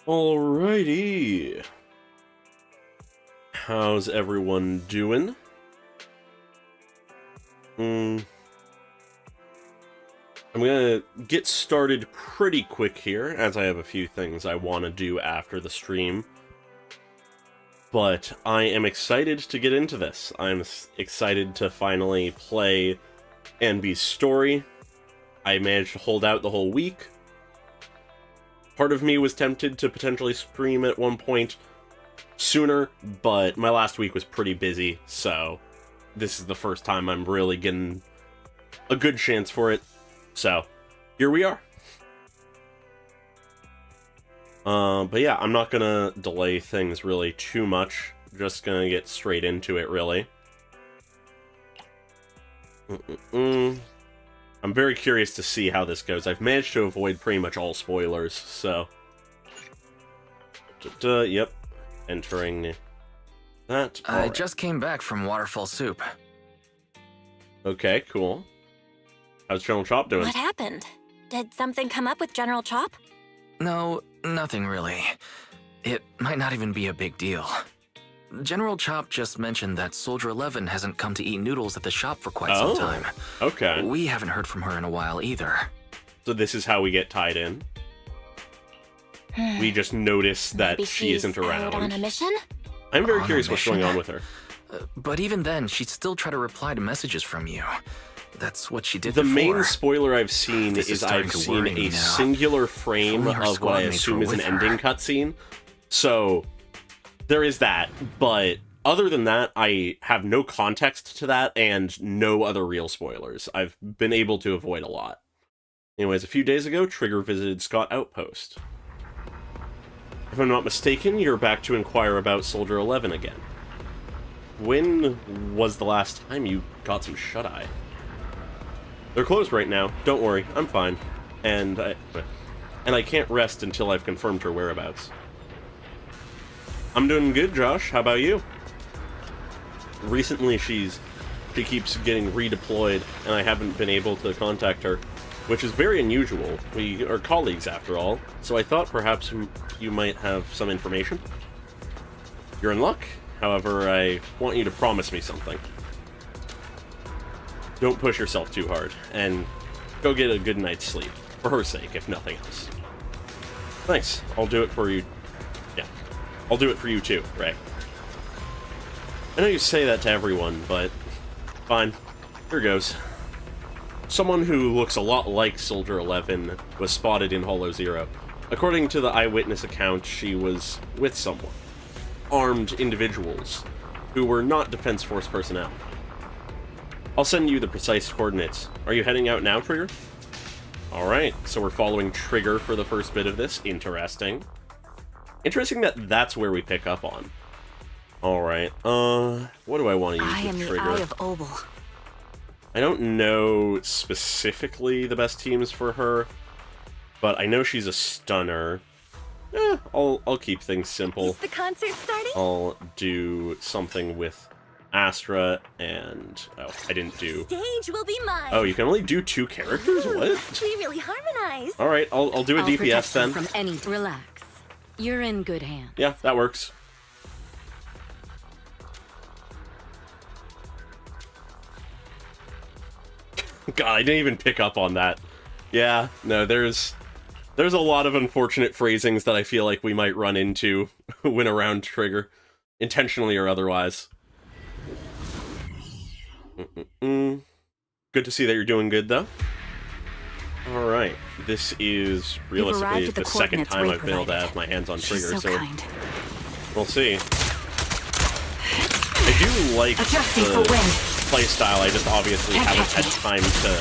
Alrighty. How's everyone doing? I'm gonna get started pretty quick here, as I have a few things I want to do after the stream. But I am excited to get into this. I'm excited to finally play Anby's story. I managed to hold out the whole week. Part of me was tempted to potentially stream at one point sooner, but my last week was pretty busy, so this is the first time I'm really getting a good chance for it. So, here we are. But yeah, I'm not gonna delay things really too much. Just gonna get straight into it, really. I'm very curious to see how this goes. I've managed to avoid pretty much all spoilers, so... Yep. Entering that. I just came back from Waterfall Soup. Okay, cool. How's General Chop doing? What happened? Did something come up with General Chop? No, nothing really. It might not even be a big deal. General Chop just mentioned that Soldier 11 hasn't come to eat noodles at the shop for quite some time. Okay. We haven't heard from her in a while either. So this is how we get tied in. We just notice that Maybe she isn't she's around. out on a mission? I'm very On a curious what's going mission? on with her. But even then, she'd still try to reply to messages from you. That's what she did The before. main spoiler I've seen This is starting I've to seen worry a me now. singular frame If only her of what I squad mates assume were is an with her. ending cutscene. So, there is that, but other than that, I have no context to that and no other real spoilers. I've been able to avoid a lot. Anyways, a few days ago, Trigger visited Scott Outpost. If I'm not mistaken, you're back to inquire about Soldier 11 again. When was the last time you got some shut-eye? They're closed right now. Don't worry, I'm fine. And I can't rest until I've confirmed her whereabouts. I'm doing good, Josh. How about you? Recently, she keeps getting redeployed, and I haven't been able to contact her, which is very unusual. We are colleagues, after all, so I thought perhaps you might have some information. You're in luck. However, I want you to promise me something. Don't push yourself too hard, and go get a good night's sleep. For her sake, if nothing else. Thanks. I'll do it for you. Yeah. I'll do it for you too, Ray. I know you say that to everyone, but... fine. Here goes. Someone who looks a lot like Soldier 11 was spotted in Hollow Zero. According to the eyewitness account, she was with someone. Armed individuals who were not Defense Force personnel. I'll send you the precise coordinates. Are you heading out now, Trigger? Alright, so we're following Trigger for the first bit of this. Interesting. Interesting that that's where we pick up on. Alright, what do I want to use I am with the Trigger? Eye of Obel. I don't know specifically the best teams for her, but I know she's a stunner. I'll keep things simple. Is the concert starting? I'll do something with Astra and... oh, I didn't do... Stage will be mine. Oh, you can only do 2 characters? What? We really harmonize. Alright, I'll do a I'll DPS protect you then. from any... Relax. You're in good hands. Yeah, that works. God, I didn't even pick up on that. Yeah, no, there's a lot of unfortunate phrasings that I feel like we might run into when around Trigger, intentionally or otherwise. Good to see that you're doing good, though. Alright, this is realistically arrived at the the second coordinates time Ray I've been able to provided. have my hands on She's Trigger, so kind. we'll see. I do like Adjusting the for wind. playstyle, I just obviously Can't haven't catch had me. time to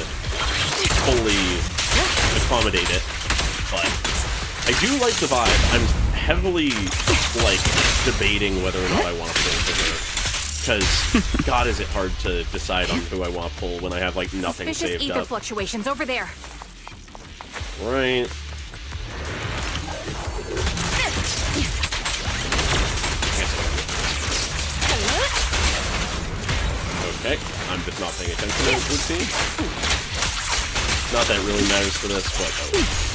fully accommodate it, but I do like the vibe. I'm heavily, like, debating whether or not I want to pull for her, because God is it hard to decide on who I want to pull when I have, like, nothing Suspicious saved ether up. fluctuations over there. Right. Okay, I'm just not paying attention, it would seem. Not that it really matters for this, but... oh.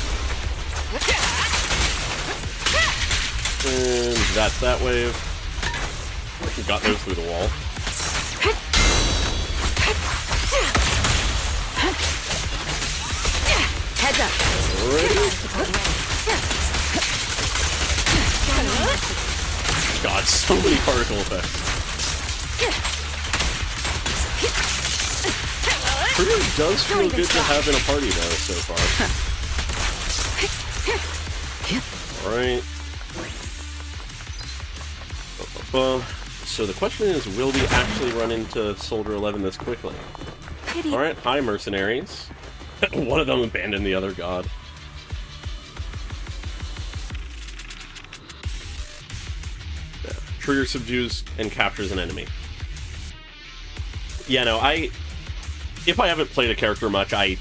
And that's that wave. We got those through the wall. Heads up. God, so many particle effects. Trigger does feel good to have in a party, though, so far. Alright. So the question is, will we actually run into Soldier 11 this quickly? Alright, hi, mercenaries. One of them abandoned the other god. Yeah. Trigger subdues and captures an enemy. Yeah, no, if I haven't played a character much, I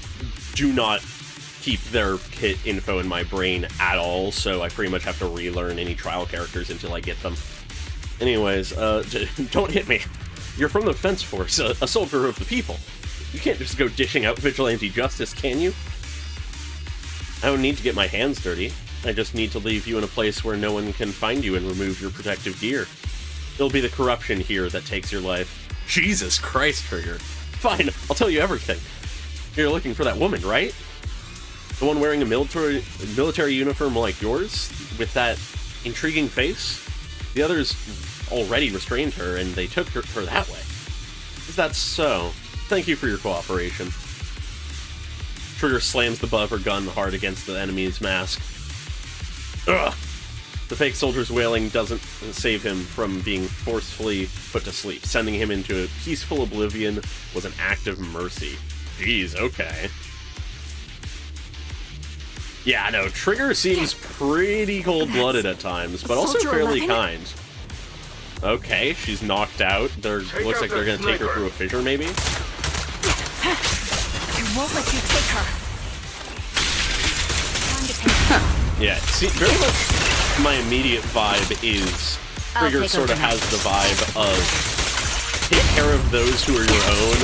do not keep their kit info in my brain at all, so I pretty much have to relearn any trial characters until I get them. Anyways, don't hit me. You're from the Defense Force, a soldier of the people. You can't just go dishing out vigilante justice, can you? I don't need to get my hands dirty. I just need to leave you in a place where no one can find you and remove your protective gear. It'll be the corruption here that takes your life. Jesus Christ, Trigger. Fine, I'll tell you everything. You're looking for that woman, right? The one wearing a military uniform like yours? With that intriguing face? The others already restrained her, and they took her that way. Is that so? Thank you for your cooperation. Trigger slams the butt of her gun hard against the enemy's mask. Ugh! The fake soldier's wailing doesn't save him from being forcefully put to sleep. Sending him into a peaceful oblivion was an act of mercy. Jeez, okay. Yeah, no, Trigger seems pretty cold-blooded at times, but also fairly kind. Okay, she's knocked out. Looks like they're gonna take her through a fissure, maybe? I won't let you take her. Yeah, see, very much my immediate vibe is Trigger sort of has the vibe of take care of those who are your own,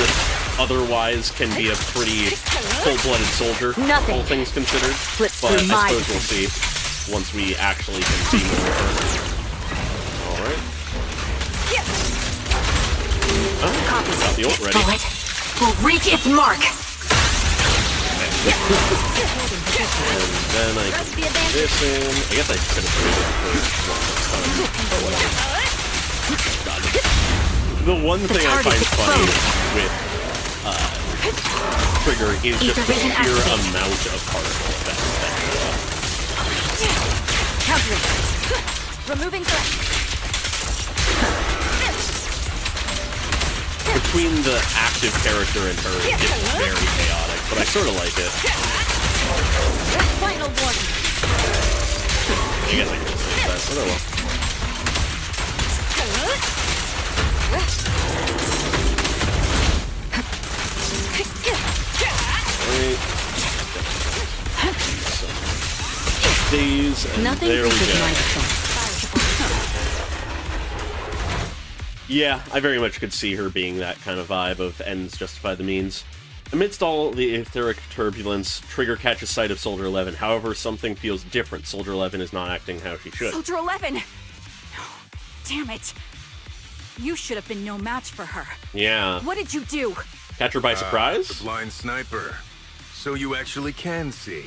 otherwise can be a pretty cold-blooded soldier, all things considered. But I suppose we'll see once we actually can see more of her. Alright. Oh, got the ult ready. Will reach its mark. And then I can put this in. I guess I could have put it in first. God. The one thing I find funny with Trigger is just the sheer amount of particle effects that Countering. Removing threat. between the active character and her, it gets very chaotic, but I sort of like it. Final warning. I guess I could have saved that, but oh well. These, and Nothing there we reaches go. my defense. Yeah, I very much could see her being that kind of vibe of ends justify the means. Amidst all the etheric turbulence, Trigger catches sight of Soldier 11. However, something feels different. Soldier 11 is not acting how she should. Soldier 11! No, damn it. You should have been no match for her. Yeah. What did you do? Catch her by surprise? The blind sniper. So you actually can see.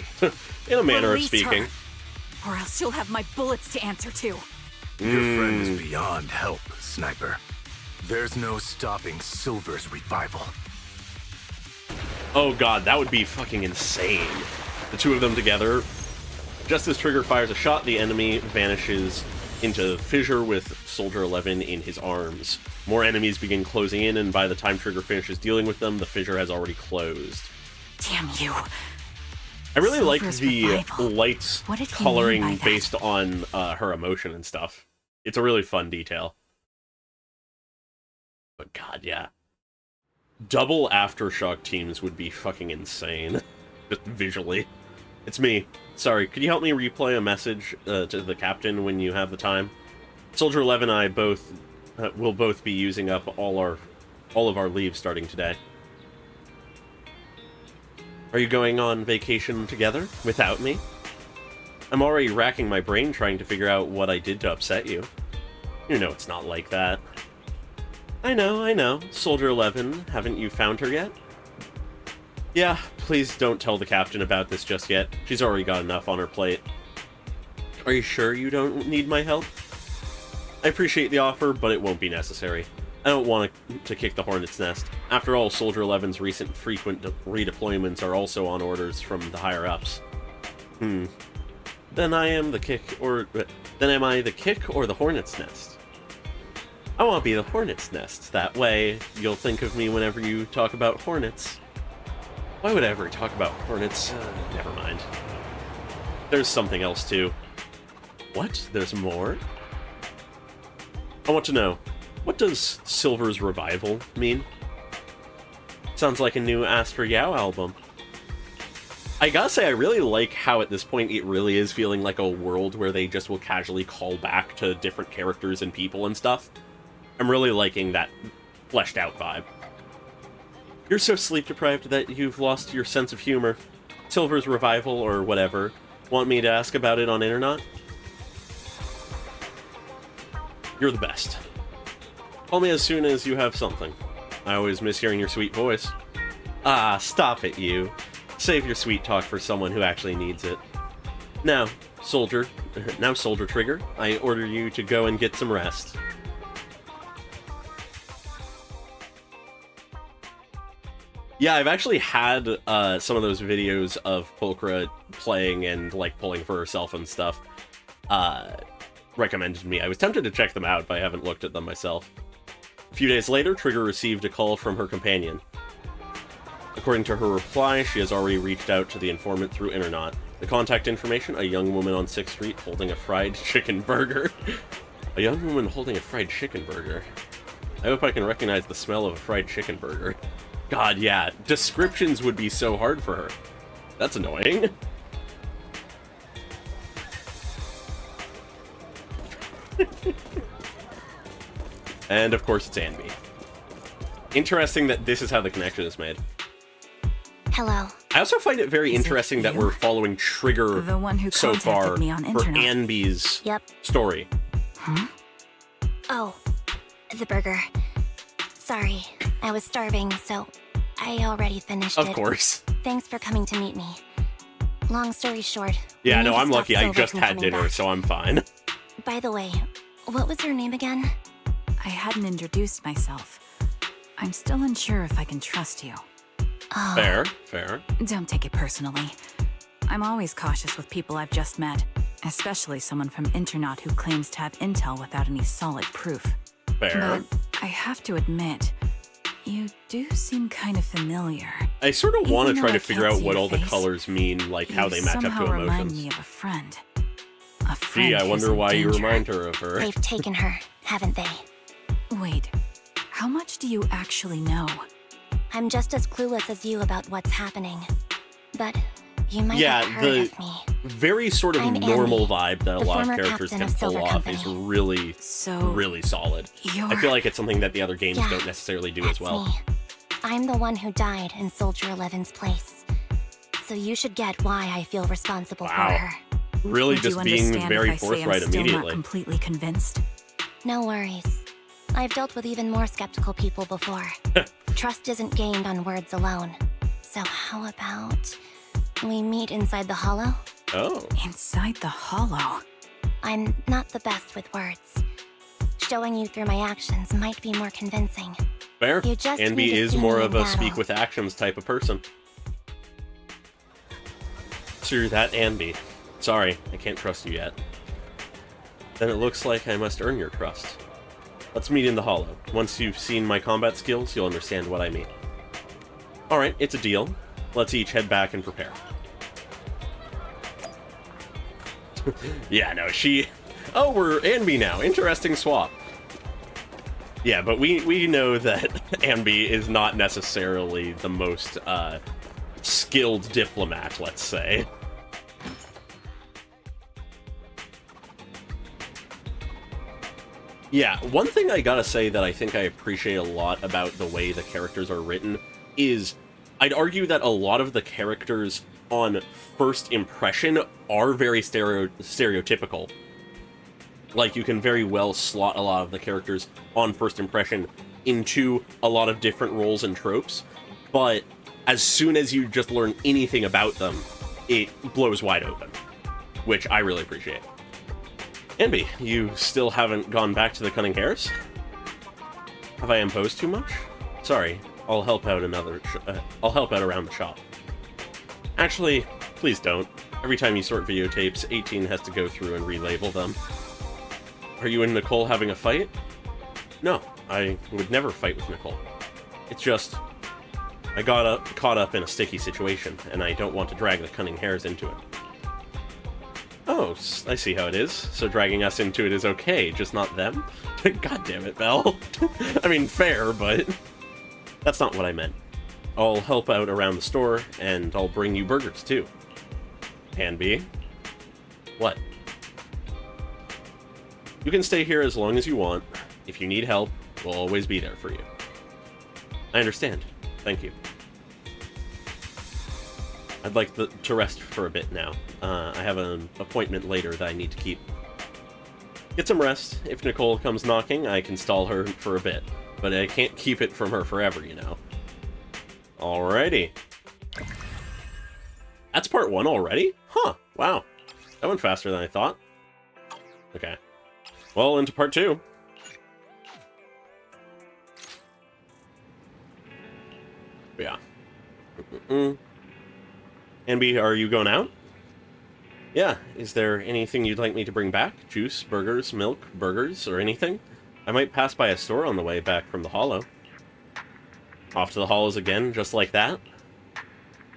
In a manner of Release speaking. her, or else you'll have my bullets to answer to. Your friend is beyond help, Sniper. There's no stopping Silver's revival. Oh god, that would be fucking insane. The two of them together. Just as Trigger fires a shot, the enemy vanishes into the fissure with Soldier 11 in his arms. More enemies begin closing in, and by the time Trigger finishes dealing with them, the fissure has already closed. Damn you. I really like Silver's the revival. lights What did he mean by coloring that? based on her emotion and stuff. It's a really fun detail. But god, yeah. Double Aftershock teams would be fucking insane. Just visually. It's me. Sorry, could you help me replay a message to the captain when you have the time? Soldier 11 and I both will both be using up all of our leave starting today. Are you going on vacation together without me? I'm already racking my brain trying to figure out what I did to upset you. You know it's not like that. I know. Soldier 11, haven't you found her yet? Yeah, please don't tell the captain about this just yet. She's already got enough on her plate. Are you sure you don't need my help? I appreciate the offer, but it won't be necessary. I don't want to kick the hornet's nest. After all, Soldier 11's recent frequent redeployments are also on orders from the higher-ups. Then am I the kick or the hornet's nest? I want to be the hornet's nest. That way, you'll think of me whenever you talk about hornets. Why would I ever talk about hornets? Never mind. There's something else, too. What? There's more? I want to know, what does Silver's Revival mean? Sounds like a new Astra Yao album. I gotta say, I really like how at this point it really is feeling like a world where they just will casually call back to different characters and people and stuff. I'm really liking that fleshed out vibe. You're so sleep-deprived that you've lost your sense of humor. Silver's Revival, or whatever. Want me to ask about it on Internet? You're the best. Call me as soon as you have something. I always miss hearing your sweet voice. Ah, stop it, you. Save your sweet talk for someone who actually needs it. Now, Soldier Trigger, I order you to go and get some rest. Yeah, I've actually had some of those videos of Pulchra playing and, like, pulling for herself and stuff recommended to me. I was tempted to check them out, but I haven't looked at them myself. A few days later, Trigger received a call from her companion. According to her reply, she has already reached out to the informant through Internet. The contact information, a young woman on 6th Street holding a fried chicken burger. A young woman holding a fried chicken burger. I hope I can recognize the smell of a fried chicken burger. God, yeah, descriptions would be so hard for her. That's annoying. And of course it's Anby. Interesting that this is how the connection is made. Hello. I also find it very interesting that we're following Trigger The one who so far contacted me on for internet. Anby's Yep. story. Oh, the burger. Sorry, I was starving, so I already finished it. Of course. Thanks for coming to meet me. Long story short. Yeah, we no, need to I'm stop lucky. I Silver just from had coming dinner, back. so I'm fine. By the way, what was your name again? I hadn't introduced myself. I'm still unsure if I can trust you. Oh, Fair. Don't take it personally. I'm always cautious with people I've just met, especially someone from Internet who claims to have intel without any solid proof. Fair. But I have to admit, you do seem kind of familiar. I sort of want to Even try though to I figure can't out see what your all the face, colors mean, like how You they match up to somehow remind emotions. me of a friend. A friend Gee, I who's wonder in why you danger. remind her of her. they've taken her, haven't they? Wait, how much do you actually know? I'm just as clueless as you about what's happening. But you might Yeah, have heard of me. Very sort of I'm normal Anby, vibe that a the lot of former characters captain can of pull Silver off is Company. really, So, really solid. you're... I feel like it's something that the other games Yeah, don't necessarily do That's as well. me. I'm the one who died in Soldier 11's place. So you should get why I feel responsible Wow. for her. Really Would you just being understand very if I say forthright I'm still immediately. not completely convinced? No worries. I've dealt with even more skeptical people before. Trust isn't gained on words alone. So how about we meet inside the hollow? Oh. Inside the hollow. I'm not the best with words. Showing you through my actions might be more convincing. Fair. You just Anby need to is see more me of in a speak battle. with actions type of person. So you're that Anby. Sorry, I can't trust you yet. Then it looks like I must earn your trust. Let's meet in the hollow. Once you've seen my combat skills, you'll understand what I mean. Alright, it's a deal. Let's each head back and prepare. Yeah, no, she... Oh, we're Anby now. Interesting swap. Yeah, but we know that Anby is not necessarily the most skilled diplomat, let's say. Yeah, one thing I gotta say that I think I appreciate a lot about the way the characters are written is I'd argue that a lot of the characters on first impression are very stereotypical. Like, you can very well slot a lot of the characters on first impression into a lot of different roles and tropes, but as soon as you just learn anything about them, it blows wide open, which I really appreciate. Anby, you still haven't gone back to the Cunning Hares? Have I imposed too much? Sorry, I'll help out I'll help out around the shop. Actually, please don't. Every time you sort videotapes, 18 has to go through and relabel them. Are you and Nicole having a fight? No, I would never fight with Nicole. It's just, I got caught up in a sticky situation, and I don't want to drag the Cunning Hares into it. Oh, I see how it is. So dragging us into it is okay, just not them? God damn it, Belle. I mean, fair, but that's not what I meant. I'll help out around the store, and I'll bring you burgers, too. Anby? What? You can stay here as long as you want. If you need help, we'll always be there for you. I understand. Thank you. I'd like to rest for a bit now. I have an appointment later that I need to keep. Get some rest. If Nicole comes knocking, I can stall her for a bit. But I can't keep it from her forever, you know. Alrighty. That's part 1 already? Huh, wow. That went faster than I thought. Okay. Well, into part 2. Yeah. Anby, are you going out? Yeah. Is there anything you'd like me to bring back? Juice, burgers, milk, burgers, or anything? I might pass by a store on the way back from the Hollow. Off to the Hollows again, just like that?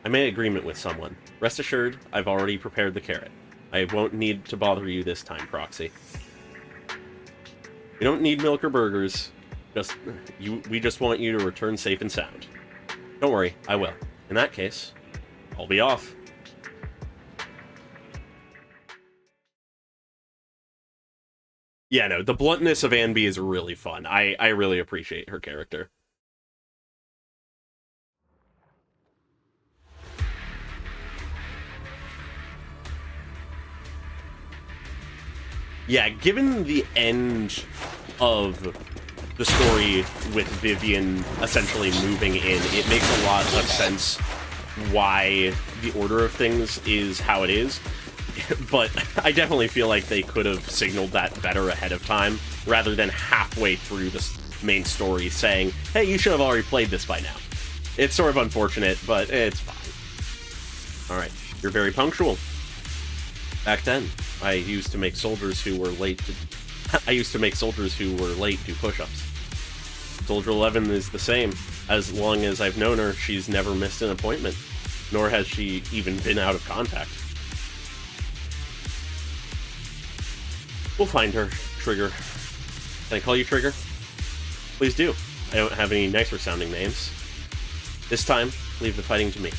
I made an agreement with someone. Rest assured, I've already prepared the carrot. I won't need to bother you this time, Proxy. We don't need milk or burgers. We just want you to return safe and sound. Don't worry, I will. In that case, I'll be off. Yeah, no, the bluntness of Anby is really fun. I really appreciate her character. Yeah, given the end of the story with Vivian essentially moving in, it makes a lot of sense why the order of things is how it is. But I definitely feel like they could have signaled that better ahead of time, rather than halfway through the main story saying, hey, you should have already played this by now. It's sort of unfortunate, but it's fine. Alright, you're very punctual. Back then, I used to make soldiers who were late do push-ups. Soldier 11 is the same. As long as I've known her, she's never missed an appointment, nor has she even been out of contact. We'll find her, Trigger. Can I call you Trigger? Please do. I don't have any nicer sounding names. This time, leave the fighting to me.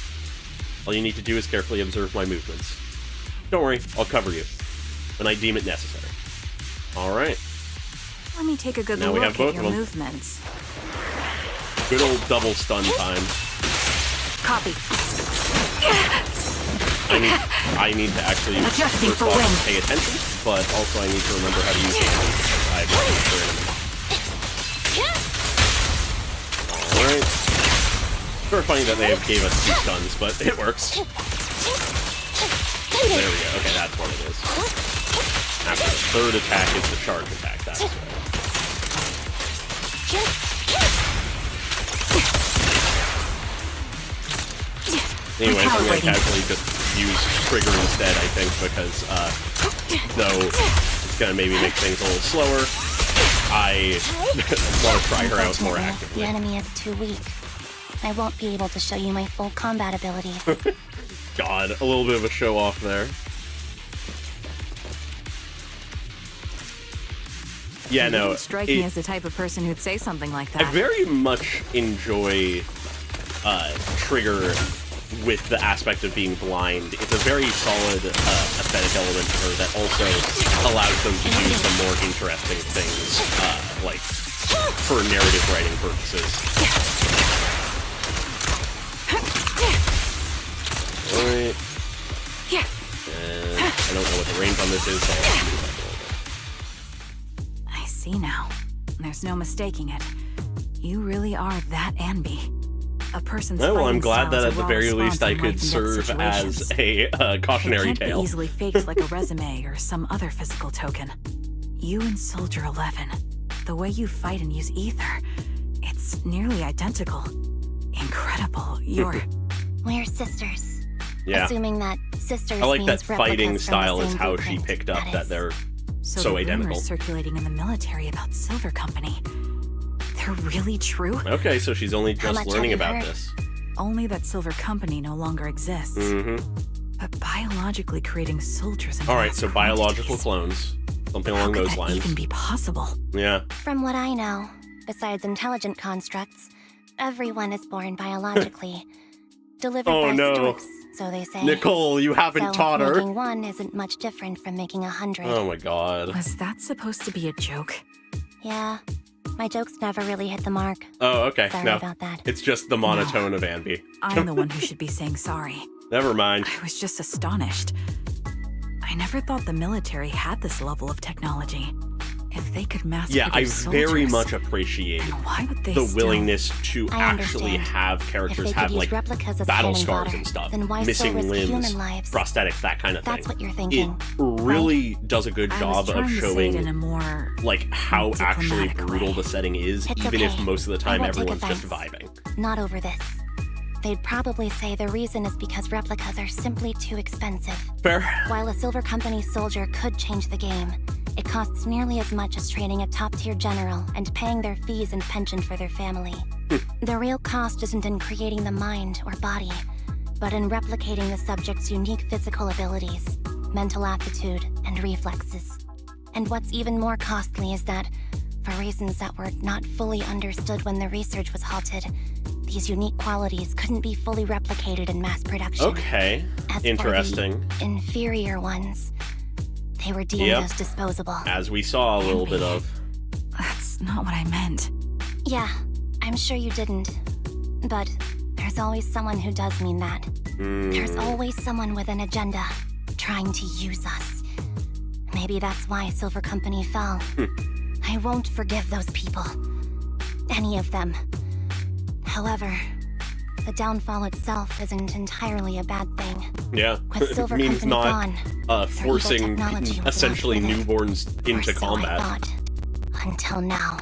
All you need to do is carefully observe my movements. Don't worry, I'll cover you when I deem it necessary. Alright. Let me take a good Now look we have at both your of them. movements. Good old double stun time. Copy. I need to actually Adjusting first for off wind. pay attention, but also I need to remember how to use it. I'm not sure in a minute. Alright. Sort of funny that they gave us 2 stuns, but it works. There we go. Okay, that's what it is. After the third attack is the charge attack. That's right. Anyway, I'm going to casually just use Trigger instead, I think, because, though it's going to maybe make things a little slower, I want to try her out more actively. The enemy is too weak. I won't be able to show you my full combat abilities. God, a little bit of a show off there. Yeah, no. You strike me as the type of person who'd say something like that. I very much enjoy Trigger with the aspect of being blind. It's a very solid aesthetic element to her that also allows them to do some more interesting things, like for narrative writing purposes. Alright. Here. And I don't know what the range on this is, so I'll do that a little bit. I see now. There's no mistaking it. You really are that Anby. A person's Oh, well, I'm fighting glad style that is at a the raw very response least I in could life and death serve as situations. a cautionary It can't tale. be easily faked like a resume or some other physical token. You and Soldier 11, the way you fight and use ether, it's nearly identical. Incredible. You're... We're sisters. Yeah. Assuming that sisters I like that means fighting replicas from the style is same how she blueprint, picked up that is. they're so so the identical. rumors circulating in the military about Silver Company, they're really true? Okay, so she's only How just much learning have you about heard? this. Only that Silver Company no longer exists. Mm-hmm. But biologically creating soldiers in Alright, mass so biological quantities. clones. Something How along could those that lines. even be possible? Yeah. From what I know, besides intelligent constructs, everyone is born biologically. Delivered Oh, by no. storks, so they say. Nicole, you haven't so taught her. making one isn't much different from making 100. Oh my god. Was that supposed to be a joke? Yeah, my jokes never really hit the mark. Oh, okay. Sorry No. about that. It's just the monotone of Anby. I'm the one who should be saying sorry. Never mind. I was just astonished. I never thought the military had this level of technology. If they could mass Yeah, I produce very soldiers, much appreciate then why would they the still... willingness to I actually understand. have If characters they have could use like replicas as battle cannon scars fodder, and stuff, then why missing so risk limbs, human lives? prosthetics, that kind of thing. That's what you're thinking, It really does a good I job was of trying to say it in a showing more like how actually diplomatic brutal way. the setting is, It's even if okay. most of the I time won't take everyone's just offense. vibing. Not over this. They'd probably say the reason is because replicas are simply too expensive. Fair. While a Silver Company soldier could change the game, it costs nearly as much as training a top-tier general and paying their fees and pension for their family. The real cost isn't in creating the mind or body, but in replicating the subject's unique physical abilities, mental aptitude, and reflexes. And what's even more costly is that, for reasons that were not fully understood when the research was halted, these unique qualities couldn't be fully replicated in mass production. Okay. As for Interesting. the inferior ones, they were deemed Yep. as disposable. As we saw a little bit of. That's not what I meant. Yeah, I'm sure you didn't. But there's always someone who does mean that. There's always someone with an agenda, trying to use us. Maybe that's why Silver Company fell. I won't forgive those people. Any of them. However, the downfall itself isn't entirely a bad thing. Yeah. With It Silver means Company not gone, their evil forcing technology was essentially left with it. newborns Or into so combat. I thought. Until now.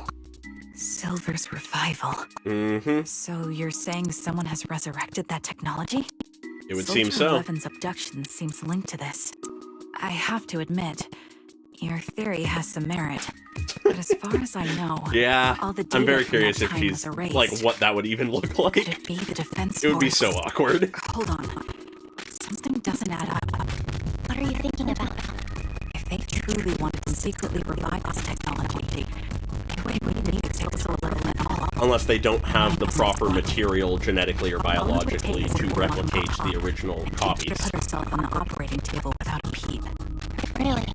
Silver's revival. Mm-hmm. So you're saying someone has resurrected that technology? It would Soldier seem so. 11's abduction seems linked to this. I have to admit, your theory has some merit. But as far as I know, Yeah, all the I'm data very from curious that if time she's was erased. like what that would even look Could like. it be the defense It would be force? so awkward. Hold on. Something doesn't add up. What are you thinking about? If they truly wanted to secretly revive this technology, they wouldn't need Silver 11 at all. Unless they don't have the proper material genetically or biologically to replicate the original And copies. teach her to put herself on the operating table without a peep. Really?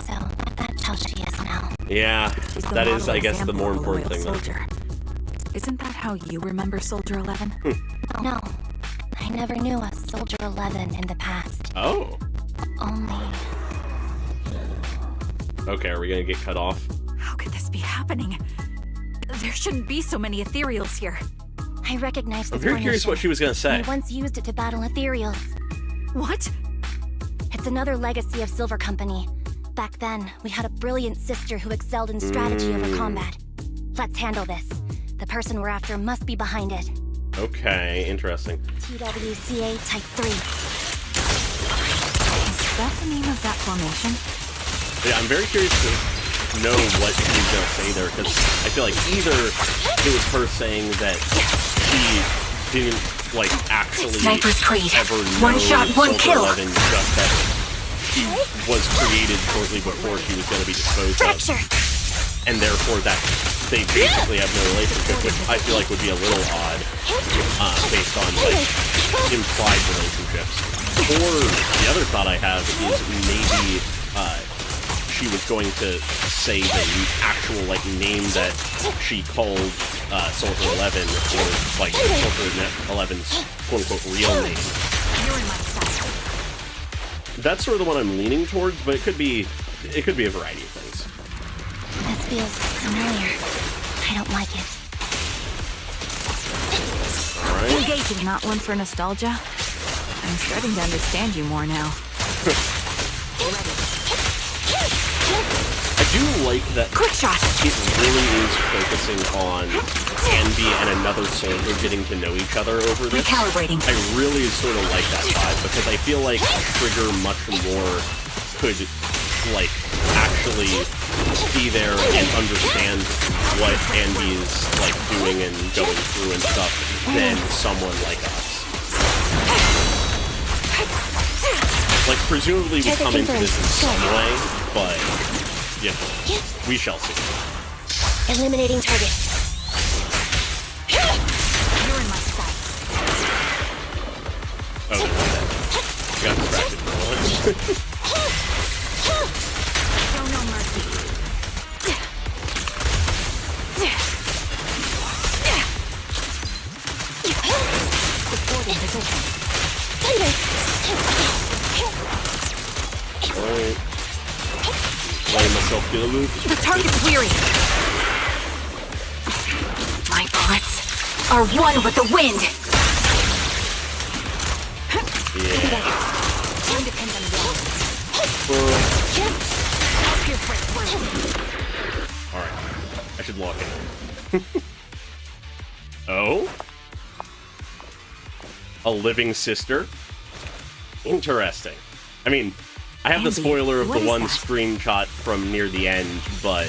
So, that's how she is now. Yeah, She's the that is, model I guess, the example more of a important loyal thing, though. soldier. Isn't that how you remember Soldier 11? No, I never knew a Soldier 11 in the past. Oh, Only... okay, are we gonna get cut off? How could this be happening? There shouldn't be so many ethereals here. I recognize I'm this very curious what she was gonna say. I once used it to battle ethereals. What? It's another legacy of Silver Company. Back then, we had a brilliant sister who excelled in strategy over combat. Let's handle this. The person we're after must be behind it. Okay, interesting. TWCA Type 3. Is that the name of that formation? Yeah, I'm very curious to know what she was gonna say there, because I feel like either it was her saying that she didn't like actually Sniper's Creed. ever know One shot, one Soldier kill. 11, just that she was created shortly before she was going to be disposed of, Fracture! and therefore that they basically have no relationship, which I feel like would be a little odd based on like implied relationships. Or the other thought I have is maybe she was going to say the actual like name that she called Soldier 11, or like Soldier 11's quote unquote real name, You're in my sight. That's sort of the one I'm leaning towards, but it could be a variety of things. This feels familiar. I don't like it. All right. Engaging, not one for nostalgia. I'm starting to understand you more now. I do like that Quick shot! it really is focusing on Anby and another soldier getting to know each other over this. Recalibrating. I really sort of like that vibe, because I feel like Trigger much more could, like, actually be there and understand what Anby's, like, doing and going through and stuff than someone like us. Like, presumably we come into this in some way, but, you know, we shall see. Eliminating target. You're in my sight. Oh, they're not dead. Got distracted for once. Show no mercy. Supporting position. Alright. Letting myself get a loop. The target's weary. My bullets are one with the wind. Yeah. Time to pin them down. Up here, Fred. Alright. I should lock in. Oh? A living sister? Interesting. I mean, I have the Anby, spoiler of what the is one that? screenshot from near the end, but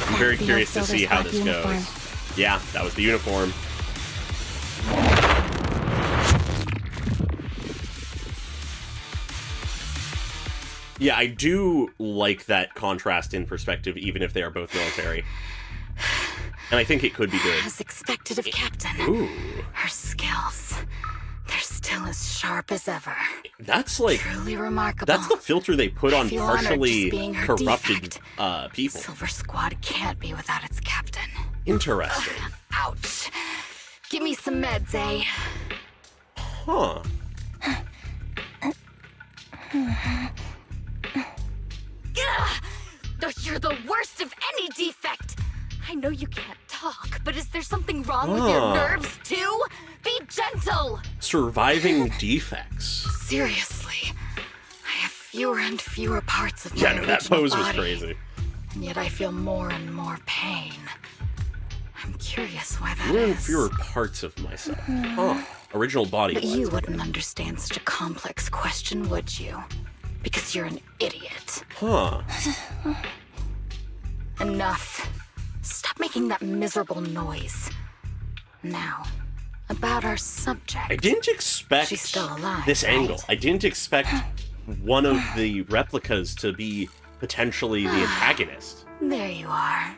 I'm very the curious to old see how Silver's this black goes. uniform. Yeah, that was the uniform. Yeah, I do like that contrast in perspective, even if they are both military. And I think it could be good. As expected of Captain. Ooh, Her skills. They're still as sharp as ever. that's like... Truly remarkable. That's the filter they put on feel honored partially just being her corrupted defect. people. Silver Squad can't be without its captain. Interesting. Ouch. Give me some meds, eh? Huh. Ugh! You're the worst of any defect! I know you can't talk, but is there something wrong with your Ah. nerves, too? Be gentle! Surviving defects. Seriously. I have fewer and fewer parts of Yeah, my no, that original pose was body, crazy. and yet I feel more and more pain. I'm curious why that Fewer and is. fewer parts of myself. Huh. Original body But wise. you wouldn't understand such a complex question, would you? Because you're an idiot. Huh. Enough. Stop making that miserable noise. Now, about our subject. I didn't expect She's still alive, this right? angle. I didn't expect one of the replicas to be potentially the antagonist. There you are.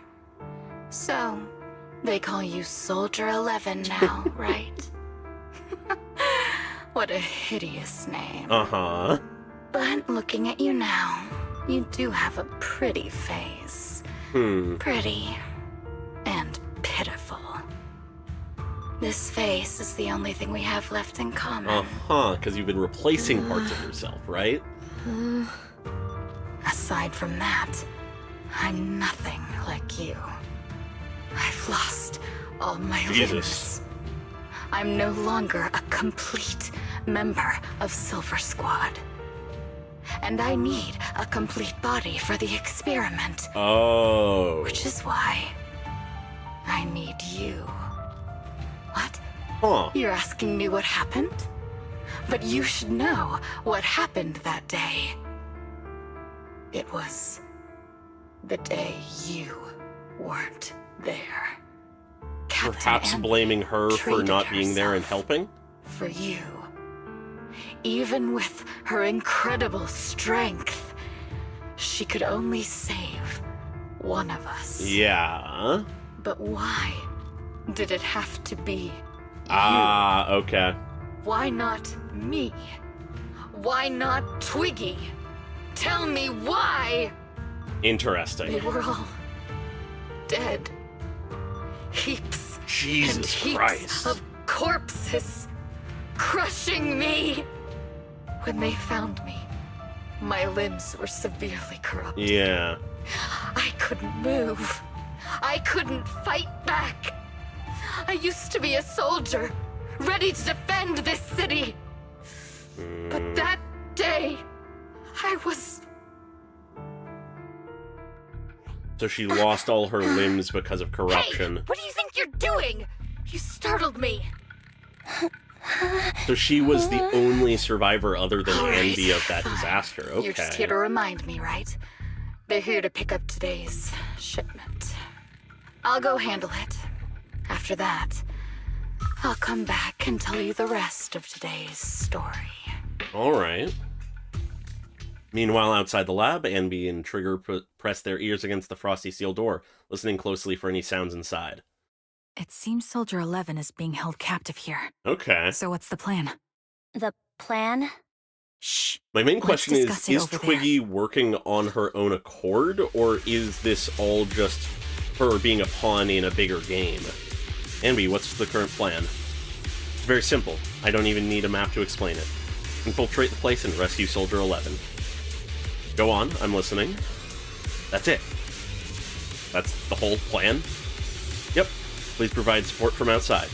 So, they call you Soldier 11 now, right? What a hideous name. Uh-huh. But looking at you now, you do have a pretty face. Pretty and pitiful. This face is the only thing we have left in common. Uh-huh, because you've been replacing parts of yourself, right? Aside from that, I'm nothing like you. I've lost all my Jesus. limbs. I'm no longer a complete member of Silver Squad. And I need a complete body for the experiment. Oh. Which is why I need you. What? Huh. You're asking me what happened? But you should know what happened that day. It was the day you weren't there. Captain Perhaps Anby blaming her for traded not being there and herself helping? For you. Even with her incredible strength, she could only save one of us. Yeah. But why did it have to be you? Ah, okay. Why not me? Why not Twiggy? Tell me why! Interesting. They were all dead. Heaps and Jesus heaps Christ. of corpses crushing me. When they found me, my limbs were severely corrupted. Yeah. I couldn't move. I couldn't fight back. I used to be a soldier, ready to defend this city. But that day, I was... So she lost all her limbs because of corruption. Hey, what do you think you're doing? You startled me. So she was the only survivor other than All right, Anby of that fine. disaster. Okay. You're just here to remind me, right? They're here to pick up today's shipment. I'll go handle it. After that, I'll come back and tell you the rest of today's story. All right. Meanwhile, outside the lab, Anby and Trigger press their ears against the frosty steel door, listening closely for any sounds inside. It seems Soldier 11 is being held captive here. Okay. So what's the plan? The plan? Shh. My main Let's question discuss it is over Twiggy working on her own accord, or is this all just her being a pawn in a bigger game? Anby, what's the current plan? It's very simple. I don't even need a map to explain it. Infiltrate the place and rescue Soldier 11. Go on, I'm listening. That's it. That's the whole plan? Yep. Please provide support from outside.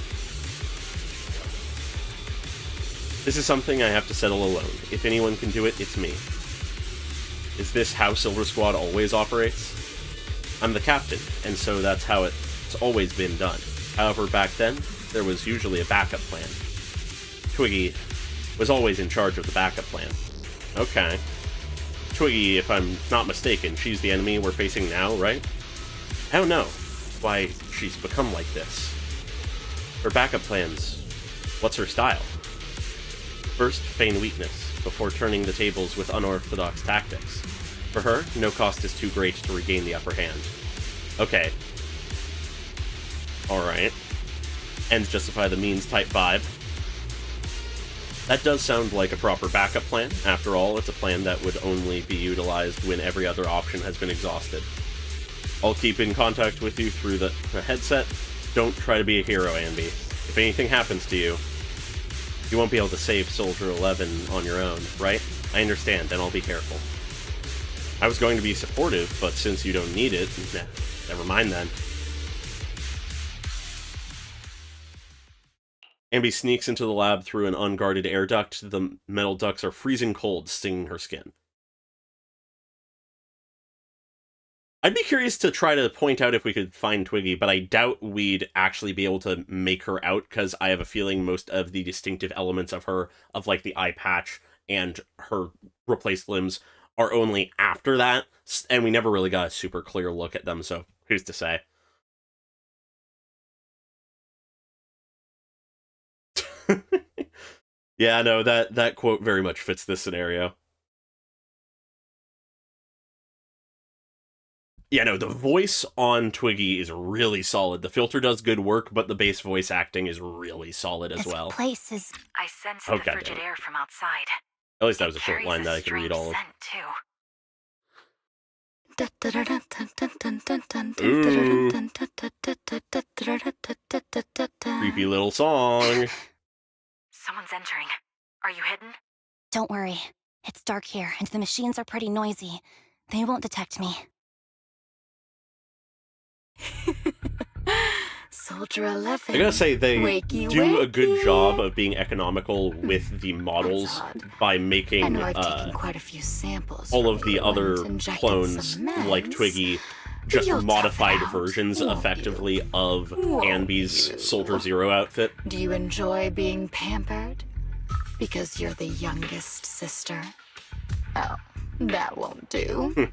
This is something I have to settle alone. If anyone can do it, it's me. Is this how Silver Squad always operates? I'm the captain, and so that's how it's always been done. However, back then, there was usually a backup plan. Twiggy was always in charge of the backup plan. Okay. Twiggy, if I'm not mistaken, she's the enemy we're facing now, right? I don't know why she's become like this. Her backup plans, what's her style? First, feign weakness, before turning the tables with unorthodox tactics. For her, no cost is too great to regain the upper hand. Okay. Alright. Ends justify the means type vibe. That does sound like a proper backup plan. After all, it's a plan that would only be utilized when every other option has been exhausted. I'll keep in contact with you through the headset. Don't try to be a hero, Anby. If anything happens to you, you won't be able to save Soldier 11 on your own, right? I understand, and I'll be careful. I was going to be supportive, but since you don't need it, never mind then. Anby sneaks into the lab through an unguarded air duct. The metal ducts are freezing cold, stinging her skin. I'd be curious to try to point out if we could find Twiggy, but I doubt we'd actually be able to make her out, because I have a feeling most of the distinctive elements of her, of like the eye patch and her replaced limbs, are only after that, and we never really got a super clear look at them, so who's to say? Yeah, no, that quote very much fits this scenario. Yeah, no, the voice on Twiggy is really solid. The filter does good work, but the bass voice acting is really solid as well. This place is... I sense Oh, the frigid goddammit. air from outside. At least that was a short line that I could read all of. Creepy little song. Someone's entering. Are you hidden? Don't worry. It's dark here, and the machines are pretty noisy. They won't detect me. Soldier 11. I gotta say, they Wakey, do a good wakey. job of being economical with the models That's odd. by I making know I've taken quite a few samples. all from of the you other and injected clones, some like meds. Twiggy, just You'll tough modified it out, versions, won't effectively, of Won't Anby's you? Soldier Zero outfit. Do you enjoy being pampered? Because you're the youngest sister? Oh, that won't do.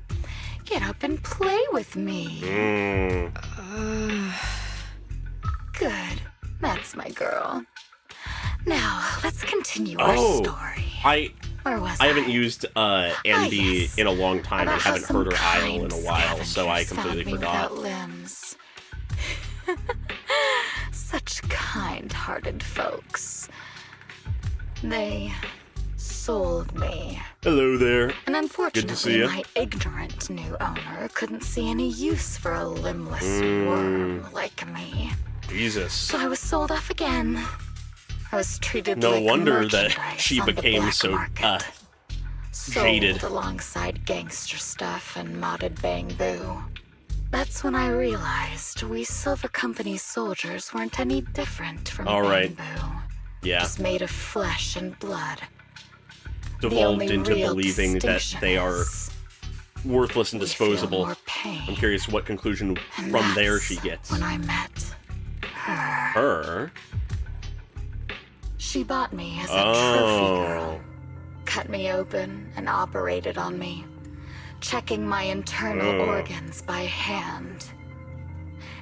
Get up and play with me. Good. That's my girl. Now, let's continue our story. Where was I haven't used Anby yes. in a long time and About how haven't some heard her idle in kind a while, so I scavengers completely found me forgot. without limbs. Such kind-hearted folks. They sold me. Hello there. And Good unfortunately, to see ya. my ignorant new owner couldn't see any use for a limbless worm like me. Jesus. So I was sold off again. I was treated No like wonder that merchandise she on the became black so market. jaded. Sold alongside gangster stuff and modded bamboo. That's when I realized we Silver Company soldiers weren't any different from All right. bamboo. Yeah. Just made of flesh and blood. The Devolved only into real believing that distinction they are is worthless and we feel disposable. more pain. I'm curious what conclusion And from there that's she gets. when I met her. Her? She bought me as a trophy Oh. girl. Cut me open and operated on me, checking my internal organs by hand.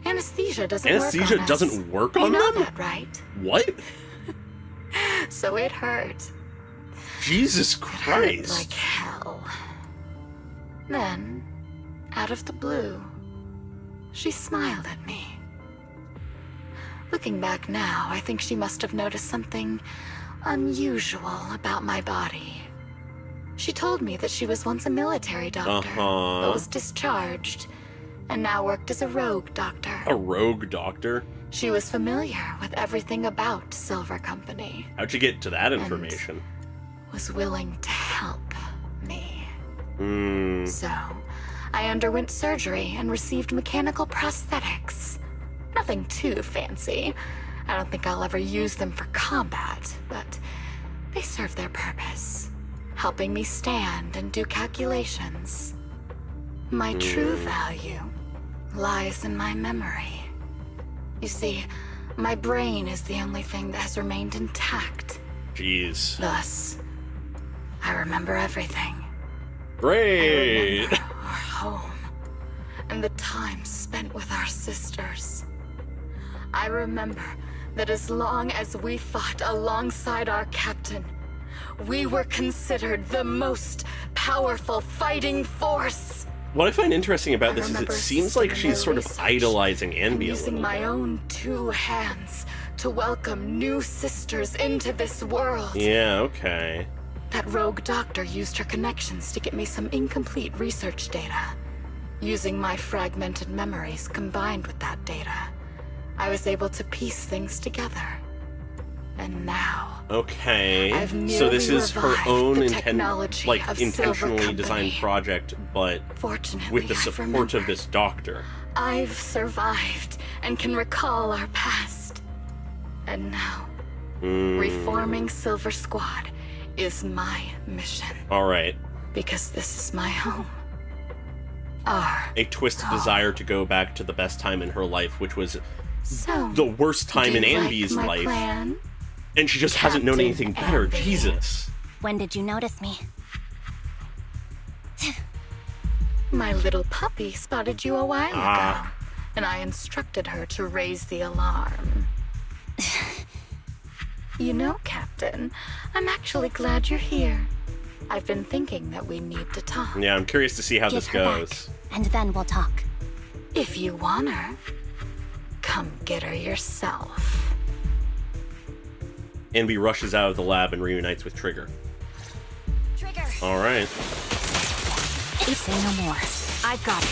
Anesthesia doesn't work on Anesthesia us. doesn't work You on know them? that, right? What? So it hurt. Jesus Hurt Christ. like hell. Then, out of the blue, she smiled at me. Looking back now, I think she must have noticed something unusual about my body. She told me that she was once a military doctor, but was discharged, and now worked as a rogue doctor. A rogue doctor? She was familiar with everything about Silver Company, How'd you get to that information? was willing to help me. Hmm. So, I underwent surgery and received mechanical prosthetics. Nothing too fancy. I don't think I'll ever use them for combat, but they serve their purpose, helping me stand and do calculations. My true value lies in my memory. You see, my brain is the only thing that has remained intact. Jeez. Thus, I remember everything. Great. I remember our home and the time spent with our sisters. I remember that as long as we fought alongside our captain, we were considered the most powerful fighting force. What I find interesting about I this is it remember seems like assisting in she's their sort of research idolizing and Anby a using little my bit. own two hands to welcome new sisters into this world. Yeah, okay. That rogue doctor used her connections to get me some incomplete research data. Using my fragmented memories combined with that data, I was able to piece things together. And now, Okay. I've So this merely is her revived own the technology like of Silver intentionally designed Company. project, but Fortunately, with the I've support of remembered. this doctor. I've survived and can recall our past. And now, reforming Silver Squad is my mission. All right. Because this is my home. Our A twisted desire to go back to the best time in her life, which was So, the worst time do in you like Anby's my life. plan? And she just hasn't known Captain anything better. Anby. Jesus. When did you notice me? My little puppy spotted you a while Ah. ago, and I instructed her to raise the alarm. You know, Captain, I'm actually glad you're here. I've been thinking that we need to talk. Yeah, I'm curious to see how Give this her goes. back, and then we'll talk. If you want her, come get her yourself. Anby rushes out of the lab and reunites with Trigger. Trigger! All right. Say no more. I've got it.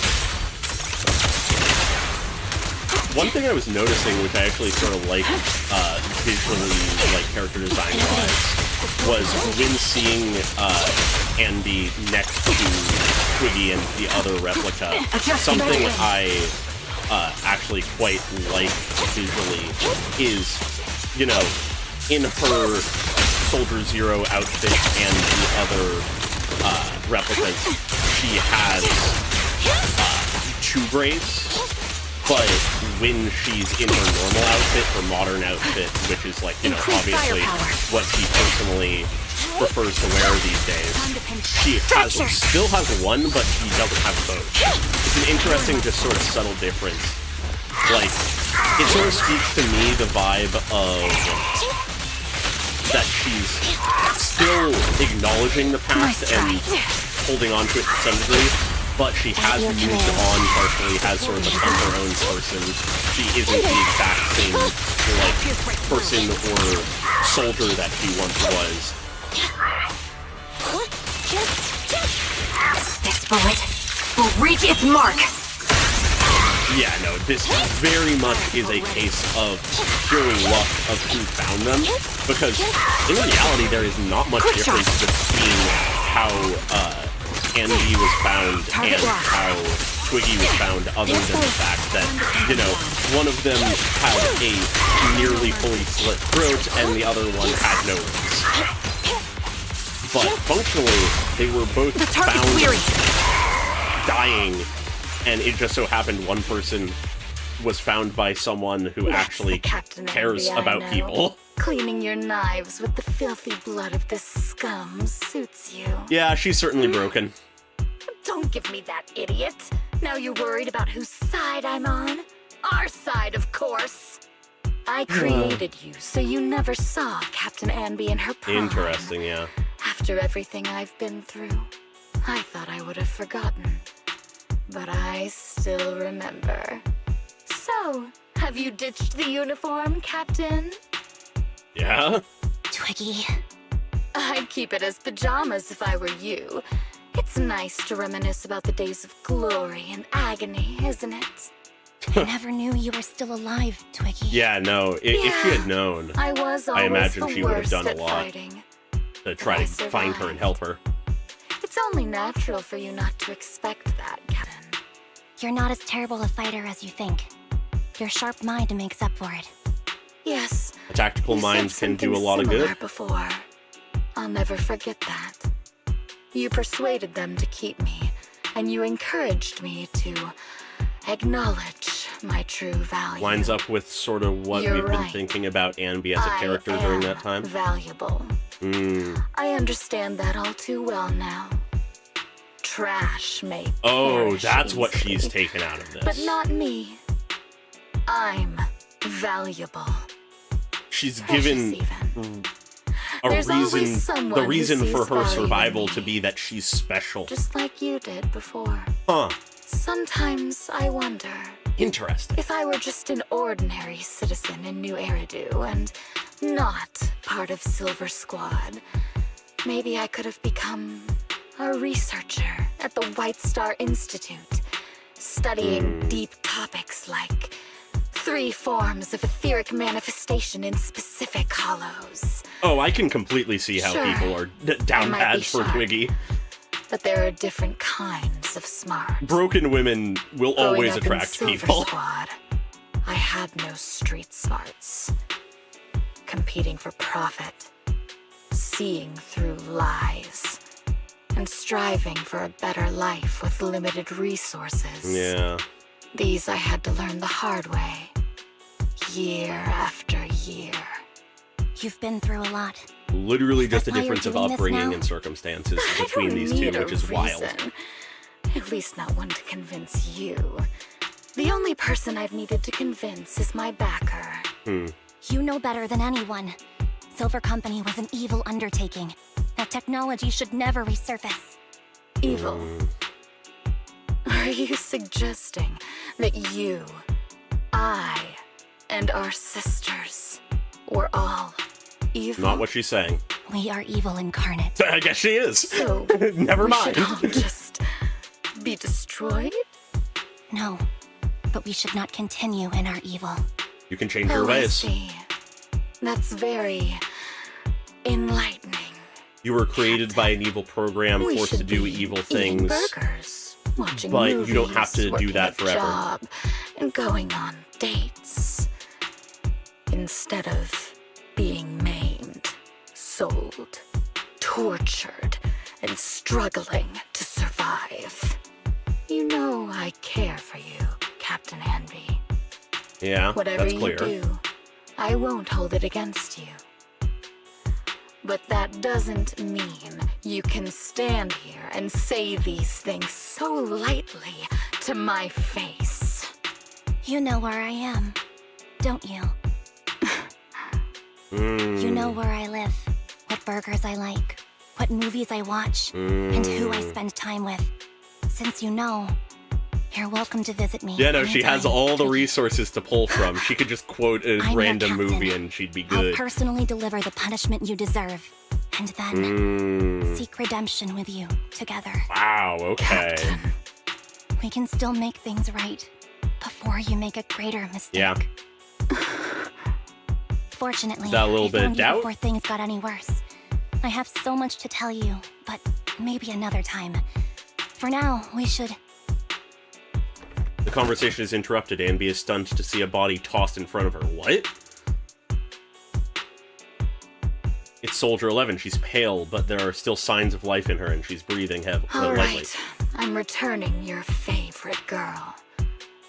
One thing I was noticing, which I actually sort of liked visually, like character design-wise, was when seeing Anby next to Twiggy and the other replica, something I actually quite like visually is, you know, in her Soldier Zero outfit and the other replicas, she has two braids. But when she's in her normal outfit, her modern outfit, which is like, you know, Increased obviously firepower. what she personally prefers to wear these days, she still has one, but she doesn't have both. It's an interesting, just sort of subtle difference. Like, it sort of speaks to me the vibe of that she's still acknowledging the past and holding on to it to some degree, but she has moved on partially, has sort of become her own person. She isn't the exact same, like, person or soldier that she once was. This bullet will reach its mark. Yeah, no, this very much is a case of pure luck of who found them, because in reality there is not much difference between how Anby was found and how Twiggy was found, other than the fact that, you know, one of them had a nearly fully slit throat and the other one had no lips. But functionally, they were both found dying, and it just so happened one person was found by someone who actually cares about people. Cleaning your knives with the filthy blood of this scum suits you. Yeah, she's certainly broken. Don't give me that, idiot. Now you're worried about whose side I'm on? Our side, of course. I created you, so you never saw Captain Anby in her prime. Interesting, yeah. After everything I've been through, I thought I would have forgotten. But I still remember. So, have you ditched the uniform, Captain? Yeah? Twiggy. I'd keep it as pajamas if I were you. It's nice to reminisce about the days of glory and agony, isn't it? I never knew you were still alive, Twiggy. Yeah, no, if she had known, I imagine she would have done a lot fighting. to try to find her and help her. It's only natural for you not to expect that, Captain. You're not as terrible a fighter as you think. Your sharp mind makes up for it. Yes. A tactical you mind said can do a something lot of similar good. Before. I'll never forget that. You persuaded them to keep me, and you encouraged me to acknowledge my true value. Lines up with sort of what You're we've been right. thinking about Anby as a character during that time. Valuable. I understand that all too well now. Trash may perish that's what easily, she's taken out of this. but not me. I'm valuable. She's Precious given even. a There's always reason, someone the who reason for sees her value in survival me. to be that she's special. Just like you did before. Huh. Sometimes I wonder Interesting. if I were just an ordinary citizen in New Eridu and not part of Silver Squad, maybe I could have become a researcher at the White Star Institute, studying deep topics like 3 forms of etheric manifestation in specific hollows. Oh, I can completely see how Sure, people are down might bad be for sharp. Twiggy. But there are different kinds of smart. Broken women will Growing always up attract in Silver people. Squad, I had no street smarts. Competing for profit, seeing through lies, and striving for a better life with limited resources. Yeah. These I had to learn the hard way, year after year. You've been through a lot. Literally Is that just a why you're difference of doing this upbringing now? and circumstances I between don't these two, need a which is wild. reason. At least not one to convince you. The only person I've needed to convince is my backer. You know better than anyone. Silver Company was an evil undertaking. That technology should never resurface. Evil. Are you suggesting that you, I, and our sisters were all evil? Not what she's saying. We are evil incarnate. I guess she is. So, Never we mind. should all just be destroyed? No, but we should not continue in our evil. You can change your I ways. see. That's very enlightening. You were created by an evil program, We forced to should do be evil eating things. burgers, watching but movies, you don't have to do working that a forever. Job, and going on dates instead of being maimed, sold, tortured, and struggling to survive. You know I care for you, Captain Anby. Yeah, Whatever that's you clear. do, I won't hold it against you. But that doesn't mean you can stand here and say these things so lightly to my face. You know where I am, don't you? You know where I live, what burgers I like, what movies I watch, and who I spend time with. Since you know, you're welcome to visit me. Yeah, no, she has anytime, all the Twiggy. resources to pull from. She could just quote a I'm your random captain. movie and she'd be I'll good. personally deliver the punishment you deserve, and then seek redemption with you together. Wow, okay. Captain, We can still make things right. before you make a greater mistake. Yeah. Fortunately, Is that a little I bit of found you doubt? before things got any worse. I have so much to tell you, but maybe another time. For now, we should... The conversation is interrupted. Anby is stunned to see a body tossed in front of her. What? It's Soldier 11. She's pale, but there are still signs of life in her, and she's breathing All lightly. right, I'm returning your favorite girl.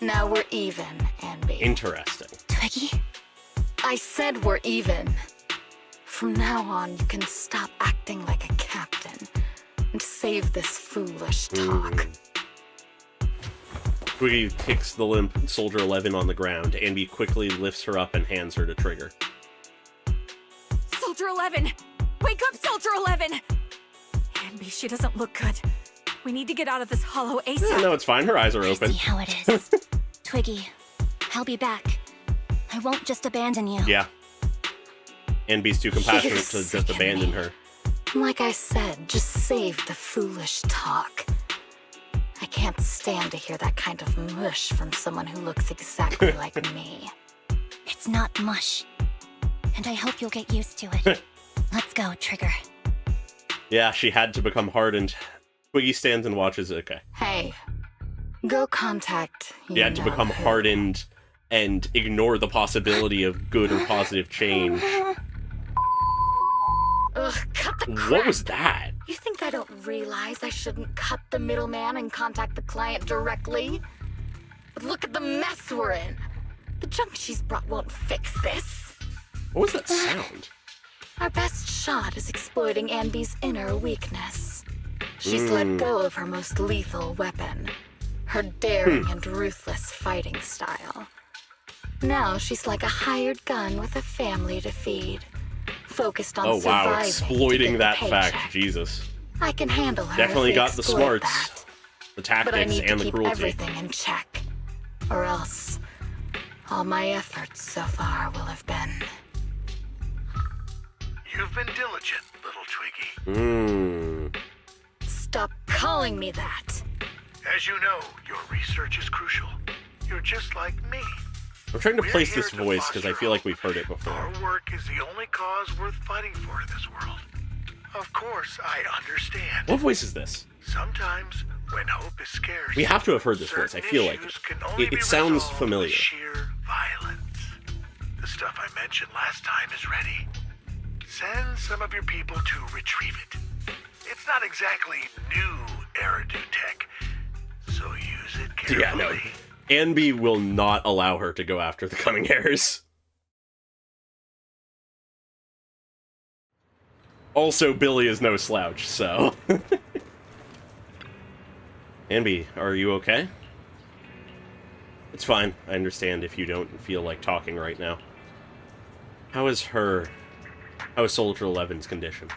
Now we're even, Anby. Interesting. Twiggy? I said we're even. From now on, you can stop acting like a captain and save this foolish talk. Twiggy kicks the limp Soldier 11 on the ground. Anby quickly lifts her up and hands her to Trigger. Soldier 11! Wake up, Soldier 11! Anby, she doesn't look good. We need to get out of this hollow ASAP. No, it's fine. Her eyes are I open. see how it is. Twiggy, I'll be back. I won't just abandon you. Yeah. Anby's too compassionate You're to just sick of abandon me. her. Like I said, just save the foolish talk. I can't stand to hear that kind of mush from someone who looks exactly like me. It's not mush. And I hope you'll get used to it. Let's go, Trigger. Yeah, she had to become hardened. Twiggy stands and watches. Okay. Hey, go contact. She had to become hardened and ignore the possibility of good or positive change. Ugh, cut the crap. What was that? You think I don't realize I shouldn't cut the middleman and contact the client directly? But look at the mess we're in. The junk she's brought won't fix this. What was that sound? Our best shot is exploiting Anby's inner weakness. She's let go of her most lethal weapon, her daring and ruthless fighting style. Now she's like a hired gun with a family to feed, focused on Oh surviving wow, to exploiting get that the fact. paycheck. Jesus. I can handle her. Definitely if we got the exploit smarts, that. the But I tactics, need to and the keep cruelty. everything in check, or else all my efforts so far will have been. You've been diligent, little Twiggy. Stop calling me that. As you know, your research is crucial. You're just like me. I'm trying to We're place here this to voice because I foster feel like hope. we've heard it before. Our work is the only cause worth fighting for in this world. Of course, I understand. What voice is this? Sometimes, when hope is scarce, We have to have heard this voice. I certain feel like issues can only it be sounds resolved familiar. with sheer violence. The stuff I mentioned last time is ready. Send some of your people to retrieve it. It's not exactly new Eridu tech, so use it carefully. Yeah, no. Anby will not allow her to go after the coming heirs. Also, Billy is no slouch, so... Anby, are you okay? It's fine. I understand if you don't feel like talking right now. How is Soldier 11's condition?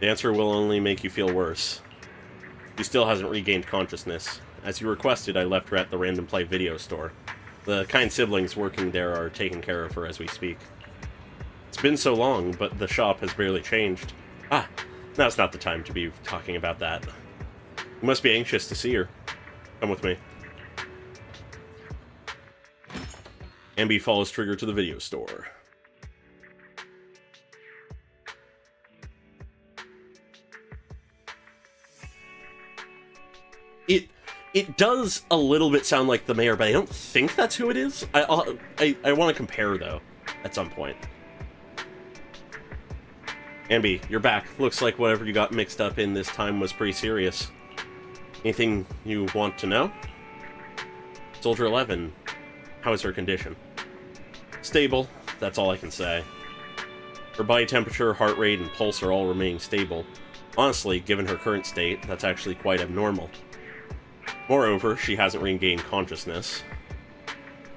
The answer will only make you feel worse. She still hasn't regained consciousness. As you requested, I left her at the Random Play video store. The kind siblings working there are taking care of her as we speak. It's been so long, but the shop has barely changed. Now's not the time to be talking about that. You must be anxious to see her. Come with me. Anby follows Trigger to the video store. It does a little bit sound like the mayor, but I don't think that's who it is. I want to compare, though, at some point. Anby, you're back. Looks like whatever you got mixed up in this time was pretty serious. Anything you want to know? Soldier 11, how is her condition? Stable, that's all I can say. Her body temperature, heart rate, and pulse are all remaining stable. Honestly, given her current state, that's actually quite abnormal. Moreover, she hasn't regained consciousness.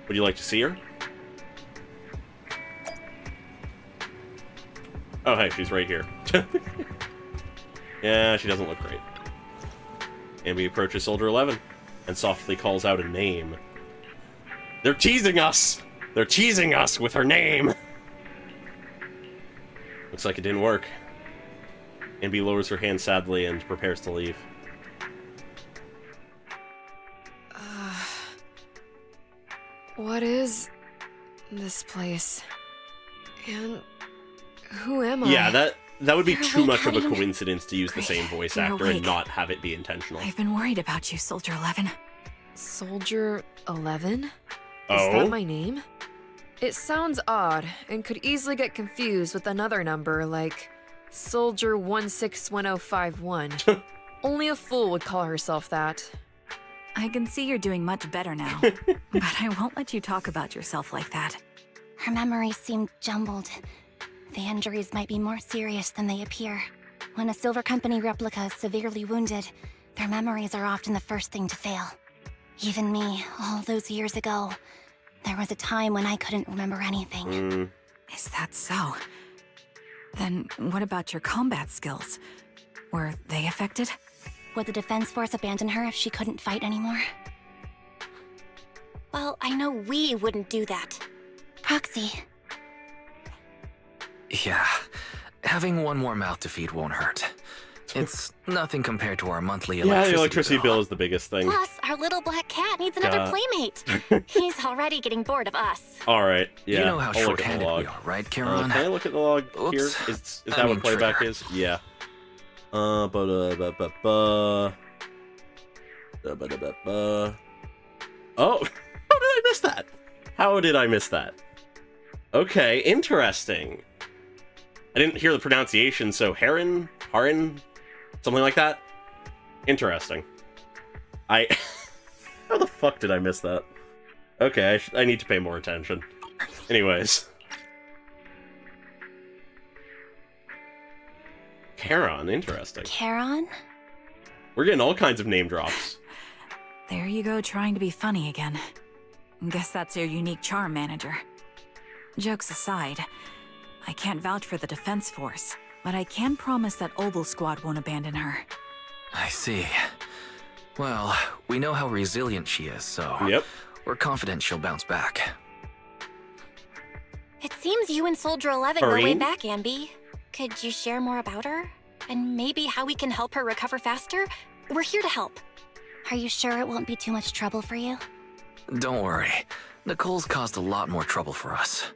Would you like to see her? Oh, hey, she's right here. Yeah, she doesn't look great. Anby approaches Soldier 11 and softly calls out a name. They're teasing us! They're teasing us with her name! Looks like it didn't work. Anby lowers her hand sadly and prepares to leave. What is this place? And who am I? Yeah, that would be You're too awake, much of a honey. coincidence to use the Great. same voice You're actor and awake. not have it be intentional. I've been worried about you, Soldier 11. Soldier 11? Is Oh? that my name? It sounds odd and could easily get confused with another number like Soldier 161051. Only a fool would call herself that. I can see you're doing much better now, but I won't let you talk about yourself like that. Her memories seem jumbled. The injuries might be more serious than they appear. When a Silver Company replica is severely wounded, their memories are often the first thing to fail. Even me, all those years ago, there was a time when I couldn't remember anything. Is that so? Then what about your combat skills? Were they affected? Would the Defense Force abandon her if she couldn't fight anymore? Well, I know we wouldn't do that. Proxy, Yeah, having one more mouth to feed won't hurt. It's nothing compared to our monthly Yeah, the electricity bill is the biggest thing. plus our little black cat needs another Yeah. playmate. He's already getting bored of us. All right, yeah. You know how I'll look at the short-handed we log. are, right, Charon? Can I look at the log here? Oops. Is I that mean what playback trigger. is? Yeah. Ba-da-ba-ba-ba. Da-ba-da-ba-ba. Oh, how did I miss that? How did I miss that? Okay, interesting. I didn't hear the pronunciation, so Harin, something like that. Interesting. How the fuck did I miss that? Okay, I need to pay more attention. Anyways. Charon, interesting. Charon? We're getting all kinds of name drops. There you go, trying to be funny again. Guess that's your unique charm, manager. Jokes aside, I can't vouch for the Defense Force, but I can promise that Obel Squad won't abandon her. I see. Well, we know how resilient she is, so Yep. we're confident she'll bounce back. It seems you and Soldier 11 go way Marine? back, Anby. Could you share more about her? And maybe how we can help her recover faster? We're here to help. Are you sure it won't be too much trouble for you? Don't worry. Nicole's caused a lot more trouble for us.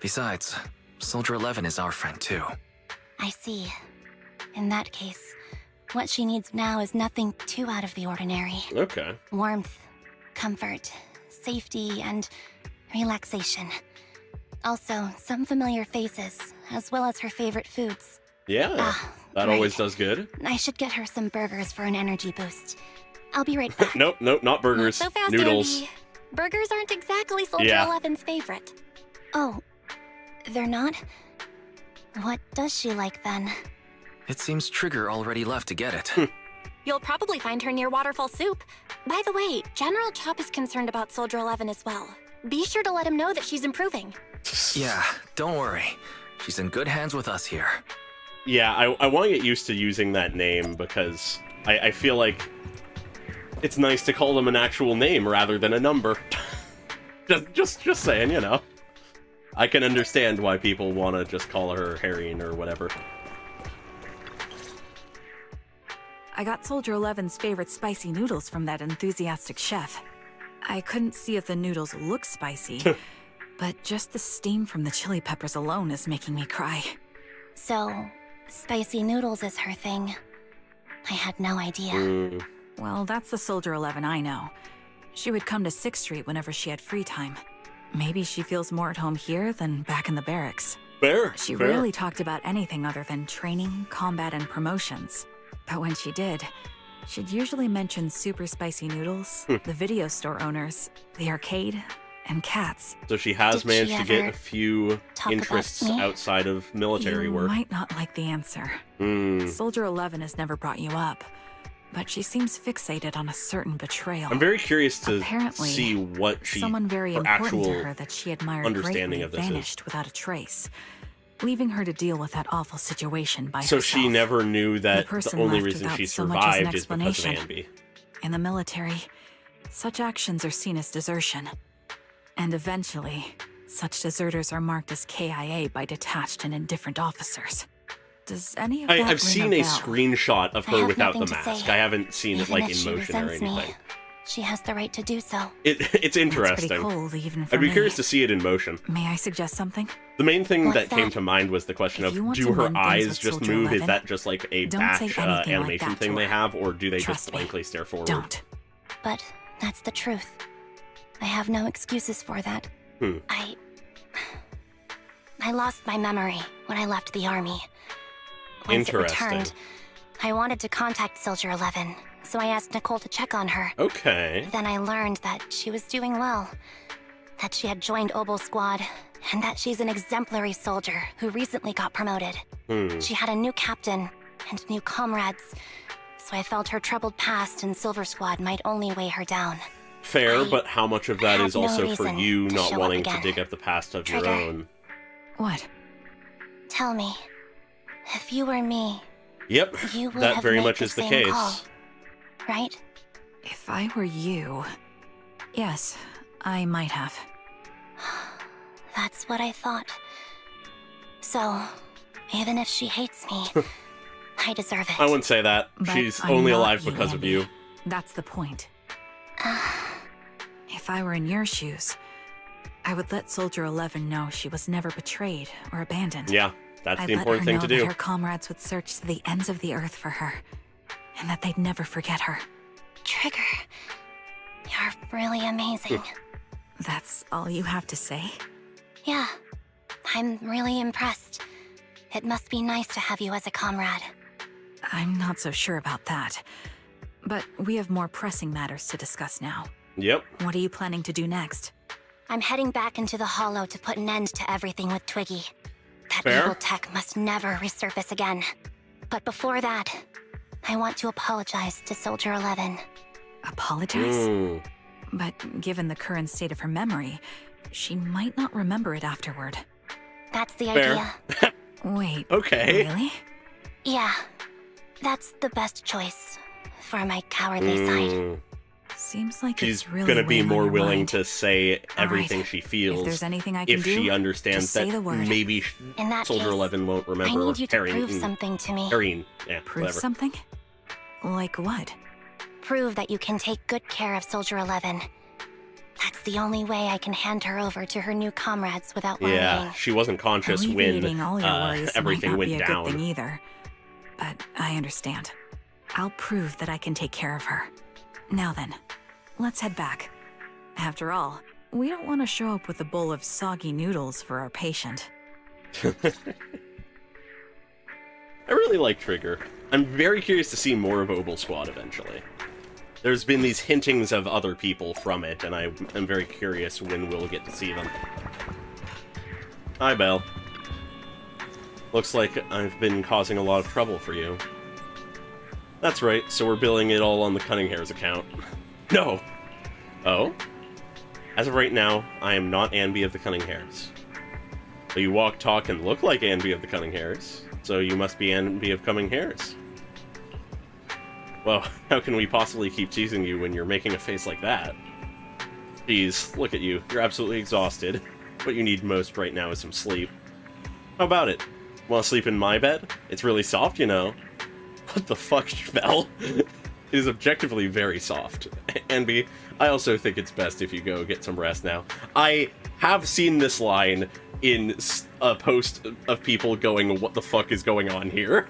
Besides, Soldier 11 is our friend too. I see. In that case, what she needs now is nothing too out of the ordinary. Okay. Warmth, comfort, safety, and relaxation. Also, some familiar faces, as well as her favorite foods. Yeah, Ah, that right. always does good. I should get her some burgers for an energy boost. I'll be right back. Nope, not burgers. Not so fast, Noodles. Anby. Burgers aren't exactly Soldier Yeah. 11's favorite. Oh, they're not? What does she like then? It seems Trigger already left to get it. You'll probably find her near Waterfall Soup. By the way, General Chop is concerned about Soldier 11 as well. Be sure to let him know that she's improving. Yeah, don't worry. She's in good hands with us here. Yeah, I want to get used to using that name because I feel like it's nice to call them an actual name rather than a number. just saying, you know. I can understand why people want to just call her Harrian or whatever. I got Soldier 11's favorite spicy noodles from that enthusiastic chef. I couldn't see if the noodles look spicy, but just the steam from the chili peppers alone is making me cry. So, spicy noodles is her thing. I had no idea. Well, that's the Soldier 11 I know. She would come to 6th Street whenever she had free time. Maybe she feels more at home here than back in the barracks. Fair. She fair. rarely talked about anything other than training, combat, and promotions. But when she did, she'd usually mention super spicy noodles, the video store owners, the arcade, and cats. So she has Did she managed to get ever a few talk about interests me? outside of military You work. might not like the answer. Soldier 11 has never brought you up, but she seems fixated on a certain betrayal. I'm very curious to Apparently, see what Someone very her important to actual her that she admired understanding greatly of this is. vanished without a trace, leaving her to deal with that awful situation by So herself. she never knew that person the only left reason without she so much as an survived is because of explanation. Anby. In the military, such actions are seen as desertion. And eventually, such deserters are marked as KIA by detached and indifferent officers. Does any of that ring I've seen a bell? screenshot of I her have without the nothing to mask. say. I haven't seen it Even like if in she motion or resents me, anything. she has the right to do so. It's That's interesting. pretty cold, even for I'd be me. curious to see it in motion. May I suggest something? The main thing What's that came that? to mind was the question If of, you want do to her mend things eyes with just Soldier move? Is 11, that just like a don't say batch anything like animation that thing to they her. have, or do they Trust just me. blankly stare forward? Don't. But that's the truth. I have no excuses for that. I lost my memory when I left the army. Once it Interesting. returned, I wanted to contact Soldier 11, so I asked Nicole to check on her. Okay. Then I learned that she was doing well, that she had joined Obel Squad, and that she's an exemplary soldier who recently got promoted. She had a new captain and new comrades, so I felt her troubled past in Silver Squad might only weigh her down. Fair, I but how much of that had is no also for reason you to not show up wanting to again. dig up the past of your Trigger. own? What? Tell me, if you were me, Yep, you would that have very made much the is the same case. call, right? If I were you... Yes, I might have. That's what I thought. So, even if she hates me, I deserve it. I wouldn't say that. But She's I'm only not alive you, because of Anby. you. That's the point. If I were in your shoes, I would let Soldier 11 know she was never betrayed or abandoned. Yeah, that's I'd the let important her thing know to that do. her comrades would search to the ends of the earth for her, and that they'd never forget her. Trigger, you're really amazing. That's all you have to say? Yeah, I'm really impressed. It must be nice to have you as a comrade. I'm not so sure about that. But we have more pressing matters to discuss now. Yep. What are you planning to do next? I'm heading back into the Hollow to put an end to everything with Twiggy. That Fair. evil tech must never resurface again. But before that, I want to apologize to Soldier 11. Apologize? But given the current state of her memory, she might not remember it afterward. That's the Fair. idea. Wait, Okay. really? Yeah, that's the best choice for my cowardly side. Seems like She's it's really gonna be weighing on more your willing mind. to say everything right. she feels If there's anything I can if do, she understands just say that the word. maybe In that Soldier case, 11 won't I remember. need you to Harry, prove something to me. Harry, yeah, Prove whatever. something? Like what? Prove that you can take good care of Soldier 11. That's the only way I can hand her over to her new comrades without worrying. Yeah, she wasn't conscious when Alleviating all your worries everything might not went be a down. good thing either. But I understand. I'll prove that I can take care of her. Now then, let's head back. After all, we don't want to show up with a bowl of soggy noodles for our patient. I really like Trigger. I'm very curious to see more of Obel Squad eventually. There's been these hintings of other people from it, and I am very curious when we'll get to see them. Hi, Belle. Looks like I've been causing a lot of trouble for you. That's right, so we're billing it all on the Cunninghairs account. No! Oh? As of right now, I am not Anby of the Cunninghairs. But you walk, talk, and look like Anby of the Cunninghairs, so you must be Anby of Cunninghairs. Well, how can we possibly keep teasing you when you're making a face like that? Jeez, look at you. You're absolutely exhausted. What you need most right now is some sleep. How about it? Want to sleep in my bed? It's really soft, you know. What the fuck, Belle? It is objectively very soft. Anby, I also think it's best if you go get some rest now. I have seen this line in a post of people going, what the fuck is going on here?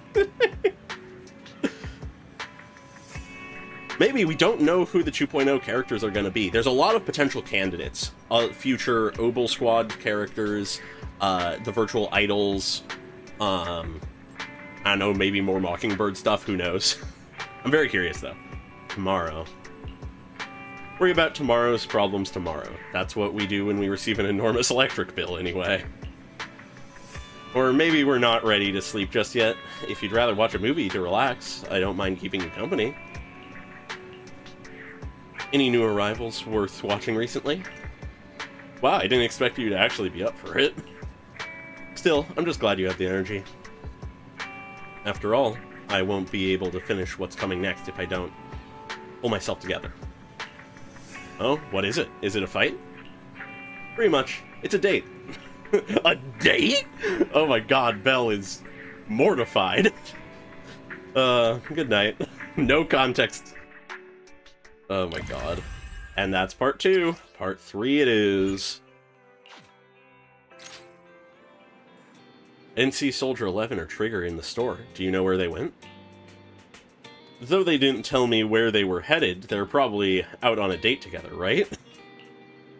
Maybe we don't know who the 2.0 characters are going to be. There's a lot of potential candidates. Future Obel Squad characters, the virtual idols, I don't know, maybe more Mockingbird stuff, who knows. I'm very curious, though. Tomorrow. Worry about tomorrow's problems tomorrow. That's what we do when we receive an enormous electric bill, anyway. Or maybe we're not ready to sleep just yet. If you'd rather watch a movie to relax, I don't mind keeping you company. Any new arrivals worth watching recently? Wow, I didn't expect you to actually be up for it. Still, I'm just glad you have the energy. After all, I won't be able to finish what's coming next if I don't pull myself together. Oh, what is it? Is it a fight? Pretty much. It's a date. A date? Oh my god, Belle is mortified. Good night. No context. Oh my god. And that's part 2. Part 3 it is. I didn't see Soldier 11 or Trigger in the store. Do you know where they went? Though they didn't tell me where they were headed, they're probably out on a date together, right?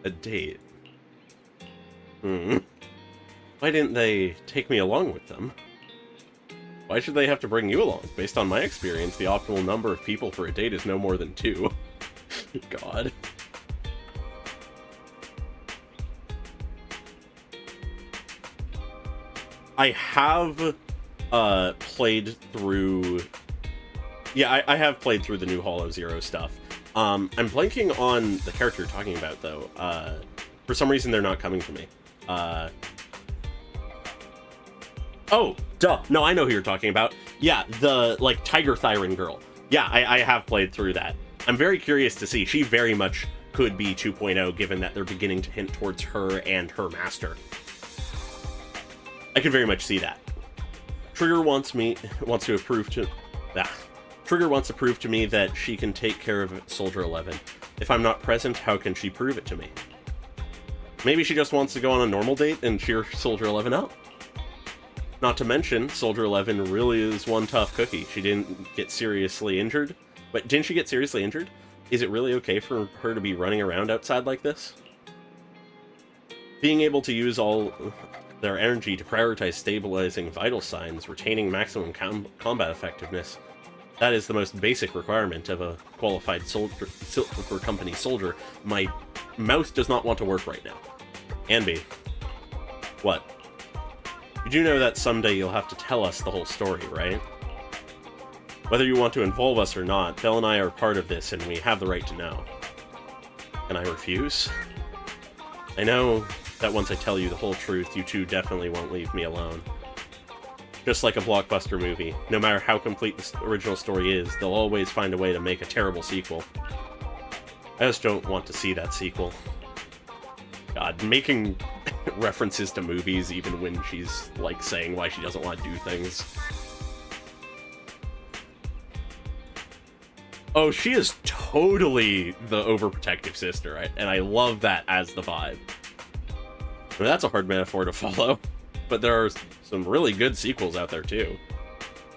A date. Why didn't they take me along with them? Why should they have to bring you along? Based on my experience, the optimal number of people for a date is no more than 2. God. I have played through... Yeah, I have played through the new Hollow Zero stuff. I'm blanking on the character you're talking about, though. For some reason, they're not coming to me. Oh, duh. No, I know who you're talking about. Yeah, the, like, Tiger Thyron girl. Yeah, I have played through that. I'm very curious to see. She very much could be 2.0, given that they're beginning to hint towards her and her master. I could very much see that. Trigger wants to prove to me that she can take care of Soldier 11. If I'm not present, how can she prove it to me? Maybe she just wants to go on a normal date and cheer Soldier 11 up. Not to mention, Soldier 11 really is one tough cookie. She didn't get seriously injured. But didn't she get seriously injured? Is it really okay for her to be running around outside like this? Being able to use all their energy to prioritize stabilizing vital signs, retaining maximum combat effectiveness, that is the most basic requirement of a qualified Silver Company soldier. My mouth does not want to work right now. Anby. What? You do know that someday you'll have to tell us the whole story, right? Whether you want to involve us or not, Belle and I are part of this, and we have the right to know. Can I refuse? I know that once I tell you the whole truth, you two definitely won't leave me alone. Just like a blockbuster movie, no matter how complete the original story is, they'll always find a way to make a terrible sequel. I just don't want to see that sequel. God, making references to movies even when she's, like, saying why she doesn't want to do things. Oh, she is totally the overprotective sister, right? And I love that as the vibe. I mean, that's a hard metaphor to follow, but there are some really good sequels out there, too.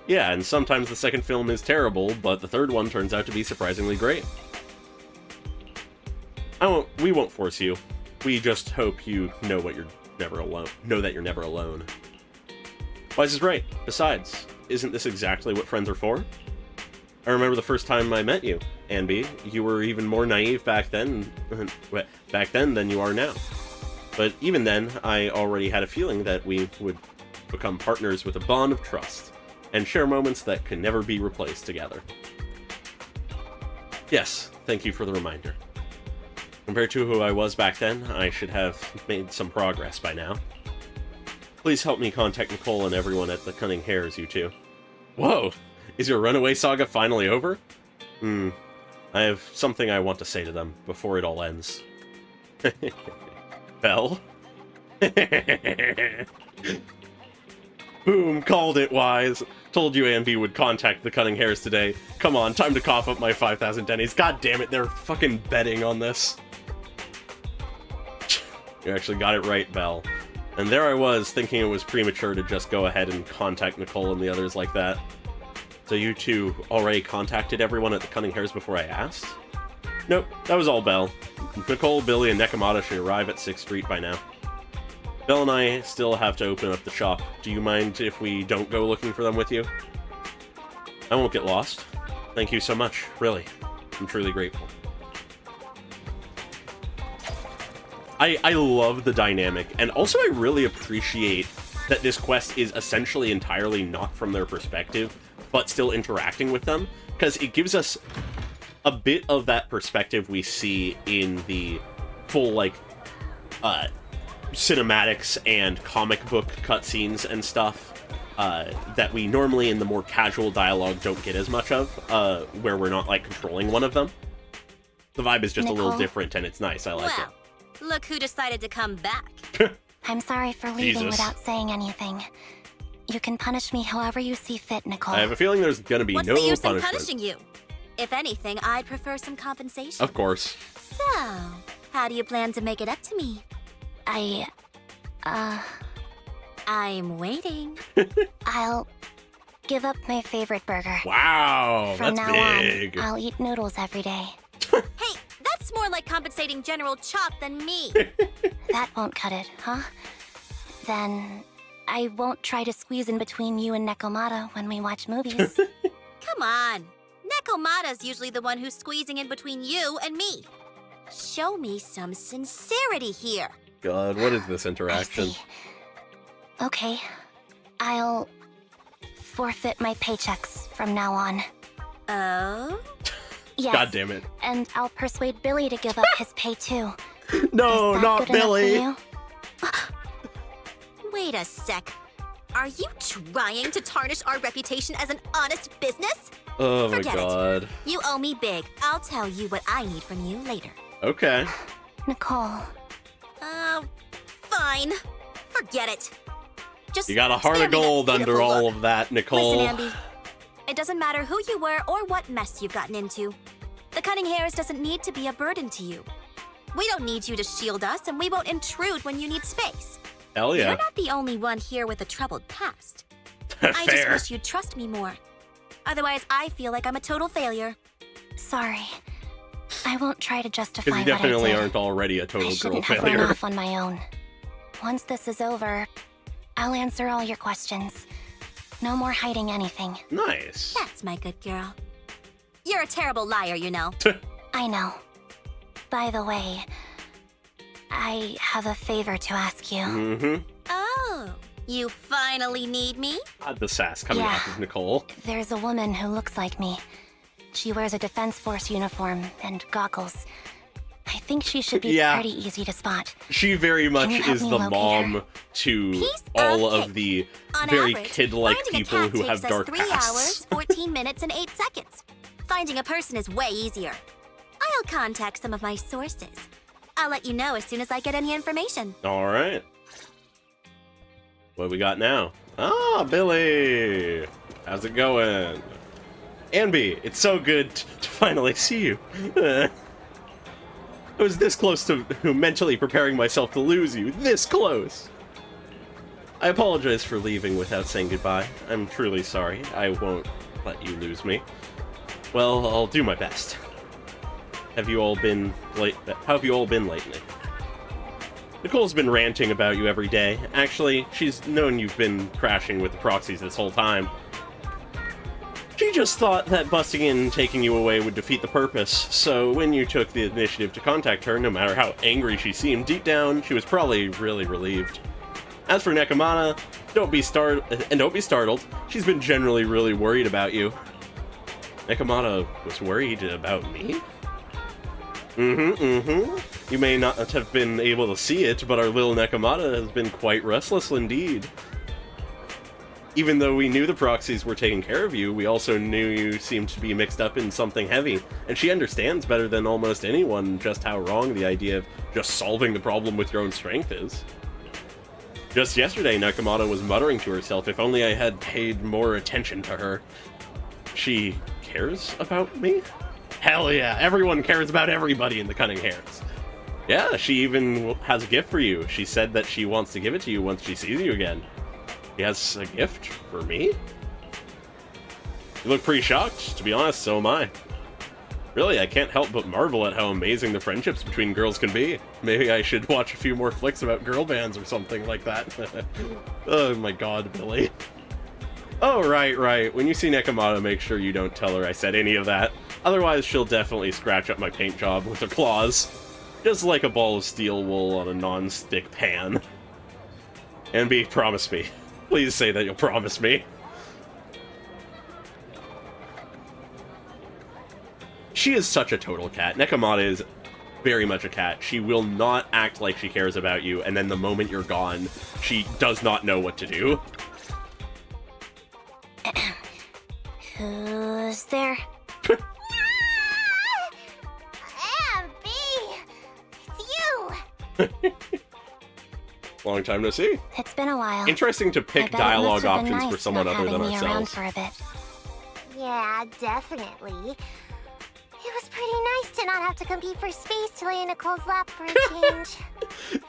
Yeah, and sometimes the second film is terrible, but the third one turns out to be surprisingly great. We won't force you. We just hope you know that you're never alone. Wise is right. Besides, isn't this exactly what friends are for? I remember the first time I met you, Anby. You were even more naive back then than you are now. But even then, I already had a feeling that we would become partners with a bond of trust, and share moments that can never be replaced together. Yes, thank you for the reminder. Compared to who I was back then, I should have made some progress by now. Please help me contact Nicole and everyone at the Cunning Hares, you two. Whoa! Is your runaway saga finally over? I have something I want to say to them before it all ends. Belle? Boom, called it, Wise. Told you Anby would contact the Cunning Hares today. Come on, time to cough up my 5,000 dennies. God damn it, they're fucking betting on this. You actually got it right, Belle. And there I was, thinking it was premature to just go ahead and contact Nicole and the others like that. So you two already contacted everyone at the Cunning Hares before I asked? Nope, that was all Belle. Nicole, Billy, and Nekomata should arrive at 6th Street by now. Belle and I still have to open up the shop. Do you mind if we don't go looking for them with you? I won't get lost. Thank you so much, really. I'm truly grateful. I love the dynamic, and also I really appreciate that this quest is essentially entirely not from their perspective, but still interacting with them, because it gives us a bit of that perspective we see in the full, like, cinematics and comic book cutscenes and stuff that we normally in the more casual dialogue don't get as much of, where we're not, like, controlling one of them. The vibe is just a little different, and it's nice. I like it. Look who decided to come back. I'm sorry for leaving without saying anything. You can punish me however you see fit, Nicole. I have a feeling there's gonna be What's no the use punishment. in punishing you? If anything, I'd prefer some compensation. Of course. So, how do you plan to make it up to me? I'm waiting. I'll give up my favorite burger. Wow, From that's now big. on, I'll eat noodles every day. Hey, that's more like compensating General Chop than me. That won't cut it, huh? Then I won't try to squeeze in between you and Nekomata when we watch movies. Come on. Nekomata's usually the one who's squeezing in between you and me. Show me some sincerity here. God, what is this I interaction? see. Okay, I'll forfeit my paychecks from now on. Oh? Yes. God damn it. And I'll persuade Billy to give up his pay too. No, Is that not good enough for Billy. you? Wait a sec. Are you trying to tarnish our reputation as an honest business? Oh my Forget it. God. You owe me big. I'll tell you what I need from you later. Okay. Nicole, Fine. Forget it. Just You got a heart spare of me that gold under pitiful all look. of that, Nicole. Listen, Anby. It doesn't matter who you were or what mess you've gotten into. The Cunning Hairs doesn't need to be a burden to you. We don't need you to shield us, and we won't intrude when you need space. Hell yeah. You're not the only one here with a troubled past. I just Fair. wish you'd trust me more. Otherwise, I feel like I'm a total failure. sorry. I won't try to justify Because you what I definitely did. aren't already a I total girl shouldn't have run failure. off on my own. Once this is over, I'll answer all your questions. No more hiding anything. Nice. That's my good girl. You're a terrible liar, you know. I know. By the way, I have a favor to ask you. Mm-hmm. Oh, you finally need me? The sass coming Yeah. off of Nicole. There's a woman who looks like me. She wears a Defense Force uniform and goggles. I think she should be Yeah. pretty easy to spot. She very much you help is me the locate mom her? to Piece all of of the On very average, kid-like finding a people cat who have takes us dark 3 pasts. hours, 14 minutes, and 8 seconds. Finding a person is way easier. I'll contact some of my sources. I'll let you know as soon as I get any information. All right. What we got now? Ah, Billy. How's it going? Anby, it's so good to finally see you. I was this close to mentally preparing myself to lose you. This close. I apologize for leaving without saying goodbye. I'm truly sorry. I won't let you lose me. Well, I'll do my best. Have you all been late? How have you all been lately? Nicole's been ranting about you every day. Actually, she's known you've been crashing with the proxies this whole time. She just thought that busting in and taking you away would defeat the purpose, so when you took the initiative to contact her, no matter how angry she seemed, deep down, she was probably really relieved. As for Nekomata, don't be startled, she's been generally really worried about you. Nekomata was worried about me? You may not have been able to see it, but our little Nekomata has been quite restless indeed. Even though we knew the proxies were taking care of you, we also knew you seemed to be mixed up in something heavy, and she understands better than almost anyone just how wrong the idea of just solving the problem with your own strength is. Just yesterday, Nekomata was muttering to herself, if only I had paid more attention to her. She cares about me? Hell yeah, everyone cares about everybody in the Cunning Hairs. Yeah, she even has a gift for you. She said that she wants to give it to you once she sees you again. She has a gift for me? You look pretty shocked. To be honest, so am I. Really, I can't help but marvel at how amazing the friendships between girls can be. Maybe I should watch a few more flicks about girl bands or something like that. Oh my god, Billy. Oh, right. When you see Nekomata, make sure you don't tell her I said any of that. Otherwise, she'll definitely scratch up my paint job with her claws. Just like a ball of steel wool on a non-stick pan. Anby, promise me. Please say that you'll promise me. She is such a total cat. Nekomata is very much a cat. She will not act like she cares about you, and then the moment you're gone, she does not know what to do. Who's there? Anby! It's you! Long time no see. It's been a while. Interesting to I pick bet it dialogue must have been options for nice someone not other than having me around ourselves. for a bit. Yeah, definitely. It was pretty nice to not have to compete for space to lay in Nicole's lap for a change.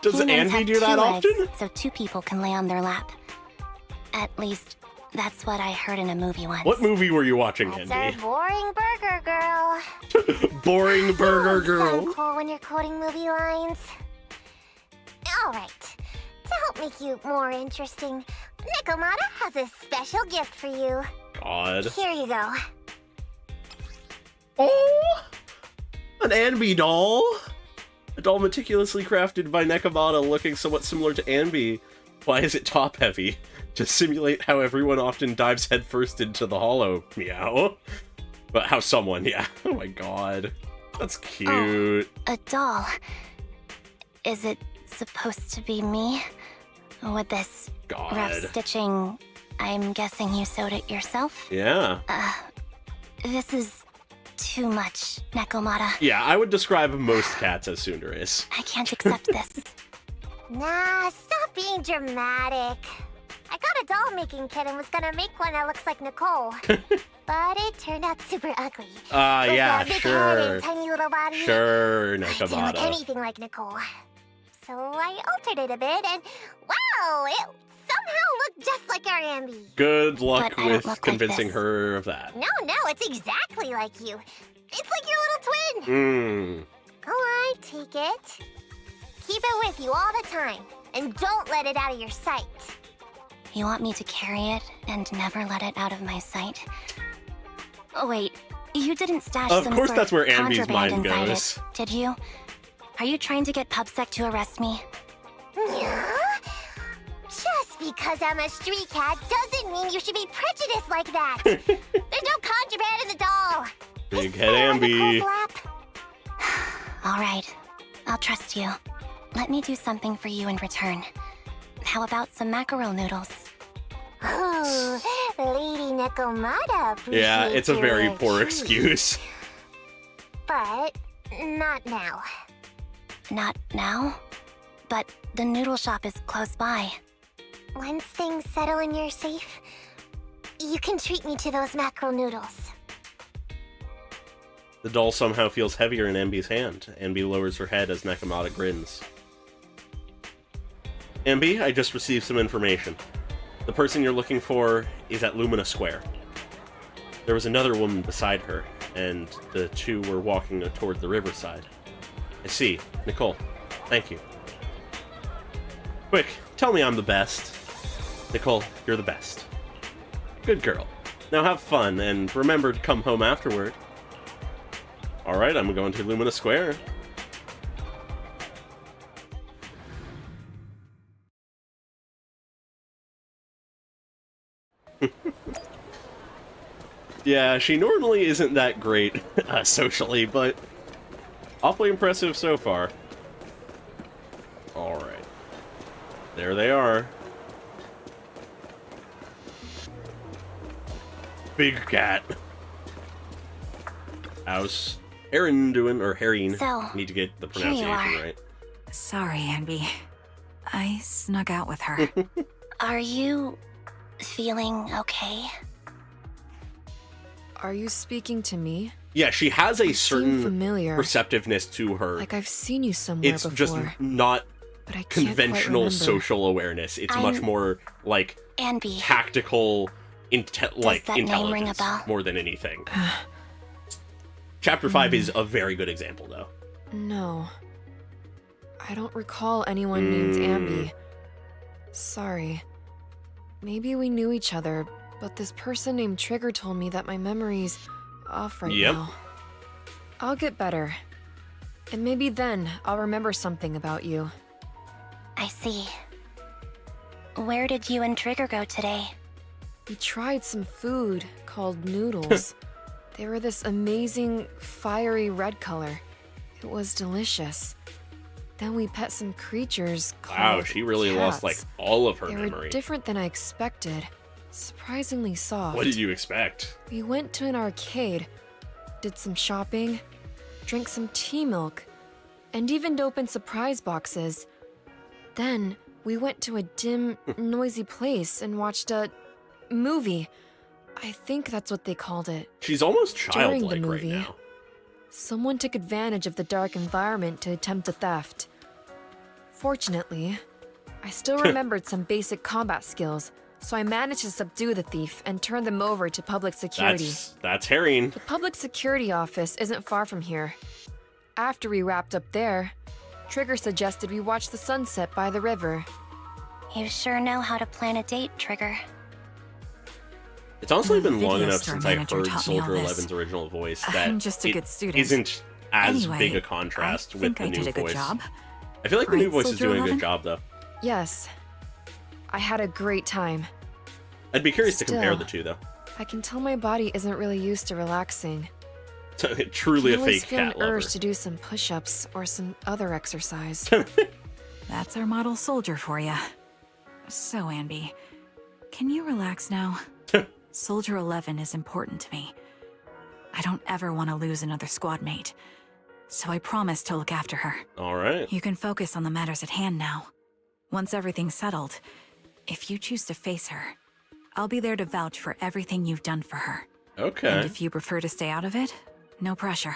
Does Humans Anby have do that 2 often? legs, so 2 people can lay on their lap. At least, that's what I heard in a movie once. What movie were you watching, That's our Anby? boring burger girl. Boring Burger Girl. Sound cool when you're quoting movie lines. Alright, to help make you more interesting, Nikomata has a special gift for you. God. Here you go. Oh! An Anby doll! A doll meticulously crafted by Nekomata looking somewhat similar to Anby. Why is it top-heavy? To simulate how everyone often dives headfirst into the hollow. Meow. But how someone, yeah. Oh my god. That's cute. A doll. Is it supposed to be me? With this rough God. stitching, I'm guessing you sewed it yourself? Yeah. This is too much, Nekomata. Yeah, I would describe most cats as Sundaris. I can't accept this. Nah, stop being dramatic. I got a doll making kit and was gonna make one that looks like Nicole. But it turned out super ugly. With Yeah, a big head sure. and tiny little body. Sure, It didn't look Nekomata. anything like Nicole. So I altered it a bit and wow, it somehow looked just like our Anby. Good luck But I don't with look like convincing this. her of that. No, it's exactly like you. It's like your little twin. Go on, take it. Keep it with you all the time. And don't let it out of your sight. You want me to carry it and never let it out of my sight? Oh, wait, you didn't stash Of some course sort that's where of Anby's contraband mind inside goes. it, did you? Are you trying to get PubSec to arrest me? Yeah? Just because I'm a street cat doesn't mean you should be prejudiced like that. There's no contraband in the doll. Big It's head there on Anby. Nicole's lap. All right, I'll trust you. Let me do something for you in return. How about some mackerel noodles? Oh, Lady Nikomata Yeah, it's a appreciates very your poor treat. excuse. But not now. Not now? But the noodle shop is close by. Once things settle and you're safe, you can treat me to those mackerel noodles. The doll somehow feels heavier in Anby's hand. Anby lowers her head as Nekomata grins. Anby, I just received some information. The person you're looking for is at Lumina Square. There was another woman beside her, and the two were walking toward the riverside. I see. Nicole, thank you. Quick, tell me I'm the best. Nicole, you're the best. Good girl. Now have fun, and remember to come home afterward. Alright, I'm going to Lumina Square. Yeah, she normally isn't that great socially, but awfully impressive so far. Alright. There they are. Big cat. How's Erin doing? Or Herine. So, Need to get the here you pronunciation are. right. Sorry, Anby. I snuck out with her. Are you feeling okay? Are you speaking to me? Yeah, she has a You seem certain familiar. perceptiveness to her. Like I've seen you somewhere It's before. just not but I can't quite conventional remember. social awareness. It's much I'm- more like Anby. tactical, like that name intelligence ring a bell? more than anything. Chapter 5 is a very good example, though. No. I don't recall anyone named Anby. Sorry. Maybe we knew each other, but this person named Trigger told me that my memory's off right Yep. now. I'll get better. And maybe then I'll remember something about you. I see. Where did you and Trigger go today? We tried some food called noodles. They were this amazing, fiery red color. It was delicious. Then we pet some creatures called Wow, she really lost like cats. all of her They memory. were different than I expected. Surprisingly soft. What did you expect? We went to an arcade, did some shopping, drank some tea milk, and even opened surprise boxes. Then we went to a dim, noisy place and watched a movie. I think that's what they called it. She's almost During the childlike right movie, now. Someone took advantage of the dark environment to attempt a theft. Fortunately, I still remembered some basic combat skills, so I managed to subdue the thief and turn them over to public security. That's herring. The public security office isn't far from here. After we wrapped up there, Trigger suggested we watch the sunset by the river. You sure know how to plan a date, Trigger. It's honestly The been long video enough store since I manager heard taught me all Soldier this. 11's original voice that I'm just a good student. isn't as Anyway, big a contrast I with think the I new did a good voice. job. I feel like the new Right, voice is Soldier doing a 11? good job, though. Yes, I had a great time. I'd be curious to compare Still. the two, though. I can tell my body isn't really used to relaxing. Truly I a always fake feel an cat lover. urge to do some push-ups or some other exercise. That's our model soldier for you. So, Anby, can you relax now? Soldier 11 is important to me. I don't ever want to lose another squad mate, so I promise to look after her. All right. You can focus on the matters at hand now. Once everything's settled, if you choose to face her, I'll be there to vouch for everything you've done for her. Okay. And if you prefer to stay out of it, no pressure.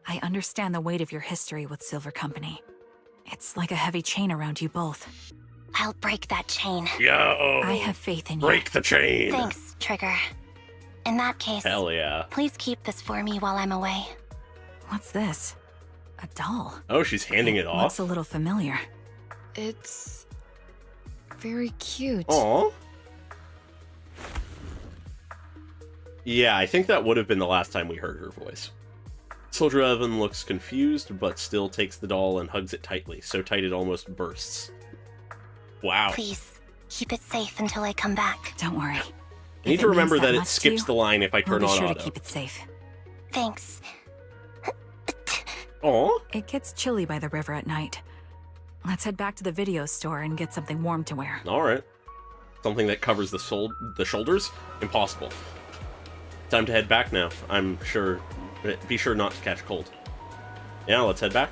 I understand the weight of your history with Silver Company. It's like a heavy chain around you both. I'll break that chain. Yo! I have faith in you. Break the chain! Thanks, Trigger. In that case, Hell yeah. please keep this for me while I'm away. What's this? A doll? Oh, she's handing it off? Looks a little familiar. It's very cute. Aw. Yeah, I think that would have been the last time we heard her voice. Soldier 11 looks confused, but still takes the doll and hugs it tightly, so tight it almost bursts. Wow. Please, keep it safe until I come back. Don't worry. I need If to it remember means that it much to skips you, the line if I we'll turn be on sure to auto. keep it safe. Thanks. Aw. It gets chilly by the river at night. Let's head back to the video store and get something warm to wear. Alright. Something that covers the shoulders? Impossible. Time to head back now. I'm sure... Be sure not to catch a cold. Yeah, let's head back.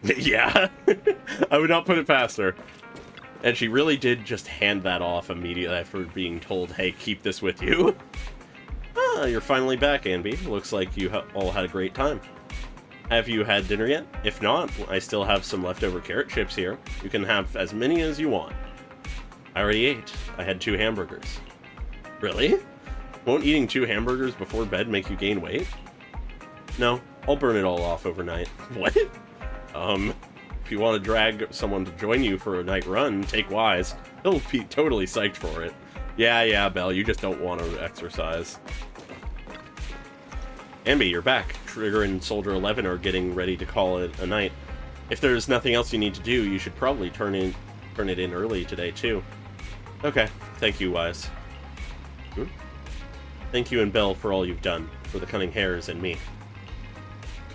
Yeah. I would not put it past her. And she really did just hand that off immediately after being told, hey, keep this with you. Ah, you're finally back, Anby. Looks like you all had a great time. Have you had dinner yet? If not, I still have some leftover carrot chips here. You can have as many as you want. I already ate. I had 2 hamburgers. Really? Won't eating 2 hamburgers before bed make you gain weight? No, I'll burn it all off overnight. What? If you want to drag someone to join you for a night run, take Wise. He'll be totally psyched for it. Yeah, Belle, you just don't want to exercise. Anby, you're back. Trigger and Soldier 11 are getting ready to call it a night. If there's nothing else you need to do, you should probably turn it in early today, too. Okay, thank you, Wise. Thank you and Belle for all you've done, for the Cunning Hares and me.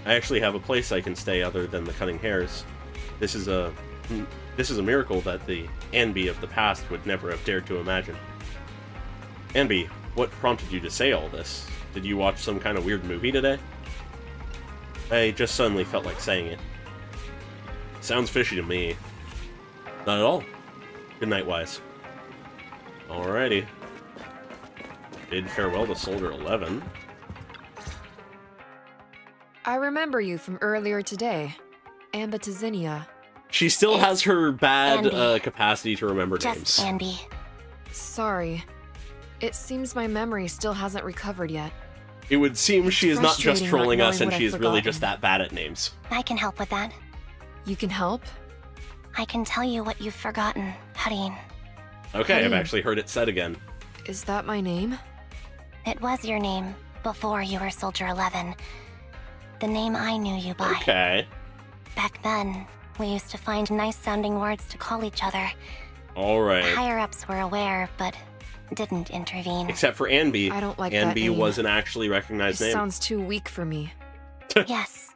I actually have a place I can stay other than the Cunning Hares. This is a miracle that the Anby of the past would never have dared to imagine. Anby, what prompted you to say all this? Did you watch some kind of weird movie today? I just suddenly felt like saying it. Sounds fishy to me. Not at all. Good night, Wise. Alrighty. Bid farewell to Soldier 11. I remember you from earlier today. Amba Tizinia. She still has her bad Anby. capacity to remember Just names. Anby. Sorry. It seems my memory still hasn't recovered yet. It would seem she is not just frustrating not trolling us knowing and what she I've is really forgotten. just that bad at names. I can help with that. You can help? I can tell you what you've forgotten, Harin. Okay, I've Hey. actually heard it said again. Is that my name? It was your name before you were Soldier 11. The name I knew you by. Okay. Back then, we used to find nice-sounding words to call each other. Alright. Higher-ups were aware, but didn't intervene. Except for Anby. I don't like that Anby name. was an actually It recognized name. sounds too weak for me. Yes,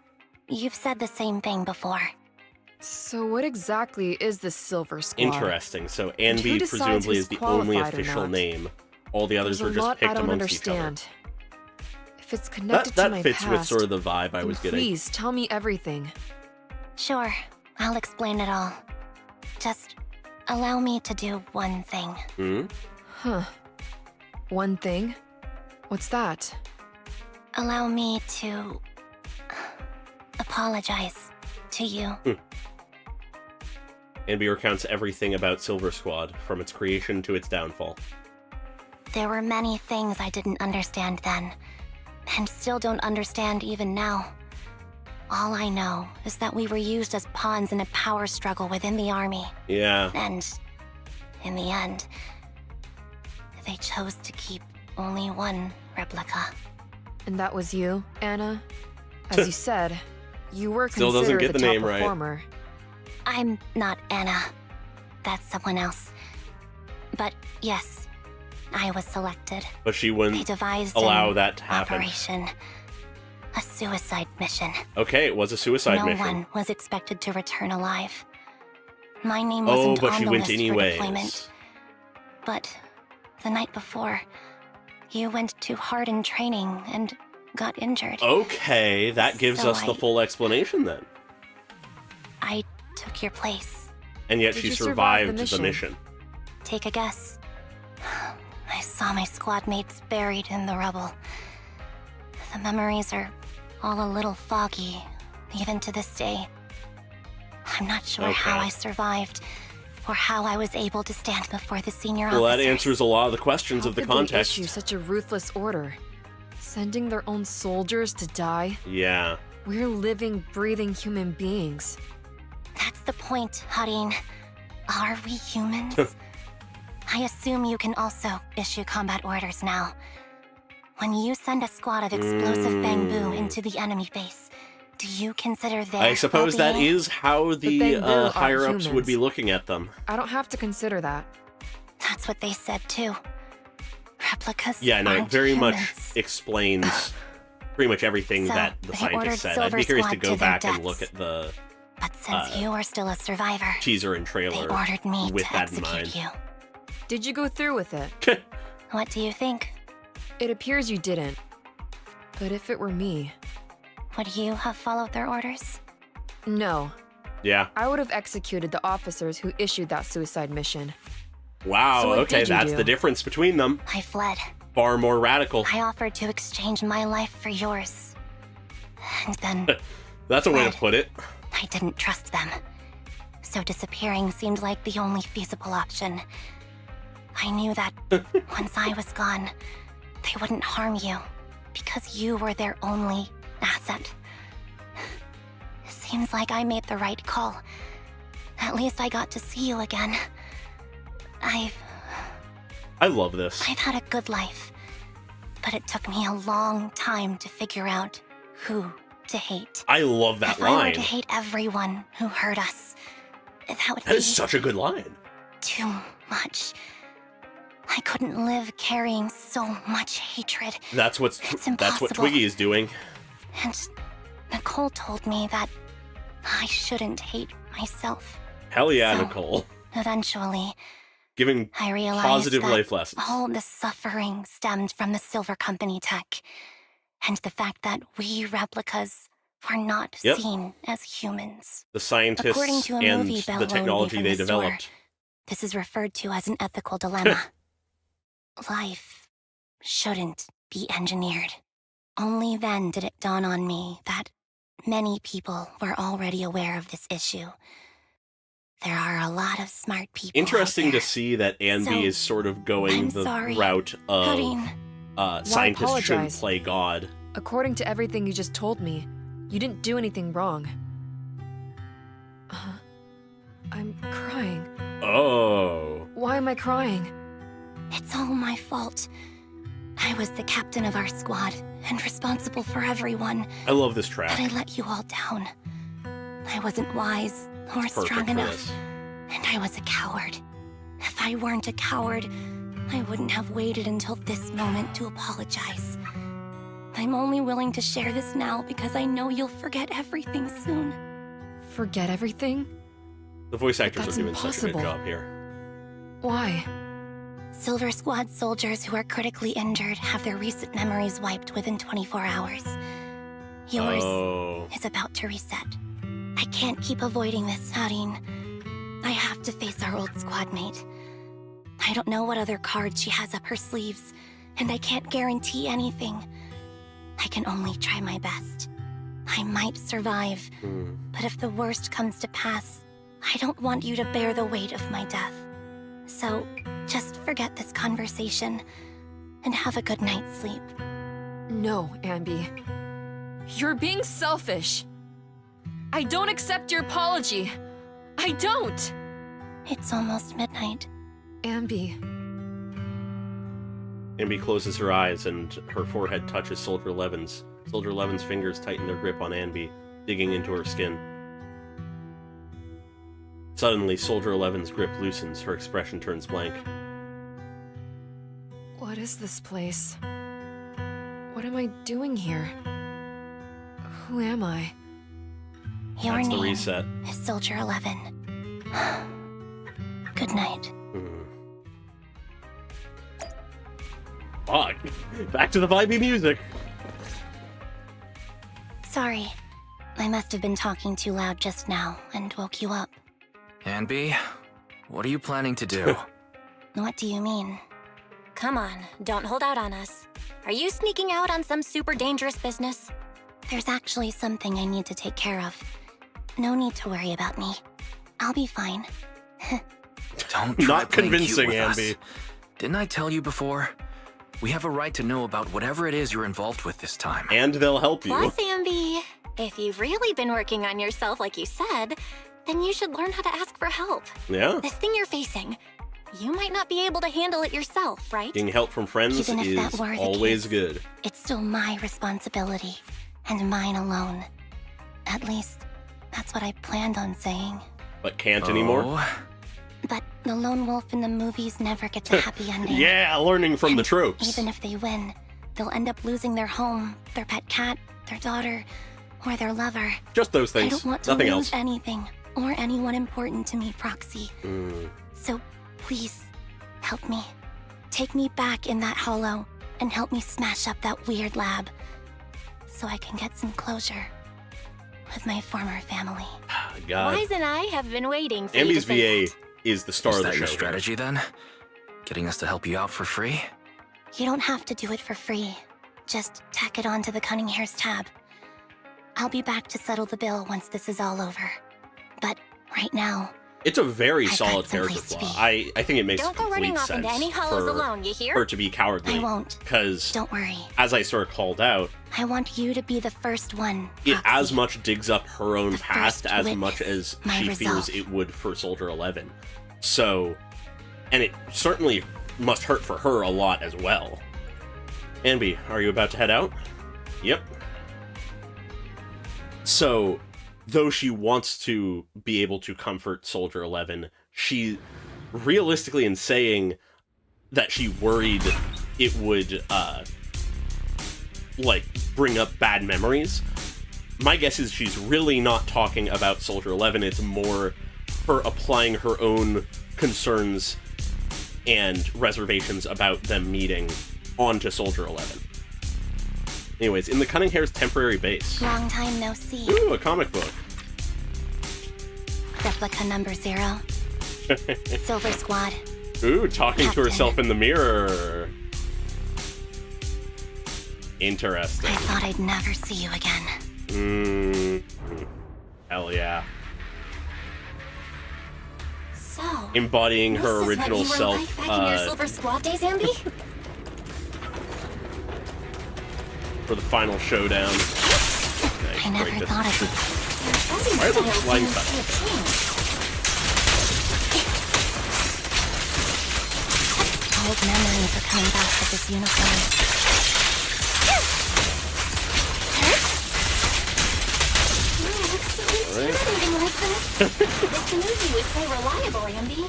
you've said the same thing before. So what exactly is this Silver Squad? Interesting. So And who Anby decides presumably who's is the only qualified or official not? name. All the others There's are a just lot picked I don't amongst each other. understand. If it's connected to That my fits past, with sort of the vibe I then was getting. please tell me everything. Sure, I'll explain it all. Just allow me to do one thing. Hmm? Huh. One thing? What's that? Allow me to apologize to you. Anby recounts everything about Silver Squad, from its creation to its downfall. There were many things I didn't understand then, and still don't understand even now. All I know is that we were used as pawns in a power struggle within the army. Yeah. And in the end, they chose to keep only one replica. And that was you, Anna? As you said, you were Still doesn't considered get the the top name right. performer. I'm not Anna. That's someone else. But yes, I was selected. But she They wouldn't devised allow an that to happen. operation. A suicide mission. Okay, it was a suicide No mission. one was expected to return alive. My name Oh, wasn't but on she the went list for anyways. deployment. But the night before, you went too hard in training and got injured. Okay, that gives So us the I- full explanation then. I took your place. And yet Did she you survive survived the the mission? mission. Take a guess. I saw my squad mates buried in the rubble. The memories are all a little foggy, even to this day. I'm not sure how Okay. I survived, or how I was able to stand before the senior Well, that officers. answers a lot of the questions How of the could they context. issue such a ruthless order? Sending their own soldiers to die? Yeah. We're living, breathing human beings. That's the point, Harin. Are we humans? I assume you can also issue combat orders now. When you send a squad of explosive bamboo into the enemy base, do you consider their I suppose that well-being? is how the bamboo aren't higher-ups would be humans. looking at them. I don't have to consider that. That's what they said too. Replicas Yeah, no, it aren't very much humans. explains pretty much everything So, that the they ordered scientist said. I'd be Silver curious to Squad go to their back and deaths. look at the But since you are still a survivor, teaser and they trailer ordered me with to that in execute mind. you. Did you go through with it? What do you think? It appears you didn't. But if it were me, Would you have followed their orders? no. Yeah. I would have executed the officers who issued that suicide mission. Wow, So what okay, did you that's do? the difference between them. I fled. Far more radical. I offered to exchange my life for yours. And then That's a way to fled. put it. I didn't trust them. So disappearing seemed like the only feasible option. I knew that once I was gone, they wouldn't harm you because you were their only asset. Seems like I made the right call. At least I got to see you again. I've love this. had a good life, but it took me a long time to figure out who to hate. I love that If I were line. to hate everyone who hurt us, that would That be is such a good line. too much. I couldn't live carrying so much hatred. That's what impossible. Twiggy is doing. And Nicole told me that I shouldn't hate myself. Hell yeah, So- Nicole. Eventually, Giving I realized positive that life lessons. all the suffering stemmed from the Silver Company tech, and the fact that we replicas were not Yep. seen as humans. The scientists According to a and movie Belle the loaned me technology from they the store, developed. This is referred to as an ethical dilemma. Life shouldn't be engineered. Only then did it dawn on me that many people were already aware of this issue. There are a lot of smart people. Interesting out to there. see that Anby So, is sort of going I'm the sorry, route of Harin. scientists shouldn't apologize? play God. According to everything you just told me, you didn't do anything wrong. I'm crying. Oh. Why am I crying? It's all my fault. I was the captain of our squad and responsible for everyone, I love this but track. I let you all down. I wasn't wise or Perfect strong for enough, this. and I was a coward. If I weren't a coward, I wouldn't have waited until this moment to apologize. I'm only willing to share this now because I know you'll forget everything soon. Forget everything? The voice actors That's are doing such a good impossible. job here. Why? Silver Squad soldiers who are critically injured have their recent memories wiped within 24 hours. Yours Oh. is about to reset. I can't keep avoiding this, Harin. I have to face our old squad mate. I don't know what other cards she has up her sleeves, and I can't guarantee anything. I can only try my best. I might survive, but if the worst comes to pass, I don't want you to bear the weight of my death. So, just forget this conversation and have a good night's sleep. No, Anby. You're being selfish. I don't accept your apology. I don't! It's almost midnight. Anby. Anby closes her eyes and her forehead touches Soldier 11's. Soldier 11's fingers tighten their grip on Anby, digging into her skin. Suddenly, Soldier 11's grip loosens, her expression turns blank. What is this place? What am I doing here? Who am I? Your That's the name reset. is Soldier 11. Good night. Fuck. Back to the vibey music. Sorry. I must have been talking too loud just now and woke you up. Anby, what are you planning to do? What do you mean? Come on, don't hold out on us. Are you sneaking out on some super dangerous business? There's actually something I need to take care of. No need to worry about me. I'll be fine. Don't try Not playing convincing, cute with Anby. us. Didn't I tell you before? We have a right to know about whatever it is you're involved with this time. And they'll help you. Plus, Anby, if you've really been working on yourself like you said, then you should learn how to ask for help. Yeah. This thing you're facing, you might not be able to handle it yourself, right? Getting help from friends Even if that is were the always case, good. It's still my responsibility, and mine alone. At least, that's what I planned on saying. But can't anymore? Oh, But the lone wolf in the movies never gets a happy ending. Yeah, learning from the tropes. Even if they win, they'll end up losing their home, their pet cat, their daughter, or their lover. Just those I things. don't want to Nothing lose else. anything or anyone important to me, Proxy. So please, help me. Take me back in that hollow and help me smash up that weird lab so I can get some closure with my former family. God. Wise and I have been waiting for you Anby's to say VA is the star is of the that show. your strategy then? Getting us to help you out for free? You don't have to do it for free. Just tack it onto the Cunning Hair's tab. I'll be back to settle the bill once this is all over. But right now, It's a very I've solid got someplace character to flaw. be. I think it makes Don't go complete running off sense into any hollows for alone, you hear? her to be cowardly. I won't. Because, Don't worry. as I sort of called out, I want you to be the first one. it Proxy. as much digs up her own The past first as witness, much as my she resolve. fears it would for Soldier 11. So, and it certainly must hurt for her a lot as well. Anby, are you about to head out? Yep. So, though she wants to be able to comfort Soldier 11, she realistically, in saying that she worried it would, like, bring up bad memories, my guess is she's really not talking about Soldier 11. It's more her applying her own concerns and reservations about them meeting onto Soldier 11. Anyways, in the Cunning Hair's temporary base. Long time no see. Ooh, a comic book. Replica number 0. Silver Squad. Ooh, talking to Captain. herself in the mirror. Interesting. I thought I'd never see you again. Hell yeah. So, Embodying her this original is what you were self. like back in your Silver Squad days, Anby? For the final showdown. Okay, I never break this. thought I'd be... Why are those flying cuts? Old memories are coming back with this uniform. You look so intimidating like this. This movie was so reliable, Anby.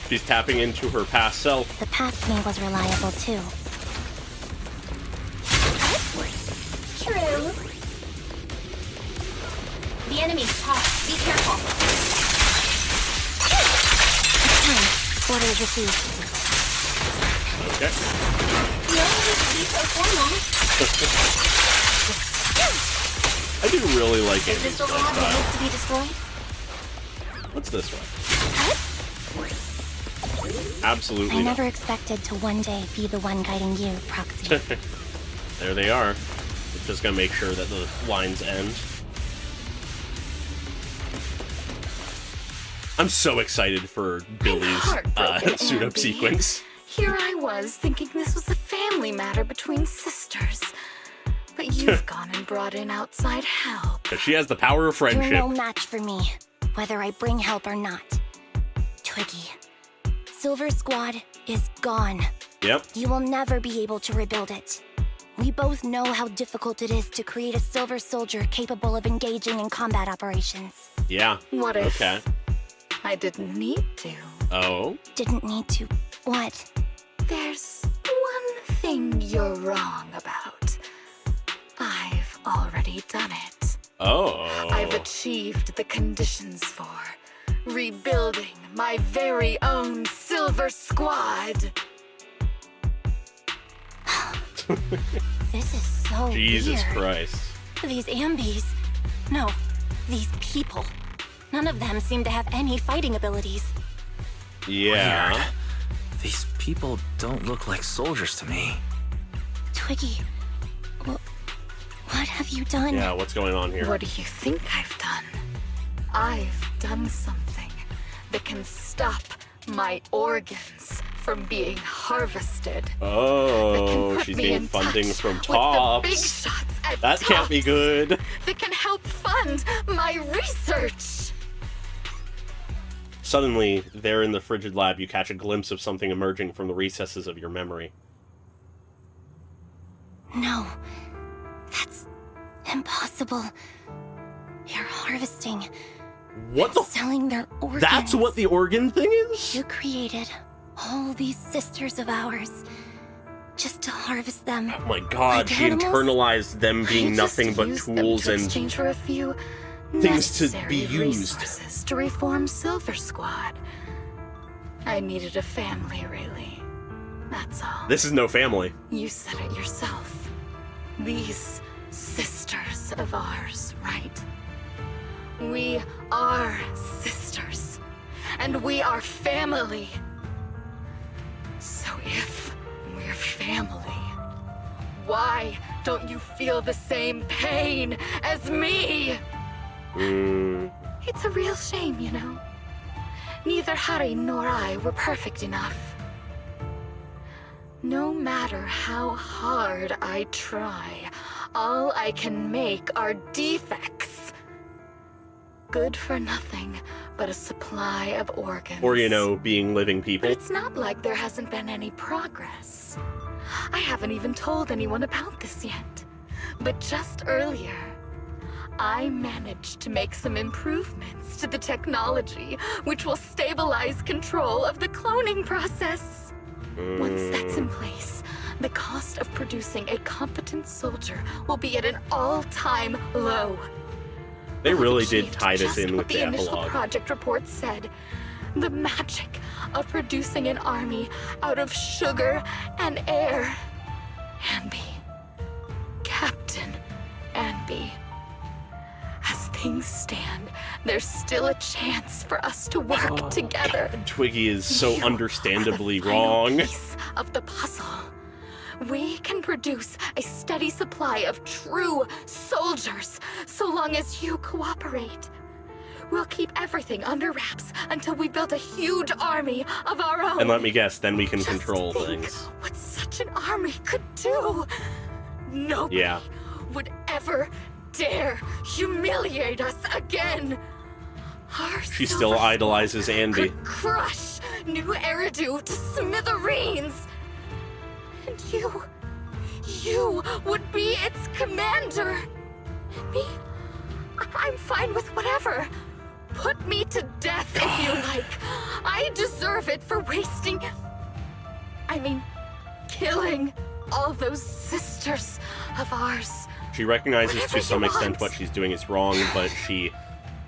She's tapping into her past self. The past me was reliable too. True. The enemy's tough. Be careful. It's time. Orders received. Okay. You don't need to be so formal. I do really like Is this Andy's the lab that style. needs to be destroyed? What's this one? Absolutely I not. never expected to one day be the one guiding you, Proxy. There they are. Just gonna make sure that the lines end. I'm so excited for Billy's heartbroken, suit-up Anby. sequence. Here I was thinking this was a family matter between sisters. But you've gone and brought in outside help. 'Cause she has the power of You're friendship. no match for me, whether I bring help or not. Twiggy, Silver Squad is gone. Yep. You will never be able to rebuild it. We both know how difficult it is to create a Silver Soldier capable of engaging in combat operations. Yeah. What if Okay. I didn't need to? Oh? Didn't need to. What? There's one thing you're wrong about. I've already done it. Oh. I've achieved the conditions for rebuilding my very own Silver Squad. This is so Jesus weird. Christ. These Ambys. No, these people. None of them seem to have any fighting abilities. Yeah. Weird. These people don't look like soldiers to me. Twiggy, what have you done? Yeah, what's going on here? What do you think I've done? I've done something that can stop my organs from being harvested. Oh, That can put she's me getting in funding touch from with the big Tops. shots at That can't be Tops. good. That can help fund my research. Suddenly, there in the frigid lab, you catch a glimpse of something emerging from the recesses of your memory. No, that's impossible. You're harvesting, What the? selling their organs. That's what the organ thing is? You created all these sisters of ours just to harvest them. Oh my god, Like she animals? internalized them being I nothing just but used them tools to and exchange for a few things to necessary be used. resources to reform Silver Squad. I needed a family, really. That's all. this is no family. You said it yourself. These sisters of ours, right? We are sisters. And we are family. So if we're family, why don't you feel the same pain as me? It's a real shame, you know. Neither Harry nor I were perfect enough. No matter how hard I try, all I can make are defects. Good for nothing but a supply of organs. Or, you know, being living But people. it's not like there hasn't been any progress. I haven't even told anyone about this yet. But just earlier, I managed to make some improvements to the technology, which will stabilize control of the cloning process. Once that's in place, the cost of producing a competent soldier will be at an all-time low. They I've really did achieved tie this just in what with the initial epilogue. project report said. The magic of producing an army out of sugar and air. Anby. Captain Anby. As things stand, there's still a chance for us to work together. Twiggy is so You understandably are the final wrong. piece of the puzzle. We can produce a steady supply of true soldiers so long as you cooperate. We'll keep everything under wraps until we build a huge army of our own. And let me guess, then we can Just control think things. what such an army could do. Nobody Yeah. would ever dare humiliate us again. Our She Silver still Squad idolizes Anby. could crush New Eridu to smithereens. And you would be its commander. And me, I'm fine with whatever. Put me to death if you like. I deserve it for killing all those sisters of ours. She recognizes Whatever to you some extent want. what she's doing is wrong, but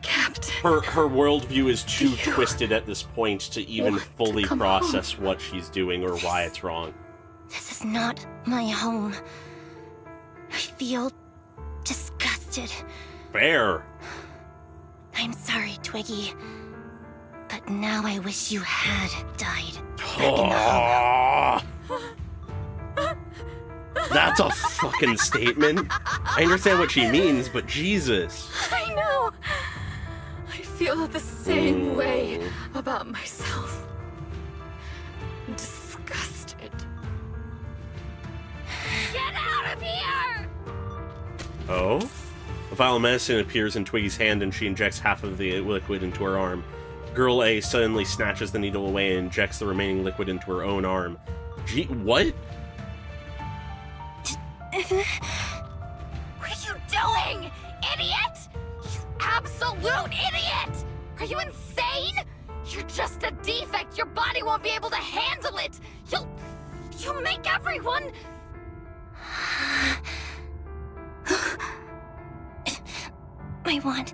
Captain. her worldview is too You twisted at this point to even want to fully come process what she's doing or why it's wrong. This is not my home. I feel disgusted. Fair. I'm sorry, Twiggy. But now I wish you had died. back in the hollow. That's a fucking statement. I understand what she means, but Jesus. I know. I feel the same way about myself. Disgusted. Get out of here! Oh? A vial of medicine appears in Twiggy's hand and she injects half of the liquid into her arm. Girl A suddenly snatches the needle away and injects the remaining liquid into her own arm. Gee, what? What are you doing, idiot? You absolute idiot! Are you insane? You're just a defect. Your body won't be able to handle it. You'll make everyone... I want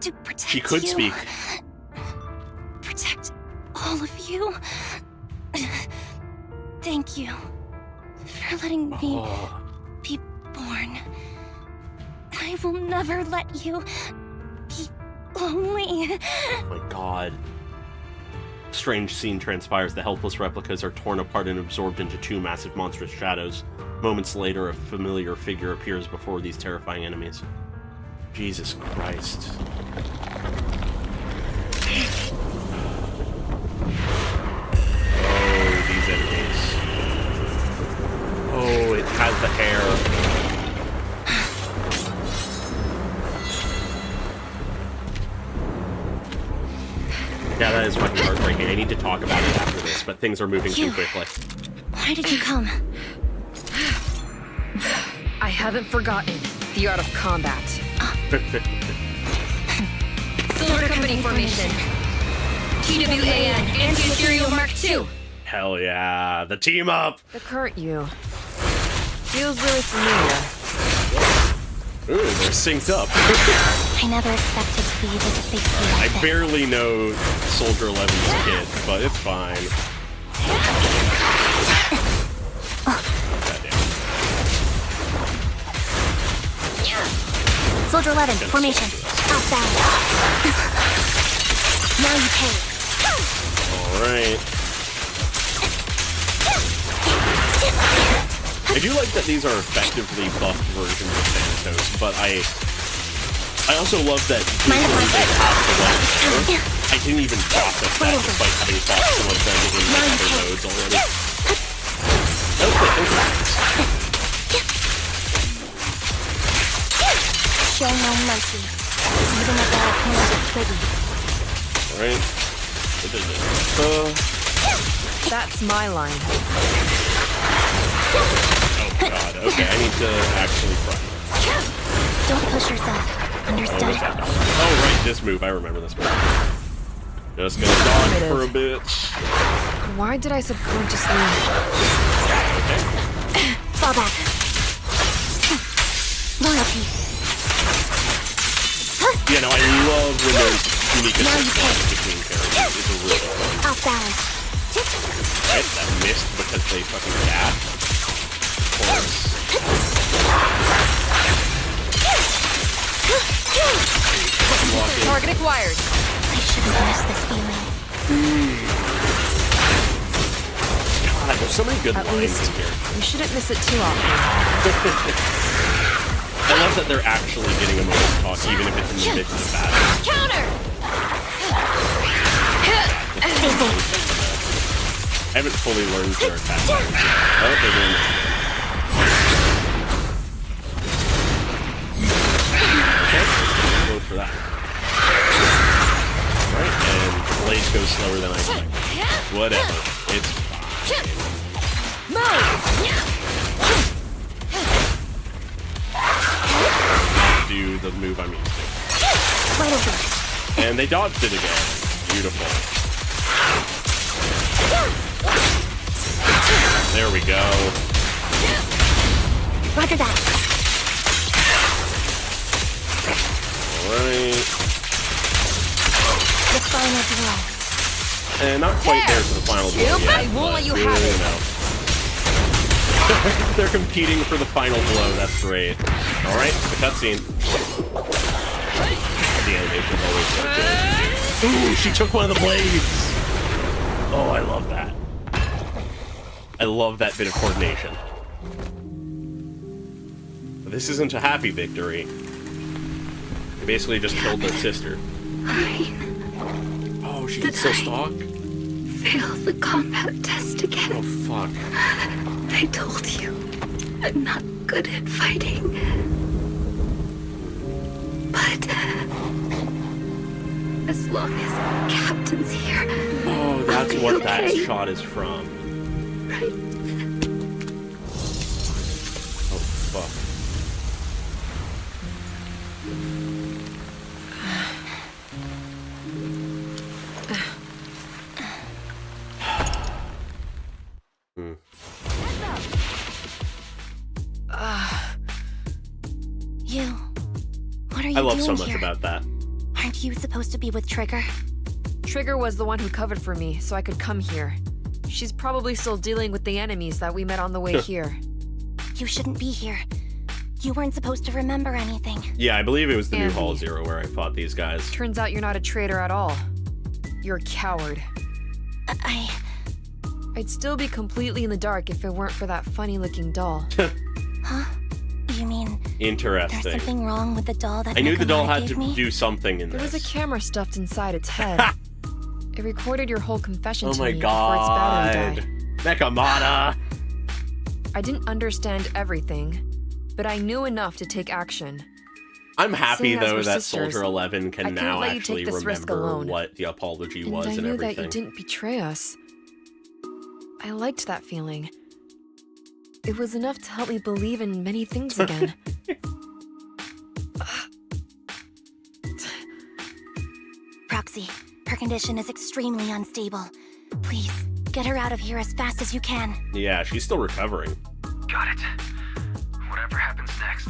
to protect She could you. speak. Protect all of you. Thank you for letting me be born. I will never let you be lonely. Oh my god. Strange scene transpires. The helpless replicas are torn apart and absorbed into two massive monstrous shadows. Moments later, a familiar figure appears before these terrifying enemies. Jesus Christ. Oh, these enemies. Oh, it has the hair. Yeah, that is fucking heartbreaking. I need to talk about it after this, but things are moving too quickly. Why did you come? I haven't forgotten the art of combat. Silver Company formation. TWAN, Anti-Imperial Mark II. Hell yeah, the team up! The current you. Feels really familiar. Ooh, they're synced up. I never expected to be able to face you I like this. barely know Soldier 11's kid, but it's fine. Soldier 11, formation. Outbound. Now you pay. Alright. I do like that these are effectively buffed versions of Thanatos, but I also love that visually they have the hair. I didn't even process that despite having fought some of them in other modes already. Okay. Show no mercy. Even at the hands of Twiggy. Alright. That's my line. Oh god, okay, I need to actually try. Don't push yourself. Understood? Oh right, this move, I remember this move. Just gonna dodge for a bit. Why did I subconsciously... Okay. Fall back. Loyalty. Yeah, no, I love when there's unique assistance between characters. It's a really fun. Off balance. Right, that missed because they fucking gapped. Of course. Target acquired. I shouldn't have missed this feeling. God, there's so many good At lines least, in here. you shouldn't miss it too often. I love that they're actually getting a moment to talk, even if it's in the midst of battle. Counter! I haven't fully learned their attack. Oh, they're doing it. Okay, go for that. Alright, and Blade goes slower than I expected. Whatever, it's fine. Do the move I'm used to. And they dodged it again. Beautiful. There we go. Roger that. Alright. The final blow. And not quite there for the final blow yet. I won't let you have it. They're competing for the final blow. That's great. Alright, the cutscene. The animation's always so good. Ooh, she took one of the blades! Oh, I love that. I love that bit of coordination. This isn't a happy victory. They basically just killed their sister. Oh, she can still stalk? Fail the combat test again. Oh, fuck. I told you, I'm not good at fighting. But as long as Captain's here, Oh, that's what okay. that shot is from. Right? Oh, fuck. Hmm. You. What are you I love doing so much here? about that. Aren't you supposed to be with Trigger? Trigger was the one who covered for me, so I could come here. She's probably still dealing with the enemies that we met on the way here. You shouldn't be here. You weren't supposed to remember anything. Yeah, I believe it was the new Anby. Hall Zero where I fought these guys. Turns out you're not a traitor at all. You're a coward. I'd still be completely in the dark if it weren't for that funny-looking doll. Huh? You mean Interesting. there's something wrong with the doll that I knew the doll Nakamata had to gave me? do something in There this. was a camera stuffed inside its head. It recorded your whole confession Oh to my me before its battery god. died. Nakamata! I didn't understand everything, but I knew enough to take action. I'm happy, Seeing as though, we're that sisters, Soldier 11 can I couldn't now let you actually take this risk remember alone. what the apology And was I and knew everything. that you didn't betray us. I liked that feeling. It was enough to help me believe in many things again. Proxy, her condition is extremely unstable. Please, get her out of here as fast as you can. Yeah, she's still recovering. Got it. Whatever happens next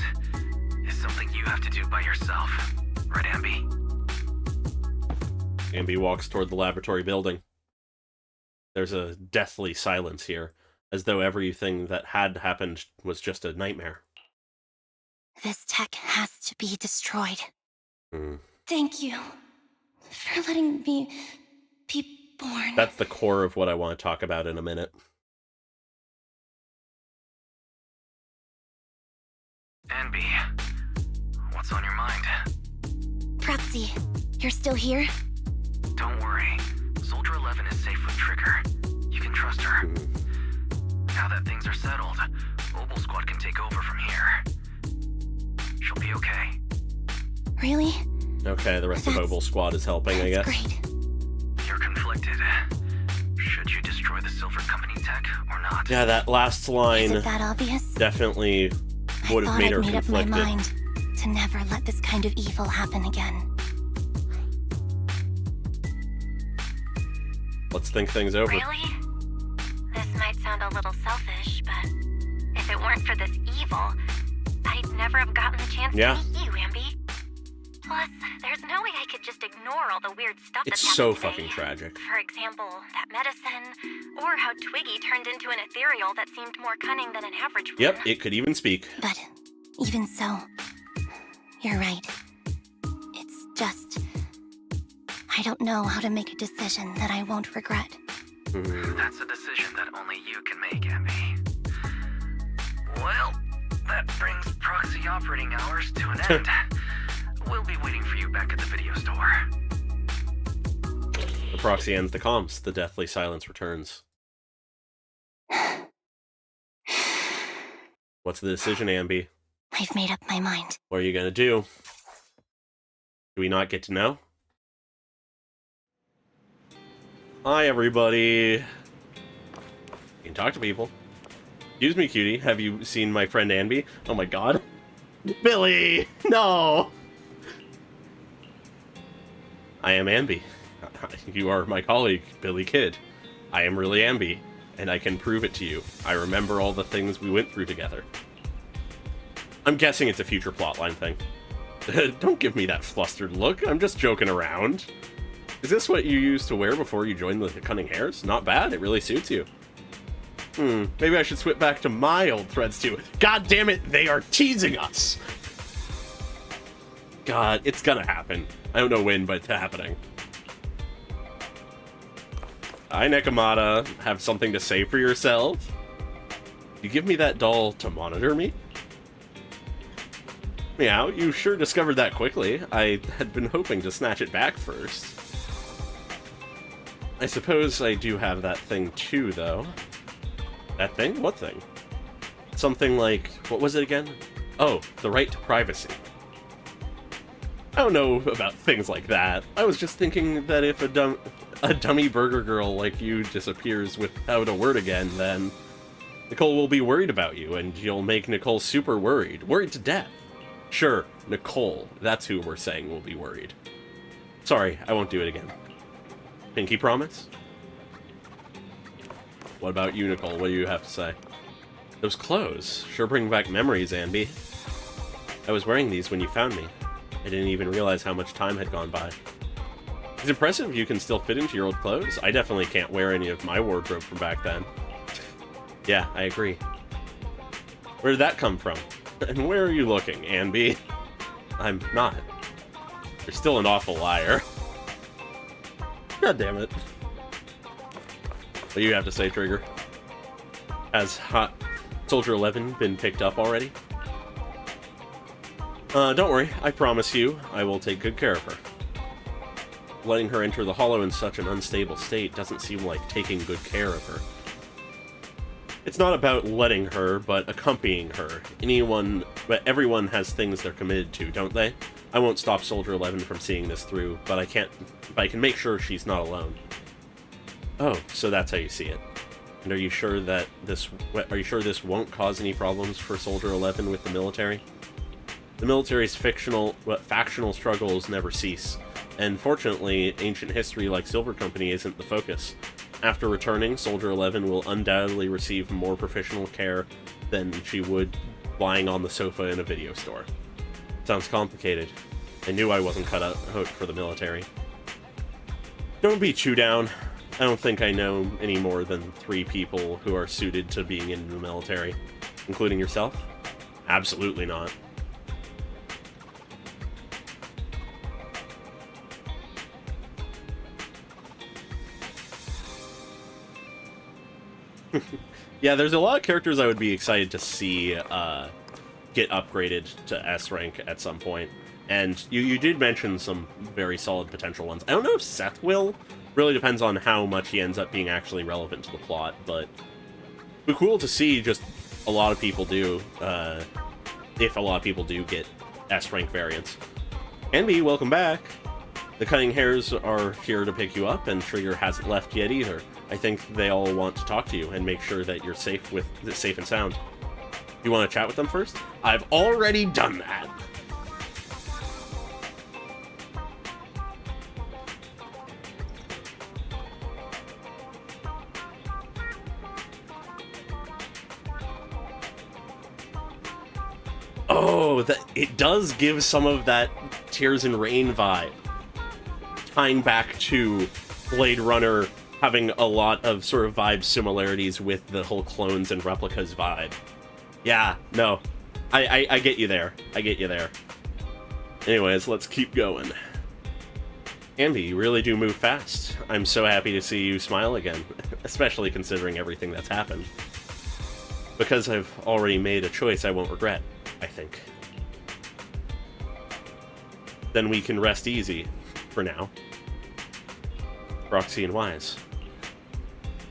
is something you have to do by yourself. Right, Anby? Anby walks toward the laboratory building. There's a deathly silence here, as though everything that had happened was just a nightmare. This tech has to be destroyed. Hmm. Thank you for letting me be born. That's the core of what I want to talk about in a minute. Anby, what's on your mind? Proxy, you're still here? Don't worry. Soldier 11 is safe with Trigger. You can trust her. Now that things are settled, Mobile Squad can take over from here. She'll be okay. Really? Okay, the rest of That's- Mobile Squad is helping, I guess. Great. You're conflicted. Should you destroy the Silver Company tech or not? Yeah, that last Is line it that obvious? definitely I would have thought made I'd her made up my conflicted. mind to never let this kind of evil happen again. Let's think things over. Really? This might sound a little selfish, but if it weren't for this evil, I'd never have gotten the chance Yeah. to meet you, Anby. Plus, there's no way I could just ignore all the weird stuff It's that's so happened today. fucking tragic. For example, that medicine, or how Twiggy turned into an ethereal that seemed more cunning than an average one. Yep, it could even speak. But even so, you're right. It's just... I don't know how to make a decision that I won't regret. That's a decision that only you can make, Anby. Well, that brings proxy operating hours to an end. We'll be waiting for you back at the video store. The proxy ends the comms. The deathly silence returns. What's the decision, Anby? I've made up my mind. What are you gonna do? Do we not get to know? Hi, everybody. You can talk to people. Excuse me, cutie. Have you seen my friend Anby? Oh my god. Billy! No! I am Anby. You are my colleague, Billy Kid. I am really Anby, and I can prove it to you. I remember all the things we went through together. I'm guessing it's a future plotline thing. Don't give me that flustered look. I'm just joking around. Is this what you used to wear before you joined the Cunning Hares? Not bad. It really suits you. Maybe I should switch back to my old threads too. God damn it, they are teasing us! God, it's gonna happen. I don't know when, but it's happening. Hi, Nakamata. Have something to say for yourself? You give me that doll to monitor me? Meow, you sure discovered that quickly. I had been hoping to snatch it back first. I suppose I do have that thing too, though. That thing? What thing? Something like... what was it again? Oh, the right to privacy. I don't know about things like that. I was just thinking that if a dummy burger girl like you disappears without a word again, then Nicole will be worried about you, and you'll make Nicole super worried. Worried to death. Sure, Nicole. That's who we're saying will be worried. Sorry, I won't do it again. Pinky promise? What about you, Nicole? What do you have to say? Those clothes sure bring back memories, Anby. I was wearing these when you found me. I didn't even realize how much time had gone by. It's impressive you can still fit into your old clothes. I definitely can't wear any of my wardrobe from back then. Yeah, I agree. Where did that come from? And where are you looking, Anby? I'm not. You're still an awful liar. God damn it. What do you have to say, Trigger? Has Hot Soldier 11 been picked up already? Don't worry. I promise you, I will take good care of her. Letting her enter the Hollow in such an unstable state doesn't seem like taking good care of her. It's not about letting her, but accompanying her. Everyone has things they're committed to, don't they? I won't stop Soldier 11 from seeing this through, but I can make sure she's not alone. Oh, so that's how you see it. And are you sure this won't cause any problems for Soldier 11 with the military? The military's factional struggles never cease, and fortunately, ancient history like Silver Company isn't the focus. After returning, Soldier 11 will undoubtedly receive more professional care than she would lying on the sofa in a video store. Sounds complicated. I knew I wasn't cut out for the military. Don't be chew down. I don't think I know any more than 3 people who are suited to being in the military. Including yourself? Absolutely not. Yeah, there's a lot of characters I would be excited to see get upgraded to S rank at some point. And you did mention some very solid potential ones. I don't know if Seth will. Really depends on how much he ends up being actually relevant to the plot, but it'd be cool to see just a lot of people do, if a lot of people do get S rank variants. Anby, welcome back. The Cunning Hares are here to pick you up, and Trigger hasn't left yet either. I think they all want to talk to you and make sure that you're safe and sound. You want to chat with them first? I've already done that. Oh, it does give some of that Tears in Rain vibe. Tying back to Blade Runner having a lot of sort of vibe similarities with the whole clones and replicas vibe. Yeah, no. I get you there. I get you there. Anyways, let's keep going. Anby, you really do move fast. I'm so happy to see you smile again, especially considering everything that's happened. Because I've already made a choice I won't regret, I think. Then we can rest easy, for now. Roxy and Wise.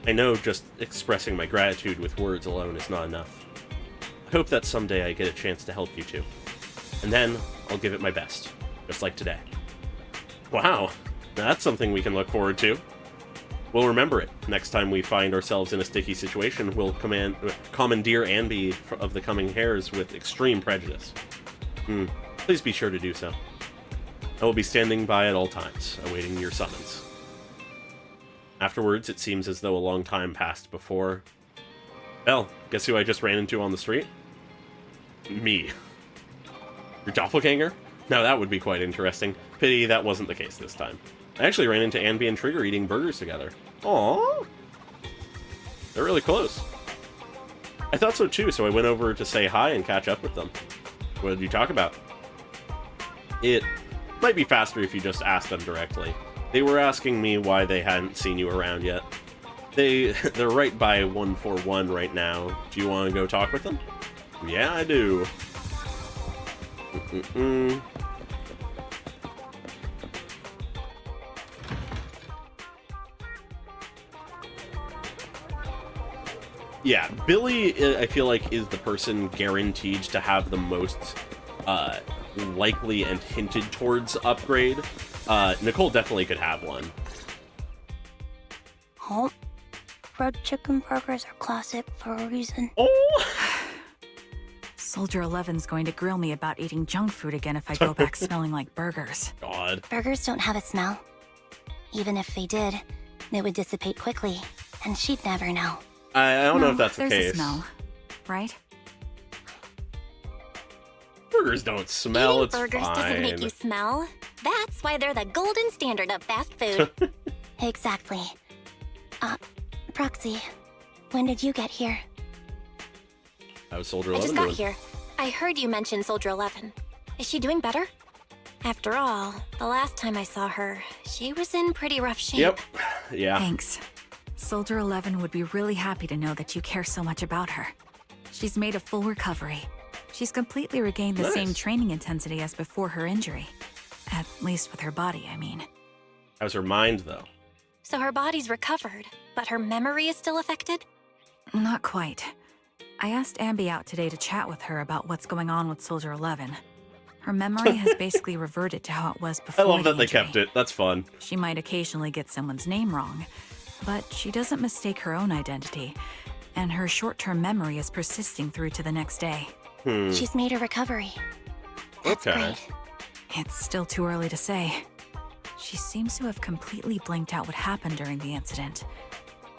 I know just expressing my gratitude with words alone is not enough. I hope that someday I get a chance to help you two. And then, I'll give it my best, just like today. Wow, that's something we can look forward to. We'll remember it. Next time we find ourselves in a sticky situation, we'll commandeer Anby of the Coming Hares with extreme prejudice. Please be sure to do so. I will be standing by at all times, awaiting your summons. Afterwards, it seems as though a long time passed before... Well, guess who I just ran into on the street? Me. Your doppelganger? Now that would be quite interesting. Pity that wasn't the case this time. I actually ran into Anby and Trigger eating burgers together. Aww! They're really close. I thought so too, so I went over to say hi and catch up with them. What did you talk about? It might be faster if you just asked them directly. They were asking me why they hadn't seen you around yet. They're right by 141 right now. Do you want to go talk with them? Yeah, I do. Yeah, Billy, I feel like, is the person guaranteed to have the most likely and hinted towards upgrade. Nicole definitely could have one. Oh, fried chicken burgers are classic for a reason. Oh! Soldier 11's going to grill me about eating junk food again if I go back smelling like burgers. God. Burgers don't have a smell. Even if they did, they would dissipate quickly, and she'd never know. I don't know if that's the there's case. A smell, right? Burgers don't smell, Eating it's burgers fine. doesn't make you smell. That's why they're the golden standard of fast food. Exactly. Proxy, when did you get here? I was Soldier I 11 just got doing? here. I heard you mention Soldier 11. Is she doing better? After all, the last time I saw her, she was in pretty rough shape. Yep. Yeah. Thanks. Soldier 11 would be really happy to know that you care so much about her. She's made a full recovery. She's completely regained the same Nice. training intensity as before her injury. At least with her body, I mean. How's her mind, though? So her body's recovered, but her memory is still affected? Not quite. I asked Anby out today to chat with her about what's going on with Soldier 11. Her memory has basically reverted to how it was I before love that the they injury. kept it. That's fun. She might occasionally get someone's name wrong, but she doesn't mistake her own identity, and her short-term memory is persisting through to the next day. She's made a recovery. That's Okay. great. It's still too early to say. She seems to have completely blanked out what happened during the incident,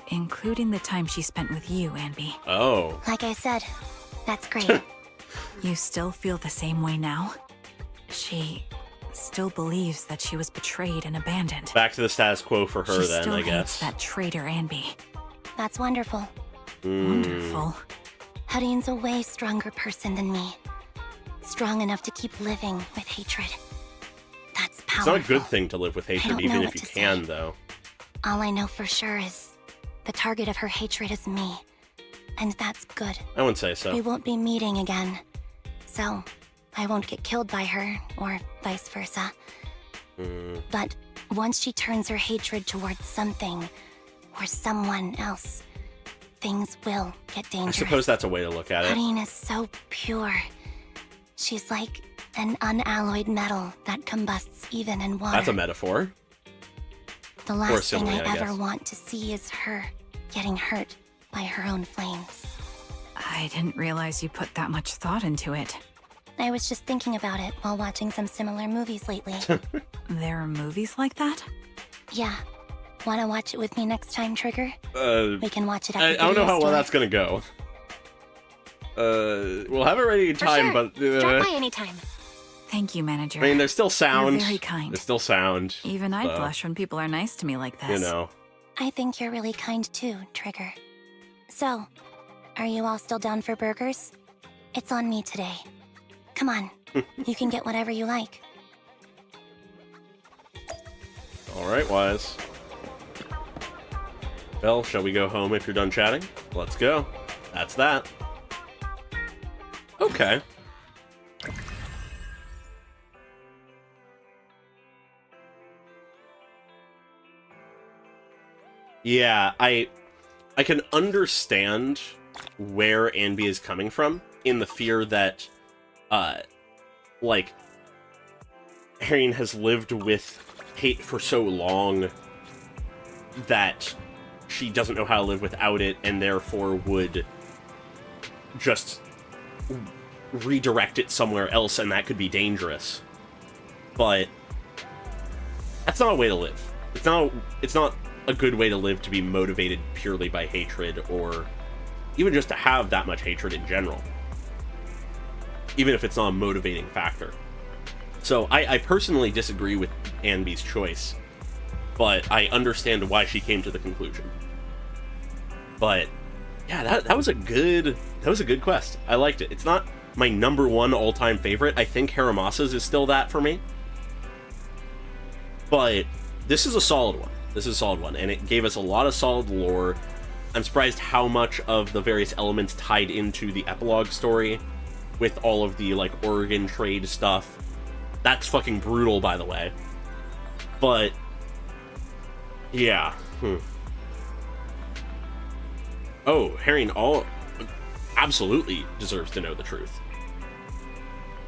including the time she spent with you, Anby. Oh. Like I said, that's great. You still feel the same way now? She still believes that she was betrayed and abandoned. Back to the status quo for her she then, still I hates guess. that traitor Anby. That's wonderful. Wonderful. Hadian's a way stronger person than me. Strong enough to keep living with hatred. That's It's powerful. not a good thing to live with hatred, don't even know if what you to can, say. though. All I know for sure is the target of her hatred is me. And that's good. I wouldn't say so. We won't be meeting again. So, I won't get killed by her, or vice versa. But once she turns her hatred towards something, or someone else, things will get I dangerous. suppose that's a way to look at it. Hadian is so pure. She's like an unalloyed metal that combusts even in water. That's a metaphor. The last thing simile, I I ever guess. want to see is her getting hurt by her own flames. I didn't realize you put that much thought into it. I was just thinking about it while watching some similar movies lately. There are movies like that? Yeah. Wanna watch it with me next time, Trigger? We can watch it at I the don't know video how well store. that's gonna go. We'll have it ready in For time, sure. but Drop by anytime. Thank you, manager. I mean, there's still sound. You're very kind. There's still sound. Even I'd so, blush when people are nice to me like this. You know. I think you're really kind too, Trigger. So, are you all still down for burgers? It's on me today. Come on. You can get whatever you like. All right, Wise. Well, shall we go home if you're done chatting? Let's go. That's that. Okay. Yeah, I can understand where Anby is coming from in the fear that, like, Harrian has lived with hate for so long that she doesn't know how to live without it, and therefore would just redirect it somewhere else, and that could be dangerous. But that's not a way to live. It's not a good way to live, to be motivated purely by hatred, or even just to have that much hatred in general, even if it's not a motivating factor. So I personally disagree with Anby's choice, but I understand why she came to the conclusion. But yeah, that was a good quest. I liked it. It's not my number one all-time favorite. I think Haramasa's is still that for me, but this is a solid one. This is a solid one, and it gave us a lot of solid lore. I'm surprised how much of the various elements tied into the epilogue story with all of the, like, Oregon trade stuff. That's fucking brutal, by the way. But, yeah. Oh, Herring absolutely deserves to know the truth.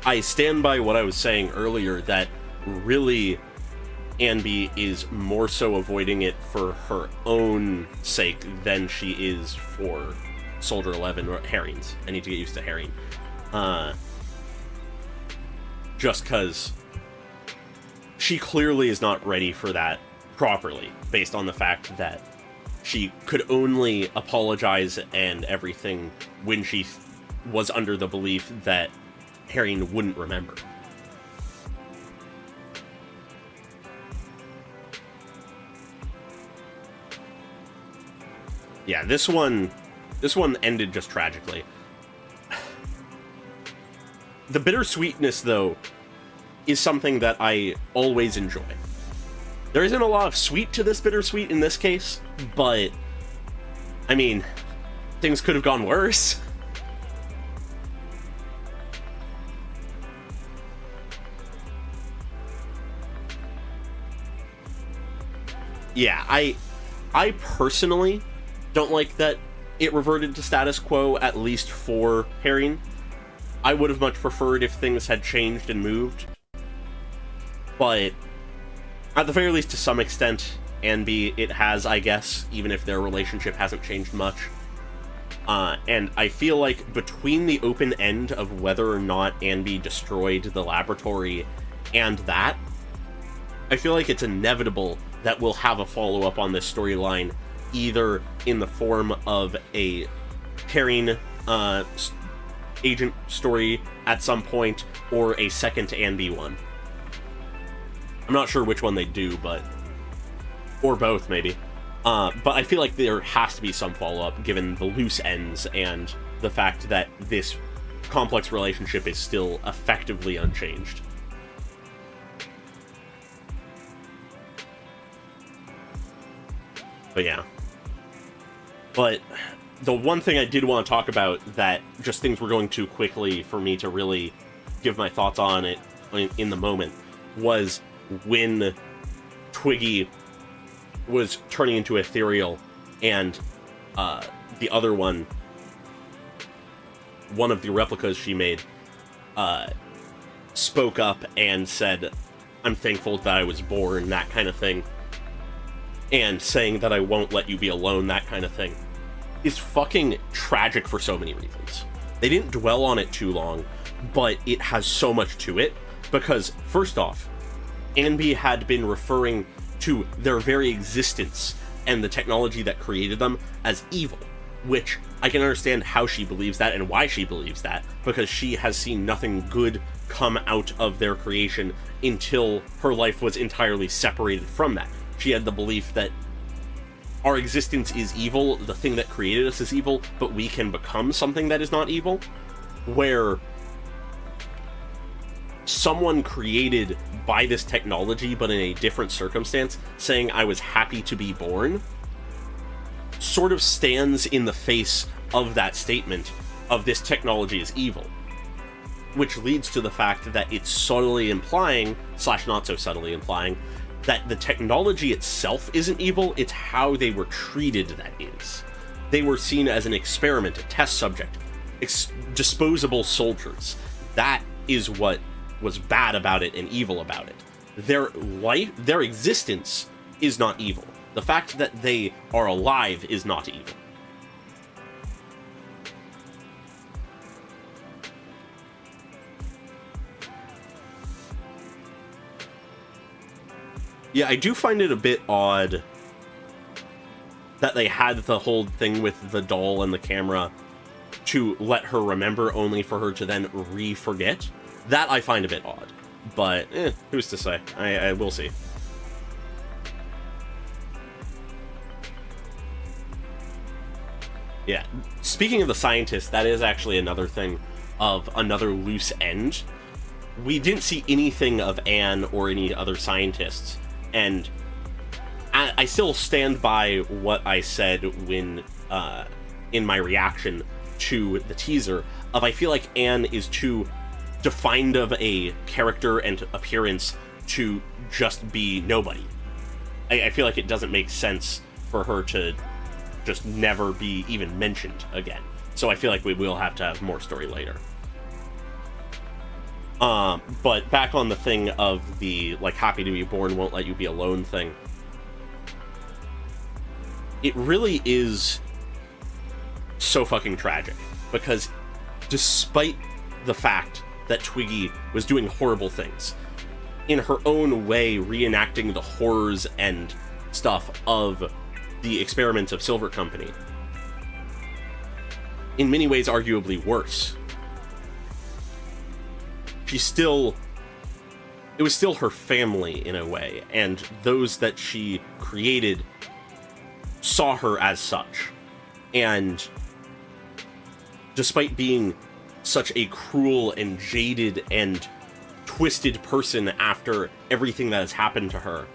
I stand by what I was saying earlier, that really Anby is more so avoiding it for her own sake than she is for Soldier 11 or Herring's. I need to get used to Herring. Just because she clearly is not ready for that properly, based on the fact that she could only apologize and everything when she was under the belief that Herring wouldn't remember. Yeah, this one ended just tragically. The bittersweetness, though, is something that I always enjoy. There isn't a lot of sweet to this bittersweet in this case, but, I mean, things could have gone worse. Yeah, I personally don't like that it reverted to status quo, at least for Herring. I would have much preferred if things had changed and moved. But, at the very least, to some extent, Anby, it has, I guess, even if their relationship hasn't changed much. And I feel like between the open end of whether or not Anby destroyed the laboratory and that, I feel like it's inevitable that we'll have a follow-up on this storyline, either in the form of a Herring agent story at some point, or a second Anby one. I'm not sure which one they do, but... or both, maybe. But I feel like there has to be some follow-up, given the loose ends and the fact that this complex relationship is still effectively unchanged. But yeah. But the one thing I did want to talk about that just things were going too quickly for me to really give my thoughts on it in the moment was when Twiggy was turning into ethereal and the other one of the replicas she made spoke up and said, "I'm thankful that I was born," that kind of thing. And saying that I won't let you be alone, that kind of thing, is fucking tragic for so many reasons. They didn't dwell on it too long, but it has so much to it, because, first off, Anby had been referring to their very existence and the technology that created them as evil, which I can understand how she believes that and why she believes that, because she has seen nothing good come out of their creation until her life was entirely separated from that. She had the belief that our existence is evil, the thing that created us is evil, but we can become something that is not evil, where someone created by this technology, but in a different circumstance, saying I was happy to be born, sort of stands in the face of that statement of this technology is evil. Which leads to the fact that it's subtly implying, / not so subtly implying, that the technology itself isn't evil, it's how they were treated that is. They were seen as an experiment, a test subject, disposable soldiers. That is what was bad about it and evil about it. Their existence is not evil. The fact that they are alive is not evil. Yeah, I do find it a bit odd that they had the whole thing with the doll and the camera to let her remember, only for her to then re-forget. That I find a bit odd. But, who's to say? I will see. Yeah, speaking of the scientist, that is actually another thing of another loose end. We didn't see anything of Anne or any other scientists. And I still stand by what I said when in my reaction to the teaser of I feel like Anne is too defined of a character and appearance to just be nobody. I feel like it doesn't make sense for her to just never be even mentioned again. So I feel like we will have to have more story later. But back on the thing of the, like, happy to be born, won't let you be alone thing. It really is so fucking tragic. Because despite the fact that Twiggy was doing horrible things, in her own way reenacting the horrors and stuff of the experiments of Silver Company, in many ways arguably worse, it was still her family in a way, and those that she created saw her as such. And despite being such a cruel and jaded and twisted person after everything that has happened to her,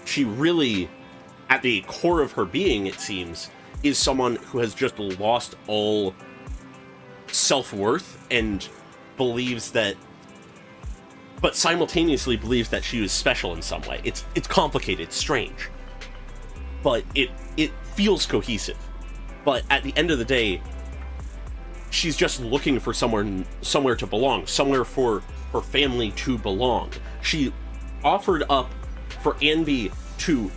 she really, at the core of her being, it seems, is someone who has just lost all self-worth and believes that, but simultaneously believes that she was special in some way. It's complicated, it's strange, but it feels cohesive. But at the end of the day, she's just looking for somewhere to belong, somewhere for her family to belong. She offered up for Anby to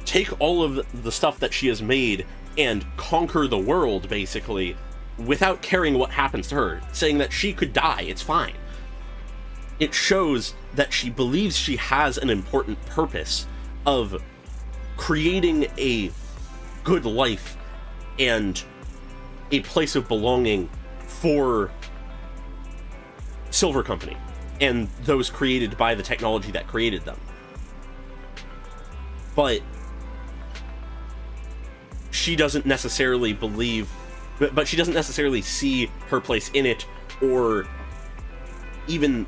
take all of the stuff that she has made and conquer the world, basically, without caring what happens to her, saying that she could die, it's fine. It shows that she believes she has an important purpose of creating a good life and a place of belonging for Silver Company and those created by the technology that created them. But she doesn't necessarily but she doesn't necessarily see her place in it, or even,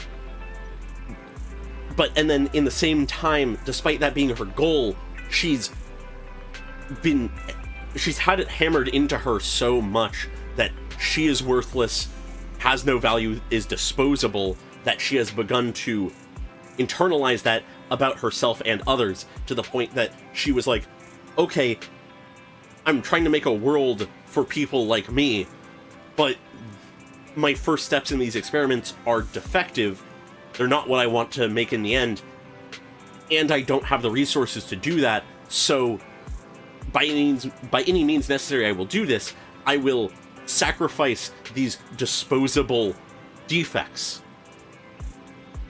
and then in the same time, despite that being her goal, she's had it hammered into her so much that she is worthless, has no value, is disposable, that she has begun to internalize that about herself and others, to the point that she was like, okay, I'm trying to make a world for people like me, but my first steps in these experiments are defective, they're not what I want to make in the end, and I don't have the resources to do that, so by any means necessary I will do this. I will sacrifice these disposable defects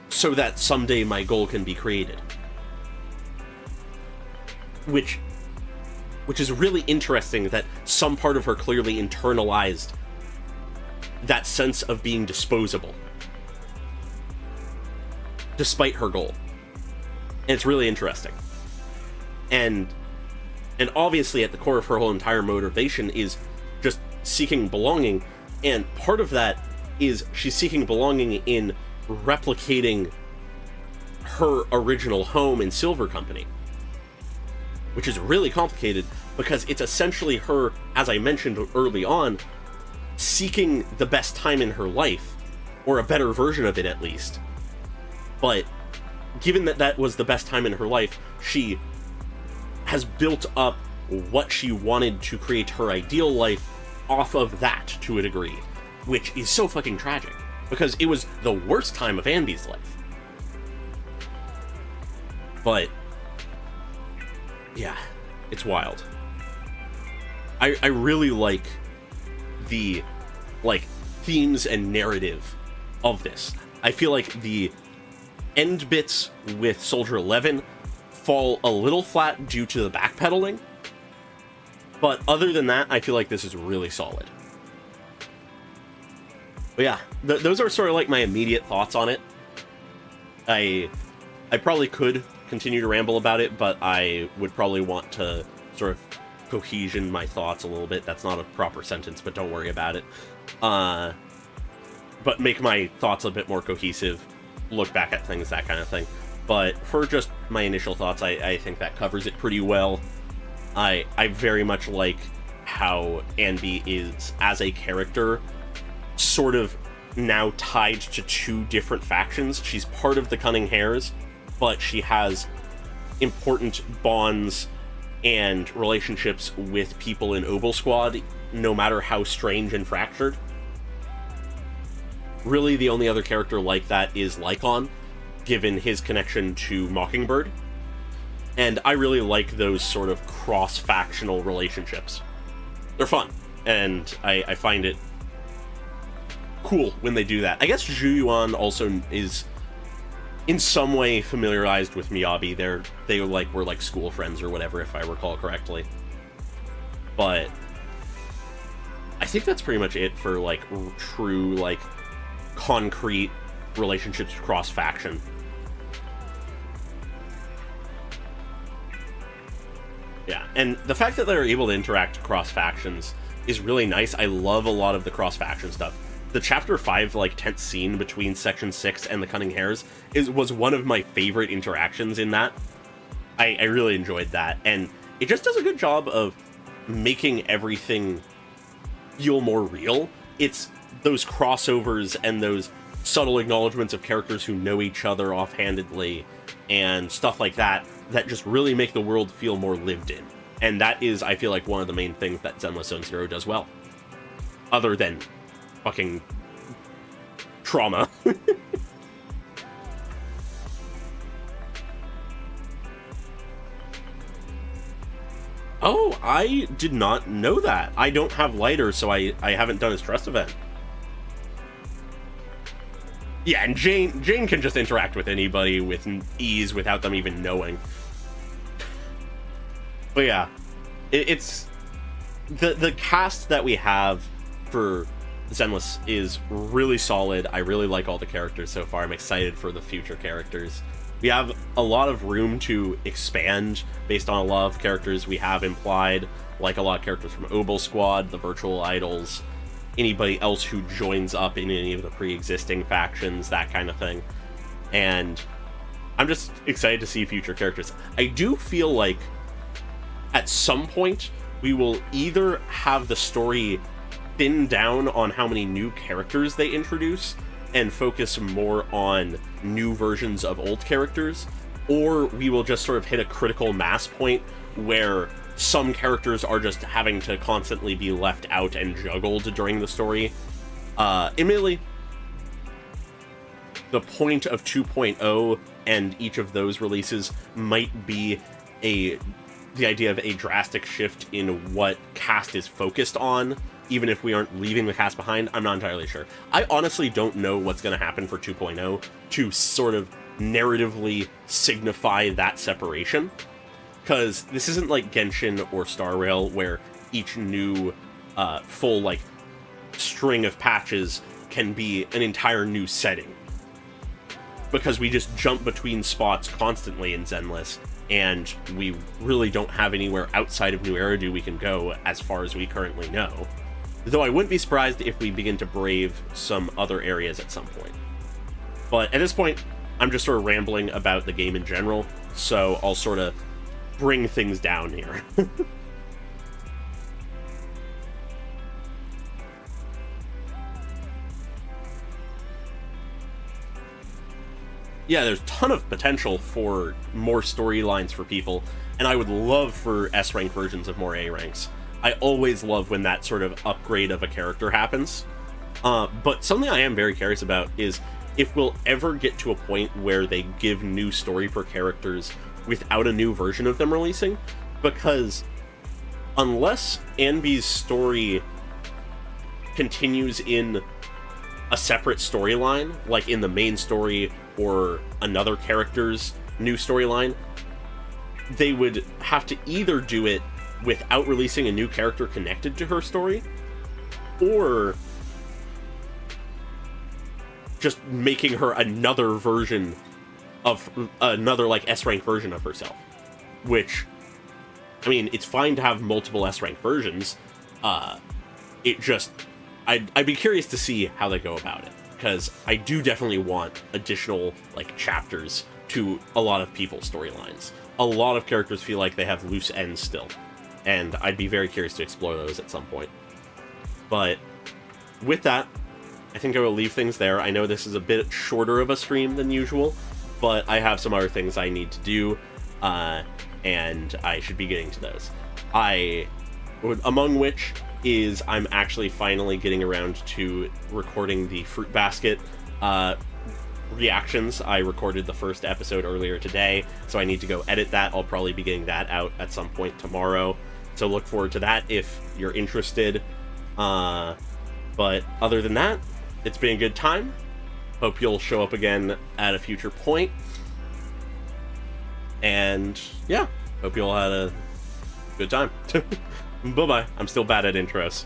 so that someday my goal can be created. Which is really interesting, that some part of her clearly internalized that sense of being disposable despite her goal. And it's really interesting. And obviously at the core of her whole entire motivation is just seeking belonging, and part of that is she's seeking belonging in replicating her original home in Silver Company, which is really complicated because it's essentially her, as I mentioned early on, seeking the best time in her life, or a better version of it at least. But given that that was the best time in her life, she has built up what she wanted to create her ideal life off of that to a degree, which is so fucking tragic, because it was the worst time of Anby's life. But yeah, it's wild. I really like the themes and narrative of this. I feel like the end bits with Soldier 11 fall a little flat due to the backpedaling, but other than that, I feel like this is really solid. But yeah, those are sort of like my immediate thoughts on it. I probably could continue to ramble about it, but I would probably want to sort of cohesion my thoughts a little bit. That's not a proper sentence, but don't worry about it. But make my thoughts a bit more cohesive, look back at things, that kind of thing. But for just my initial thoughts, I think that covers it pretty well. I very much like how Anby is, as a character, sort of now tied to two different factions. She's part of the Cunning Hares, but she has important bonds and relationships with people in Obel Squad, no matter how strange and fractured. Really, the only other character like that is Lycon, given his connection to Mockingbird. And I really like those sort of cross-factional relationships. They're fun, and I find it cool when they do that. I guess Zhu Yuan also is in some way familiarized with Miyabi. They were like school friends or whatever, if I recall correctly. But I think that's pretty much it for like true, like, concrete relationships cross faction. Yeah, and the fact that they're able to interact across factions is really nice. I love a lot of the cross faction stuff. The chapter 5 like tense scene between section 6 and the Cunning Hares was one of my favorite interactions in that. I really enjoyed that, and it just does a good job of making everything feel more real. It's those crossovers and those subtle acknowledgments of characters who know each other offhandedly and stuff like that that just really make the world feel more lived in. And that is, I feel like, one of the main things that Zenless Zone Zero does well. Other than fucking trauma. Oh, I did not know that. I don't have lighter, so I haven't done a stress event. Yeah, and Jane can just interact with anybody with ease without them even knowing. But yeah, it's the cast that we have for Zenless is really solid. I really like all the characters so far. I'm excited for the future characters. We have a lot of room to expand based on a lot of characters we have implied, like a lot of characters from Obel Squad, the Virtual Idols, anybody else who joins up in any of the pre-existing factions, that kind of thing. And I'm just excited to see future characters. I do feel like at some point we will either have the story thin down on how many new characters they introduce and focus more on new versions of old characters, or we will just sort of hit a critical mass point where some characters are just having to constantly be left out and juggled during the story. Admittedly, the point of 2.0 and each of those releases might be the idea of a drastic shift in what cast is focused on, even if we aren't leaving the cast behind. I'm not entirely sure. I honestly don't know what's going to happen for 2.0 to sort of narratively signify that separation, because this isn't like Genshin or Star Rail where each new full like string of patches can be an entire new setting, because we just jump between spots constantly in Zenless, and we really don't have anywhere outside of New Eridu we can go as far as we currently know. Though I wouldn't be surprised if we begin to brave some other areas at some point. But at this point, I'm just sort of rambling about the game in general, so I'll sort of bring things down here. Yeah, there's a ton of potential for more storylines for people, and I would love for S-rank versions of more A-ranks. I always love when that sort of upgrade of a character happens. But something I am very curious about is if we'll ever get to a point where they give new story for characters without a new version of them releasing, because unless Anby's story continues in a separate storyline, like in the main story or another character's new storyline, they would have to either do it without releasing a new character connected to her story, or just making her another version of another like S-rank version of herself. Which, I mean, it's fine to have multiple S-rank versions. It just, I'd be curious to see how they go about it, because I do definitely want additional like chapters to a lot of people's storylines. A lot of characters feel like they have loose ends still, and I'd be very curious to explore those at some point. But with that, I think I will leave things there. I know this is a bit shorter of a stream than usual, but I have some other things I need to do, and I should be getting to those. Among which is I'm actually finally getting around to recording the Fruit Basket reactions. I recorded the first episode earlier today, so I need to go edit that. I'll probably be getting that out at some point tomorrow, so look forward to that if you're interested. But other than that, it's been a good time. Hope you'll show up again at a future point. And yeah, hope you all had a good time. Bye-bye. I'm still bad at intros.